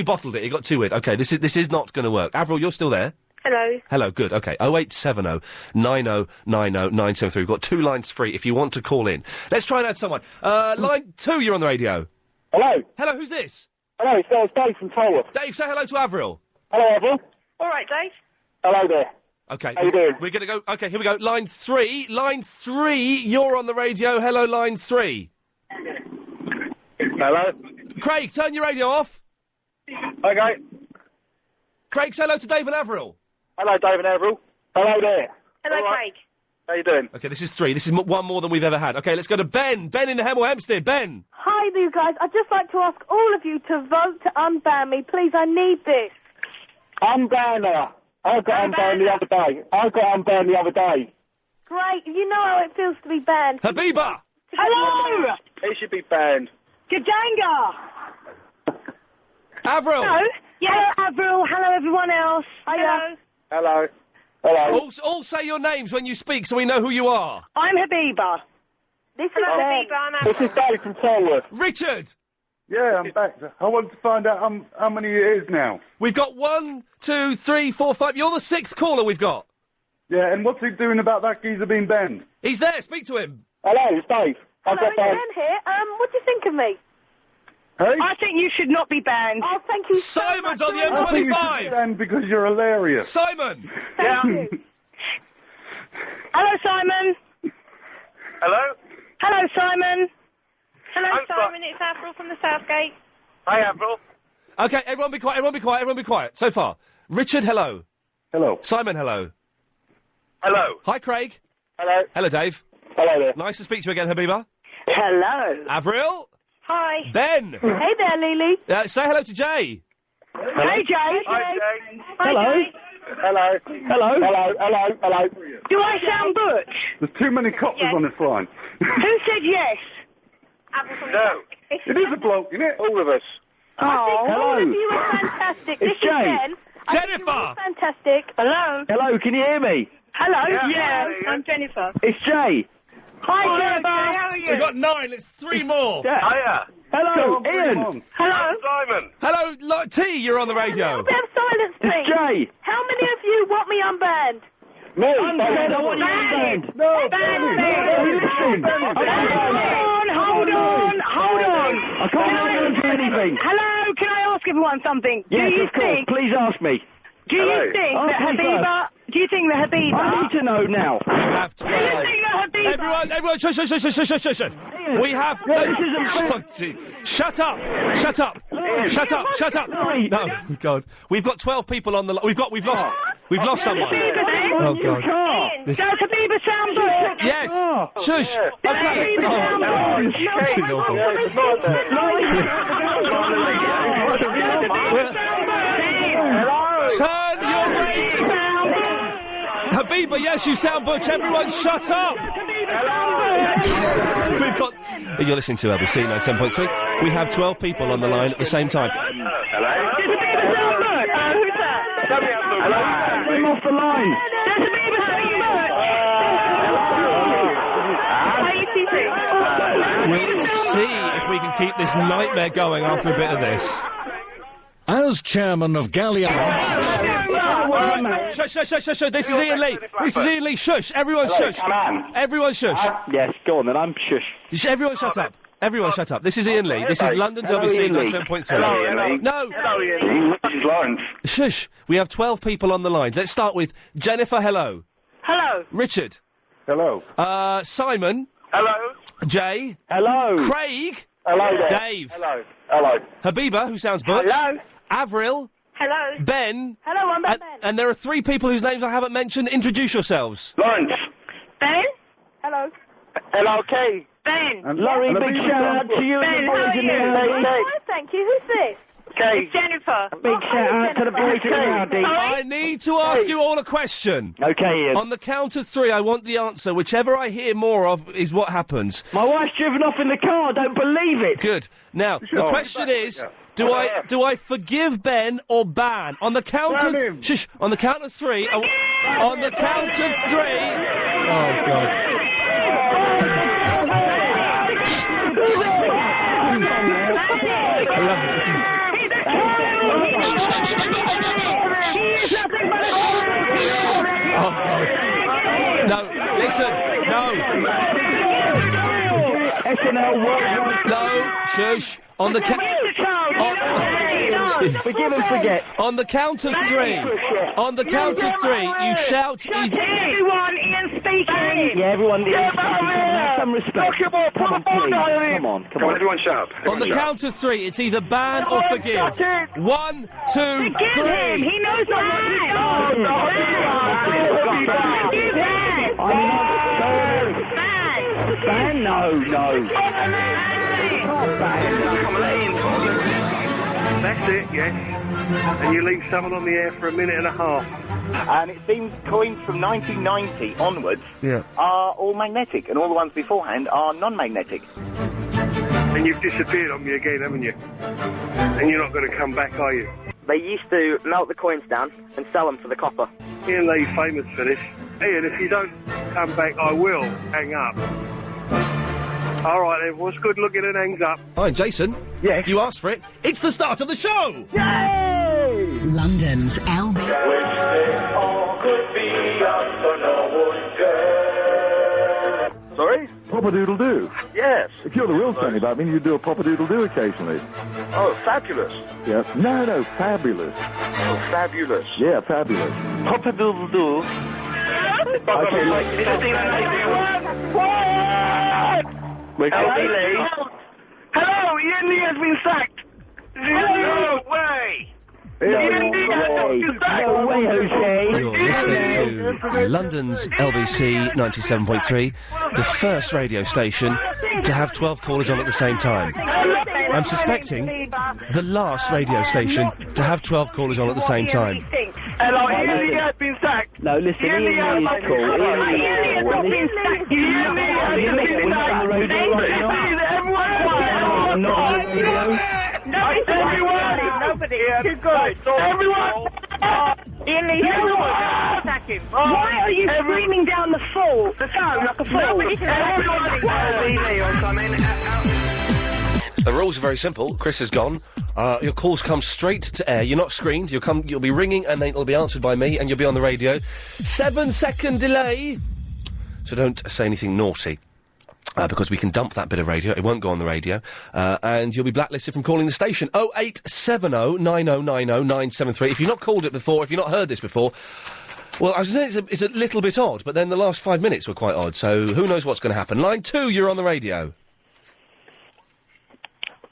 bottled it. It got too weird. Okay, this is not going to work. Avril, you're still there? Hello. Hello, good. Okay, 0870 9090 973. We've got 2 lines free if you want to call in. Let's try and add someone. Line 2, you're on the radio. Hello. Hello, who's this? Hello, it's Dave from Tolworth. Dave, say hello to Avril. Hello, Avril. All right, Dave. Hello there. Okay. How you doing? We're going to go... Okay, here we go. Line 3. Line 3, you're on the radio. Hello, line 3. Hello. Craig, turn your radio off. Okay. Craig, say hello to Dave and Avril. Hello, Dave and Avril. Hello there. Hello, Craig. How you doing? Okay, this is 3. This is one more than we've ever had. Okay, let's go to Ben. Ben in the Hemel Hempstead. Ben. Hi, you guys. I'd just like to ask all of you to vote to unban me. Please, I need this. Unban her. I got unbanned the other day. Great. You know how it feels to be banned. Habiba! Hello! He should be banned. Gajanga! Avril! Hello? Yeah. Hello, Avril. Hello, everyone else. Hello. Hello. Hello. All say your names when you speak so we know who you are. I'm Habiba. This is Habiba, I'm This is Dave from Selworth. Richard! Yeah, I'm back. I wanted to find out how many it is now. We've got 1, 2, 3, 4, 5. You're the 6th caller we've got. Yeah, and what's he doing about that geezer being banned? He's there. Speak to him. Hello, it's Dave. Hello, it's Ben here. What do you think of me? Hey? I think you should not be banned. Oh, thank you Simon's so on the much. I think you should M25. be banned because you're hilarious. Simon! Thank you. Hello, Simon. Hello? Hello, Simon. Hello, I'm Simon. It's Avril from the Southgate. Hi, Avril. Okay, everyone be quiet, everyone be quiet, everyone be quiet. So far. Richard, hello. Hello. Simon, hello. Hello. Hi, Craig. Hello. Hello, Dave. Hello there. Nice to speak to you again, Habiba. Hello. Avril. Hi. Ben. Hey there, Lily. Say hello to Jay. Hey, Jay. Hi, Jay. Hello. Hello. Hello. Do I sound butch? There's too many coppers on this line. Who said yes? No. It is a bloke, isn't it? All of us. Oh, all of Hello. you are fantastic. It's This Jay. is Ben. I think you're all Jennifer. fantastic. Hello. Hello, can you hear me? Hello. Yeah. I'm Jennifer. It's Jay. Hi, Jennifer. How are you? We've got 9, it's 3 more. Hiya. Hello, Come Ian. on. Hello. Simon. Hello, T, you're on the A radio. bit of silence, please. It's Jay. How many of you want me unbanned? Me. I don't want you unbanned. No, Listen. Hold on. I can't answer anything. Hello, can I ask everyone something? Yes, do you of course. think? Please ask me. Do you Hello. think Ask that me Habiba? Do you think that Habiba? I need to know now. We have Do you 12. think that Habiba? Everyone, shush. We have... this isn't Oh, gee. Shut up. No, God. We've got 12 people on the... We've lost someone. Oh, God. Ian, does Habiba sound butch? Yes. Shush. Okay. Does Habiba sound butch? This is awful. Turn your radio... Habiba, yes, you sound butch. Everyone shut up. We've got... You're listening to LBC 97.3. We have 12 people on the line at the same time. Does Habiba sound butch? Who's that? I'm off the line. Does Habiba sound butch? Are you teaching? We'll see if we can keep this nightmare going after a bit of this. As chairman of Gallia... Shush. This is Ian Lee. Shush. Everyone shush. Everyone shush. Yes, go on then. I'm shush. Everyone shut up. Everyone shut up. This is Ian Lee. This is London's LBC 97.3. No. Hello, Ian. This is Lawrence. Shush. We have 12 people on the line. Let's start with Jennifer, hello. Hello. Richard. Hello. Simon. Hello. Jay. Hello. Craig. Hello there. Dave. Hello. Habiba, who sounds butch. Hello. Avril. Hello. Ben. Hello, I'm Ben. And there are 3 people whose names I haven't mentioned. Introduce yourselves. Lawrence. Ben? Hello. Hello, Kay. Ben. Laurie, big shout out to you Ben, and the how boys are in you? there. Hi, thank you. Who's this? Kay. It's Jennifer. Big shout out to the boys in the I need to ask you all a question. Okay, Ian. On the count of 3, I want the answer. Whichever I hear more of is what happens. My wife's driven off in the car. I don't believe it. Good. Now, the question is, do I forgive Ben or ban? On the count of... Shush. On the count of 3... on the count of 3... Oh, God. I love it. This is... Oh, God. No, listen. No. No, shush. On the count... Forgive and forget. On the count of 3. On the count of 3, you shout... Everyone, Ian speaking. Yeah, everyone. Have some respect. Come on, please. Come on. Everyone shut up. On the count of 3, it's either ban or forgive. 1, 2, 3. Forgive him. He knows not what he's done. Forgive him. Ban? No. That's it, yes. And you leave someone on the air for a minute and a half. And it seems coins from 1990 onwards are all magnetic, and all the ones beforehand are non-magnetic. And you've disappeared on me again, haven't you? And you're not going to come back, are you? they used to melt the coins down and sell them for the copper. Ian Lee's famous for this. Ian, if you don't come back, I will hang up. All right, then. What's good looking and hangs up? Hi, Jason. Yes? You asked for it. It's the start of the show! Yay! London's LB. Sorry? Pop-a-doodle-doo. Yes. If you're the real Tony Blackburn, you do a pop-a-doodle-doo occasionally. Oh, fabulous. Yeah. No, fabulous. Oh, fabulous. Yeah, fabulous. Pop-a-doodle-doo. Hello, Ian Lee has been sacked. No way. Ian Lee has been sacked. No way, Jose. You're listening to London's LBC 97.3, the first radio station to have 12 callers on at the same time. I'm suspecting the last radio station to have 12 callers on at the same time. Hello, Ian Lee has been sacked. No, listen, Ian Lee is cool. Ian Lee has not been sacked. Ian Lee has been sacked. Nobody. Too good. Everyone. Ian Lee, sack him. Why are you screaming down the phone like a fool? The rules are very simple. Chris is gone. Your calls come straight to air. You're not screened. You'll be ringing and they'll be answered by me and you'll be on the radio. 7-second delay. So don't say anything naughty. Because we can dump that bit of radio. It won't go on the radio. And you'll be blacklisted from calling the station. 0870 9090 973. If you've not called it before, if you've not heard this before, well, I was saying it's a little bit odd, but then the last 5 minutes were quite odd, so who knows what's going to happen. Line 2, you're on the radio.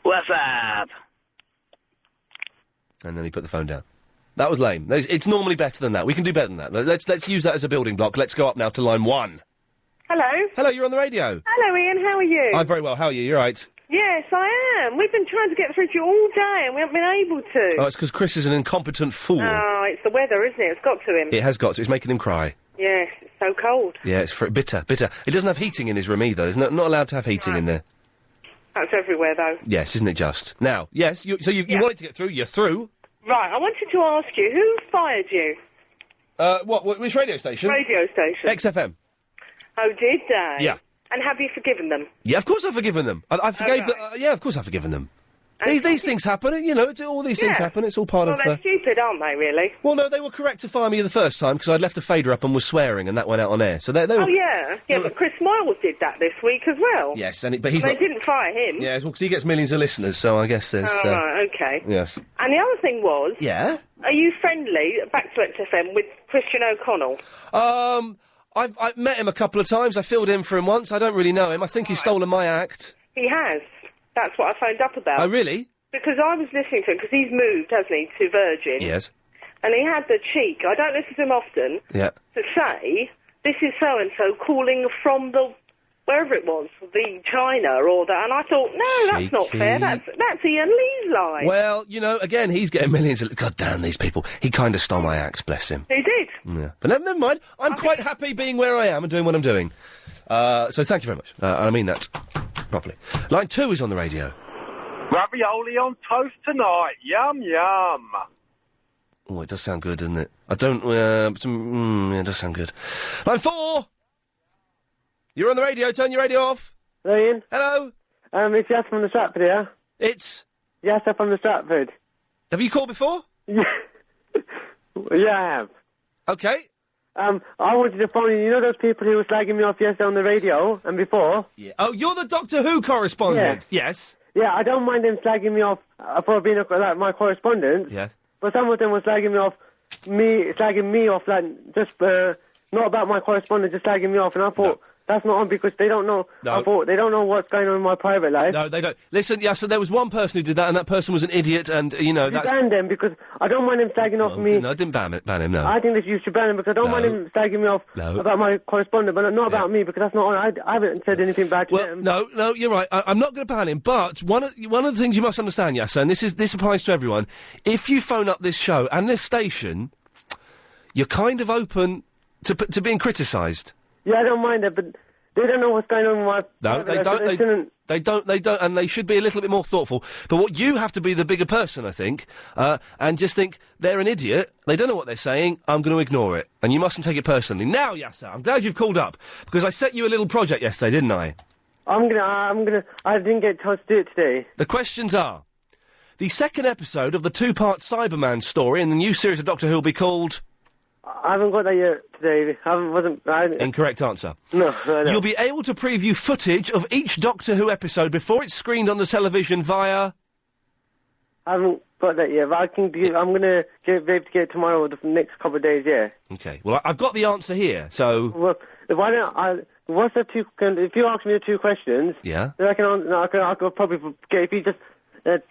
What's up? And then he put the phone down. That was lame. It's normally better than that. We can do better than that. Let's use that as a building block. Let's go up now to line 1. Hello. Hello, you're on the radio. Hello, Ian. How are you? I'm very well. How are you? You're right. Yes, I am. We've been trying to get through to you all day and we haven't been able to. Oh, it's because Chris is an incompetent fool. Oh, it's the weather, isn't it? It's got to him. It has got to. It's making him cry. Yes, it's so cold. Yeah, it's bitter. He doesn't have heating in his room either. He's not allowed to have heating in there. That's everywhere, though. Yes, isn't it just? Now, yes, you wanted to get through. You're through. Right, I wanted to ask you, who fired you? Which radio station? Radio station. XFM. Oh, did they? Yeah. And have you forgiven them? Yeah, of course I've forgiven them. I forgave them. Yeah, of course I've forgiven them. These things happen, you know, all these things happen, it's all part of... Well, they're stupid, aren't they, really? Well, no, they were correct to fire me the first time, because I'd left a fader up and was swearing, and that went out on air, so they were... Oh, yeah, but Chris Miles did that this week as well. Yes, but he's They not... didn't fire him. Yeah, well, because he gets millions of listeners, so I guess there's... Oh, right, OK. Yes. And the other thing was... Yeah? Are you friendly, back to XFM, with Christian O'Connell? I've met him a couple of times, I filled in for him once, I don't really know him, I think he's stolen my act. He has. That's what I phoned up about. Oh, really? Because I was listening to him, because he's moved, hasn't he, to Virgin. Yes. And he had the cheek, I don't listen to him often, Yeah. to say, this is so-and-so calling from the, wherever it was, the China or that, and I thought, no, that's not fair, that's Ian Lee's line. Well, you know, again, he's getting millions of... God damn these people. He kind of stole my act, bless him. He did. Yeah. But never mind, I'm quite happy being where I am and doing what I'm doing. So thank you very much. I mean that properly. Line 2 is on the radio. Ravioli on toast tonight. Yum, yum. Oh, it does sound good, doesn't it? I don't... yeah, it does sound good. Line 4! You're on the radio, turn your radio off. Hello, Ian. Hello. It's Yas from the Stratford here. It's? Yas from the Stratford. Have you called before? Yeah, I have. Okay. I wanted to phone you know those people who were slagging me off yesterday on the radio and before? Yeah. Oh, you're the Doctor Who correspondent? Yeah. Yes. Yeah, I don't mind them slagging me off for being my correspondent. Yeah. But some of them were slagging me off, like, just, not about my correspondent, just slagging me off, and I thought, that's not on because they don't know, I thought, they don't know what's going on in my private life. No, they don't. Listen, yeah, so there was one person who did that, and that person was an idiot, and, you know, You ban them because I don't mind them slagging off me. No, I didn't ban him, no. I think that you should ban him because I don't mind him slagging me off about my correspondent, but not about me because that's not on. I haven't said anything bad to them. No, you're right. I'm not going to ban him, but one of the things you must understand, Yasser, and this applies to everyone, if you phone up this show and this station, you're kind of open to being criticised. Yeah, I don't mind that, but They don't know what's going on with my... No, they don't. They don't, and they should be a little bit more thoughtful. But what you have to be the bigger person, I think, and just think, they're an idiot, they don't know what they're saying, I'm going to ignore it. And you mustn't take it personally. Now, Yasser, I'm glad you've called up, because I set you a little project yesterday, didn't I? I didn't get a chance to do it today. The questions are, the second episode of the two-part Cyberman story in the new series of Doctor Who will be called... I haven't got that yet today. Incorrect answer. No. You'll be able to preview footage of each Doctor Who episode before it's screened on the television via... I haven't got that yet, but I'm going to be able to get it tomorrow or the next couple of days, yeah. Okay, well, I've got the answer here, so... Well, why don't what's the two... If you ask me the two questions... Yeah? Then I can probably get... If you just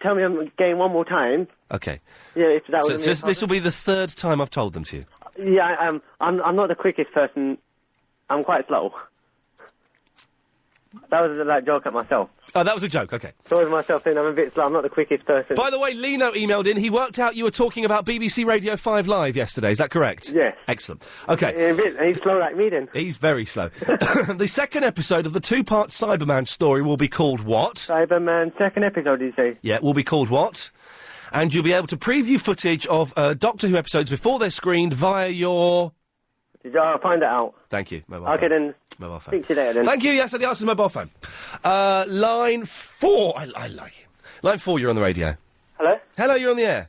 tell me I'm getting one more time... Okay. Yeah, if that would... So this will be the third time I've told them to you? Yeah, I'm not the quickest person. I'm quite slow. That was a joke at myself. Oh, that was a joke, okay. So was myself saying I'm a bit slow. I'm not the quickest person. By the way, Lino emailed in. He worked out you were talking about BBC Radio 5 Live yesterday. Is that correct? Yes. Excellent. Okay. He's slow like me then. He's very slow. The second episode of the two-part Cyberman story will be called what? Cyberman, second episode, did you say? Yeah, will be called what? And you'll be able to preview footage of Doctor Who episodes before they're screened via your... I'll find that out. Thank you. Mobile okay, phone. then. Mobile phone. Speak to you later, then. Thank you. Yes, the answer's mobile phone. Line 4. I like it. Line 4, you're on the radio. Hello? Hello, you're on the air.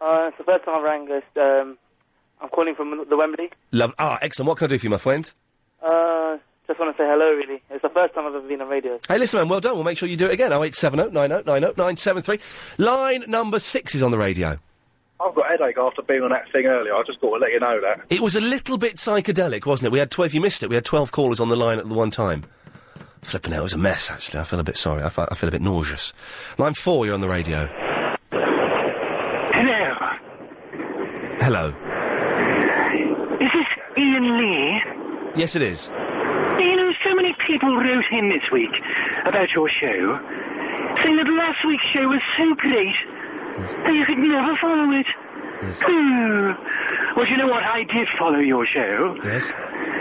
It's the first time I rang this. I'm calling from the Wembley. Excellent. What can I do for you, my friend? Just want to say hello, really. It's the first time I've ever been on radio. Hey, listen, man, well done. We'll make sure you do it again. 0870 90 90 973. Line number 6 is on the radio. I've got a headache after being on that thing earlier. I just got to let you know that. It was a little bit psychedelic, wasn't it? We had 12, you missed it, we had 12 callers on the line at the one time. Flipping out, it was a mess, actually. I feel a bit sorry. I feel a bit nauseous. Line 4, you're on the radio. Hello. Hello. Is this Iain Lee? Yes, it is. You know, so many people wrote in this week about your show, saying that last week's show was so great that you could never follow it. Yes. Well, you know what? I did follow your show. Yes.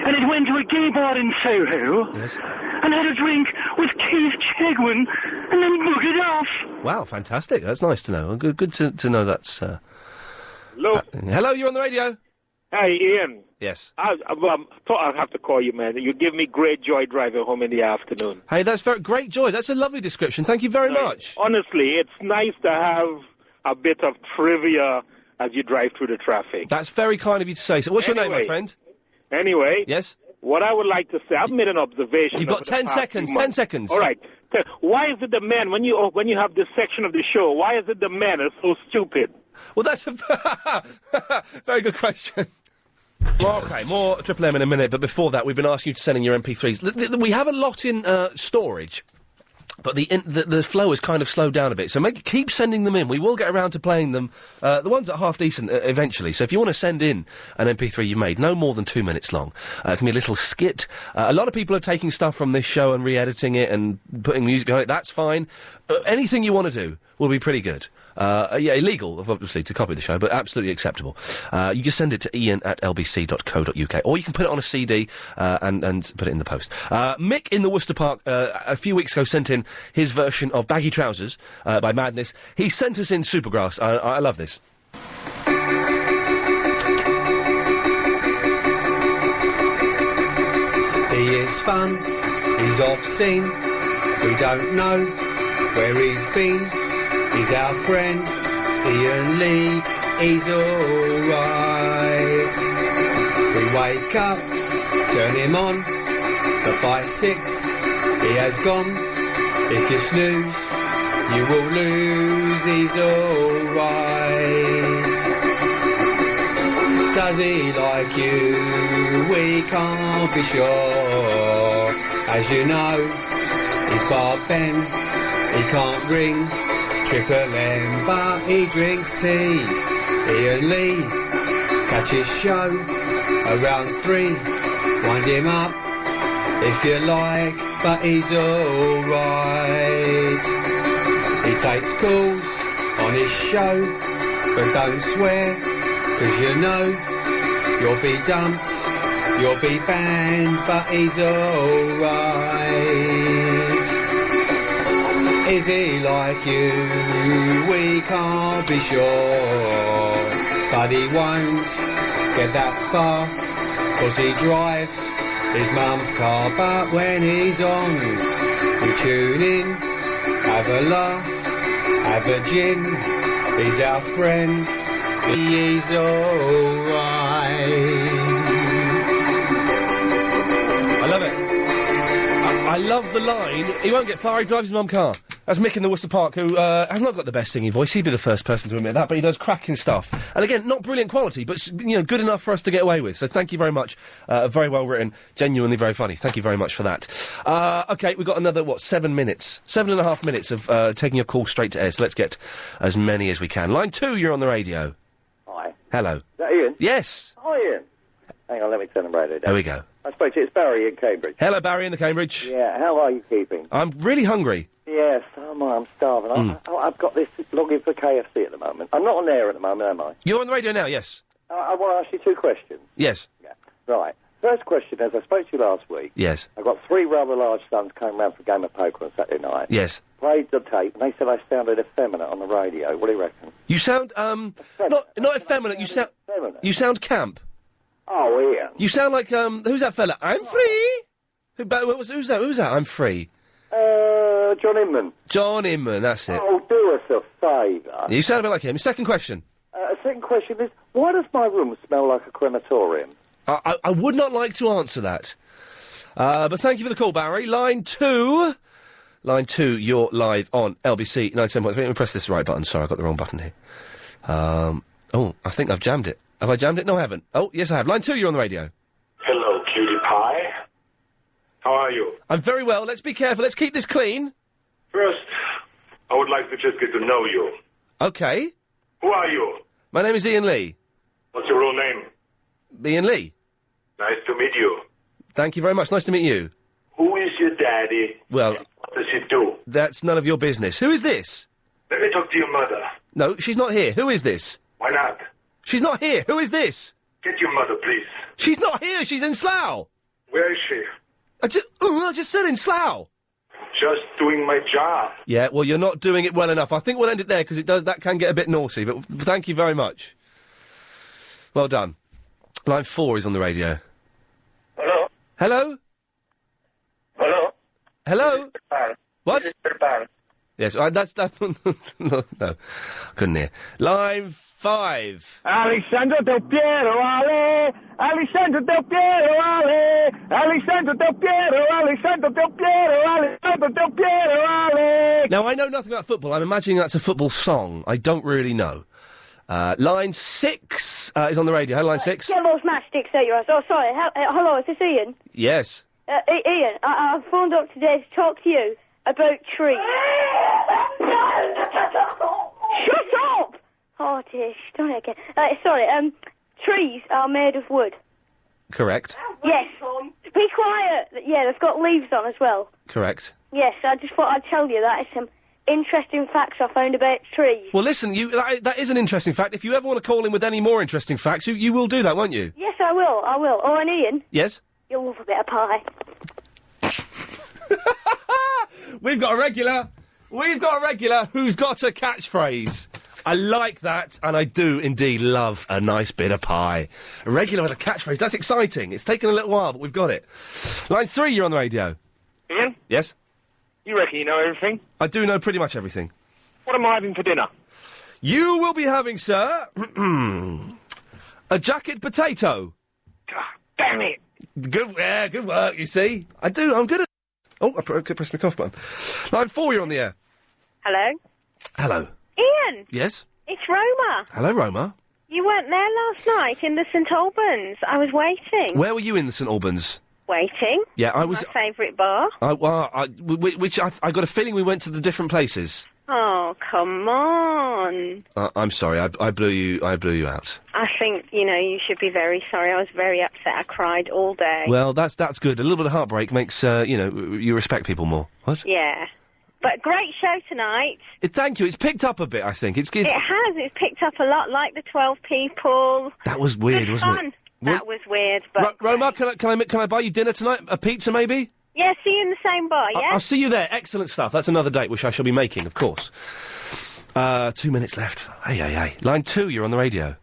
And it went to a gay bar in Soho. Yes. And had a drink with Keith Chegwin, and then boogered off. Wow, fantastic. That's nice to know. Good to know that's... Hello? Hello, you're on the radio. Hey, Ian. Yes. I thought I'd have to call you, man. You give me great joy driving home in the afternoon. Hey, that's great joy. That's a lovely description. Thank you very much. Honestly, it's nice to have a bit of trivia as you drive through the traffic. That's very kind of you to say so. What's your name, my friend? Anyway. Yes? What I would like to say, I've made an observation. You've got 10 seconds, 10 seconds. All right. Why is it the men, when you have this section of the show, why is it the men are so stupid? Well, that's a very good question. Well, OK, more Triple M in a minute, but before that, we've been asking you to send in your MP3s. We have a lot in storage, but the flow has kind of slowed down a bit, so keep sending them in. We will get around to playing them, the ones that are half decent, eventually. So if you want to send in an MP3 you made, no more than 2 minutes long. It can be a little skit. A lot of people are taking stuff from this show and re-editing it and putting music behind it. That's fine. Anything you want to do will be pretty good. Illegal, obviously, to copy the show, but absolutely acceptable. You just send it to iain@lbc.co.uk, or you can put it on a CD and put it in the post. Mick in the Worcester Park a few weeks ago sent in his version of Baggy Trousers by Madness. He sent us in Supergrass. I love this. He is fun, he's obscene, we don't know where he's been. He's our friend, Iain Lee, he's alright. We wake up, turn him on, but by 6 he has gone. If you snooze, you will lose, he's alright. Does he like you? We can't be sure. As you know, he's Bar Ben, he can't ring Triple M, but he drinks tea. Iain Lee, catch his show around 3. Wind him up if you like, but he's alright. He takes calls on his show, but don't swear, 'cause you know you'll be dumped. You'll be banned, but he's alright. Is he like you? We can't be sure. But he won't get that far, 'cause he drives his mum's car. But when he's on, we tune in, have a laugh, have a gin. He's our friend, he's alright. I love it. I love the line, he won't get far, he drives his mum's car. That's Mick in the Worcester Park, who has not got the best singing voice. He'd be the first person to admit that, but he does cracking stuff. And again, not brilliant quality, but, good enough for us to get away with. So thank you very much. Very well written, genuinely very funny. Thank you very much for that. OK, we've got another, 7 minutes? 7.5 minutes of taking a call straight to air, so let's get as many as we can. Line 2, you're on the radio. Hi. Hello. Is that Ian? Yes. Hi, Ian. Hang on, let me turn the radio down. There we go. I spoke to you. It's Barry in Cambridge. Hello, Barry in the Cambridge. Yeah, how are you keeping? I'm really hungry. Yes, I'm starving. I've got this login for KFC at the moment. I'm not on air at the moment, am I? You're on the radio now, yes. I want to ask you 2 questions. Yes. Yeah. Right. First question, as I spoke to you last week, Yes. I've got 3 rather large sons coming round for a game of poker on Saturday night. Yes. Played the tape, and they said I sounded effeminate on the radio. What do you reckon? You sound, not effeminate, you sound camp. Oh, Ian. You sound like, who's that fella? I'm free! Who's that? I'm free. John Inman. John Inman, that's it. Oh, do us a favour. You sound a bit like him. Second question. Second question is, why does my room smell like a crematorium? I would not like to answer that. But thank you for the call, Barry. Line 2. Line 2, you're live on LBC 97.3. Let me press this right button. Sorry, I got the wrong button here. I think I've jammed it. Have I jammed it? No, I haven't. Oh, yes, I have. Line 2, you're on the radio. Hello, cutie pie. How are you? I'm very well. Let's be careful. Let's keep this clean. First, I would like to just get to know you. Okay. Who are you? My name is Ian Lee. What's your real name? Ian Lee. Nice to meet you. Thank you very much. Nice to meet you. Who is your daddy? Well, what does he do? That's none of your business. Who is this? Let me talk to your mother. No, she's not here. Who is this? Why not? She's not here. Who is this? Get your mother, please. She's not here. She's in Slough. Where is she? I just said in Slough. Just doing my job. Yeah, well, you're not doing it well enough. I think we'll end it there, because that can get a bit naughty, but thank you very much. Well done. Line 4 is on the radio. Hello? Hello? Hello? Hello? What? Yes, that's... no, couldn't hear. Line 5. Alessandro Del Piero, Ale! Alessandro Del Piero, Ale! Alessandro Del Piero, Alessandro Del Piero, Alessandro Del Piero, Ale! Now, I know nothing about football. I'm imagining that's a football song. I don't really know. Line 6 is on the radio. Hello, line 6. Devil's matchsticks at your house. Oh, sorry. Hello, is this Ian? Yes. Ian, I phoned up today to talk to you about trees. Shut up! Oh, dear, done it again. Sorry, trees are made of wood. Correct. Yes. Be quiet. Yeah, they've got leaves on as well. Correct. Yes, I just thought I'd tell you that. It's some interesting facts I found about trees. Well, listen, that is an interesting fact. If you ever want to call in with any more interesting facts, you will do that, won't you? Yes, I will. Oh, and Ian? Yes? You'll love a bit of pie. We've got a regular who's got a catchphrase. I like that, and I do indeed love a nice bit of pie. A regular with a catchphrase, that's exciting. It's taken a little while, but we've got it. Line 3, you're on the radio. Ian? Yes? You reckon you know everything? I do know pretty much everything. What am I having for dinner? You will be having, sir, a jacket potato. Damn it! Good work, you see. I'm good at... Oh, I pressed my cough button. Line 4, you're on the air. Hello? Hello. Ian! Yes? It's Roma. Hello, Roma. You weren't there last night in the St Albans. I was waiting. Where were you in the St Albans? Waiting. Yeah, I was... My favourite bar. I got a feeling we went to the different places. Oh, come on. I'm sorry, I blew you out. I think, you should be very sorry. I was very upset. I cried all day. Well, that's good. A little bit of heartbreak makes, you respect people more. What? Yeah. But great show tonight. Thank you. It's picked up a bit, I think. It has. It's picked up a lot, like the 12 people. That was weird, wasn't it? That was weird, but... Roma, can I buy you dinner tonight? A pizza, maybe? Yeah, see you in the same bar, yeah? I'll see you there. Excellent stuff. That's another date which I shall be making, of course. 2 minutes left. Hey. Line 2, you're on the radio.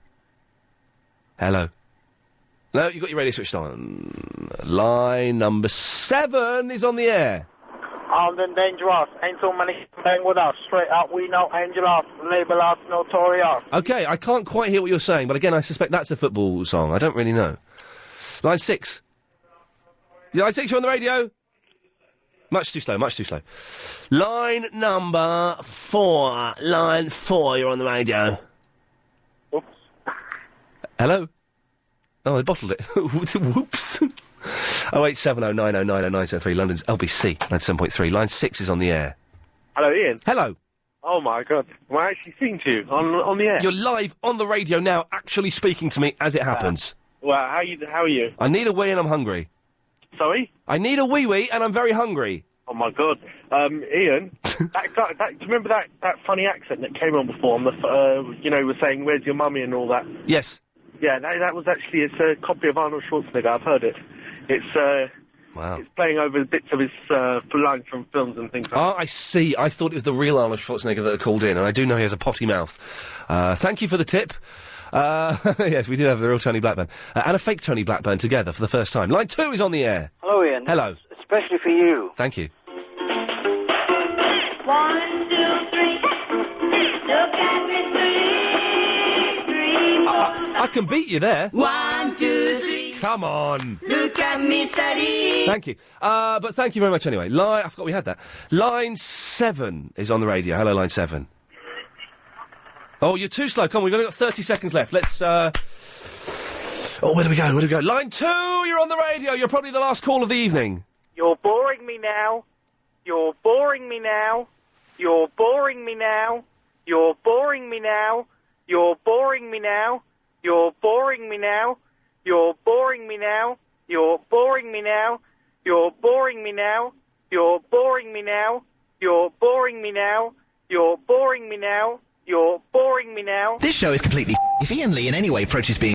Hello. No, you got your radio switched on. Line number 7 is on the air. Armed and dangerous. Ain't so many playing with us. Straight up, we know Angelus. Label us notorious. OK, I can't quite hear what you're saying, but again, I suspect that's a football song. I don't really know. Line 6. Line 6, you're on the radio. Much too slow. Line number 4. Line 4, you're on the radio. Oops. Hello? Oh, they bottled it. Whoops. 08709090973, London's LBC 97.3. Line 6 is on the air. Hello, Ian. Hello. Oh, my God. Am I actually speaking to you on the air? You're live on the radio now, actually speaking to me as it happens. Well, how are you? I need a wee and I'm hungry. Sorry? I need a wee and I'm very hungry. Oh, my God. Ian, do you remember that funny accent that came on before on the, was saying, where's your mummy and all that? Yes. Yeah, that was actually, it's a copy of Arnold Schwarzenegger. I've heard it. It's, wow. It's playing over bits of his lines from films and things like that. Oh, I see. I thought it was the real Arnold Schwarzenegger that had called in, and I do know he has a potty mouth. Thank you for the tip. Yes, we did have the real Tony Blackburn. And a fake Tony Blackburn together for the first time. Line 2 is on the air. Hello, Ian. Hello. Especially for you. Thank you. 1, 2, 3. Look at me, 3, 4. I can beat you there. 1, 2, 3. Come on. Look at me steady. Thank you. But thank you very much anyway. I forgot we had that. Line 7 is on the radio. Hello, Line 7. Oh, you're too slow. Come on, we've only got 30 seconds left. Let's, Oh, where do we go? Line 2, you're on the radio. You're probably the last call of the evening. You're boring me now. You're boring me now. You're boring me now. You're boring me now. You're boring me now. You're boring me now. You're boring me now. You're boring me now. You're boring me now. You're boring me now. You're boring me now. You're boring me now. You're boring me now. This show is completely... If Ian Lee in any way approaches being...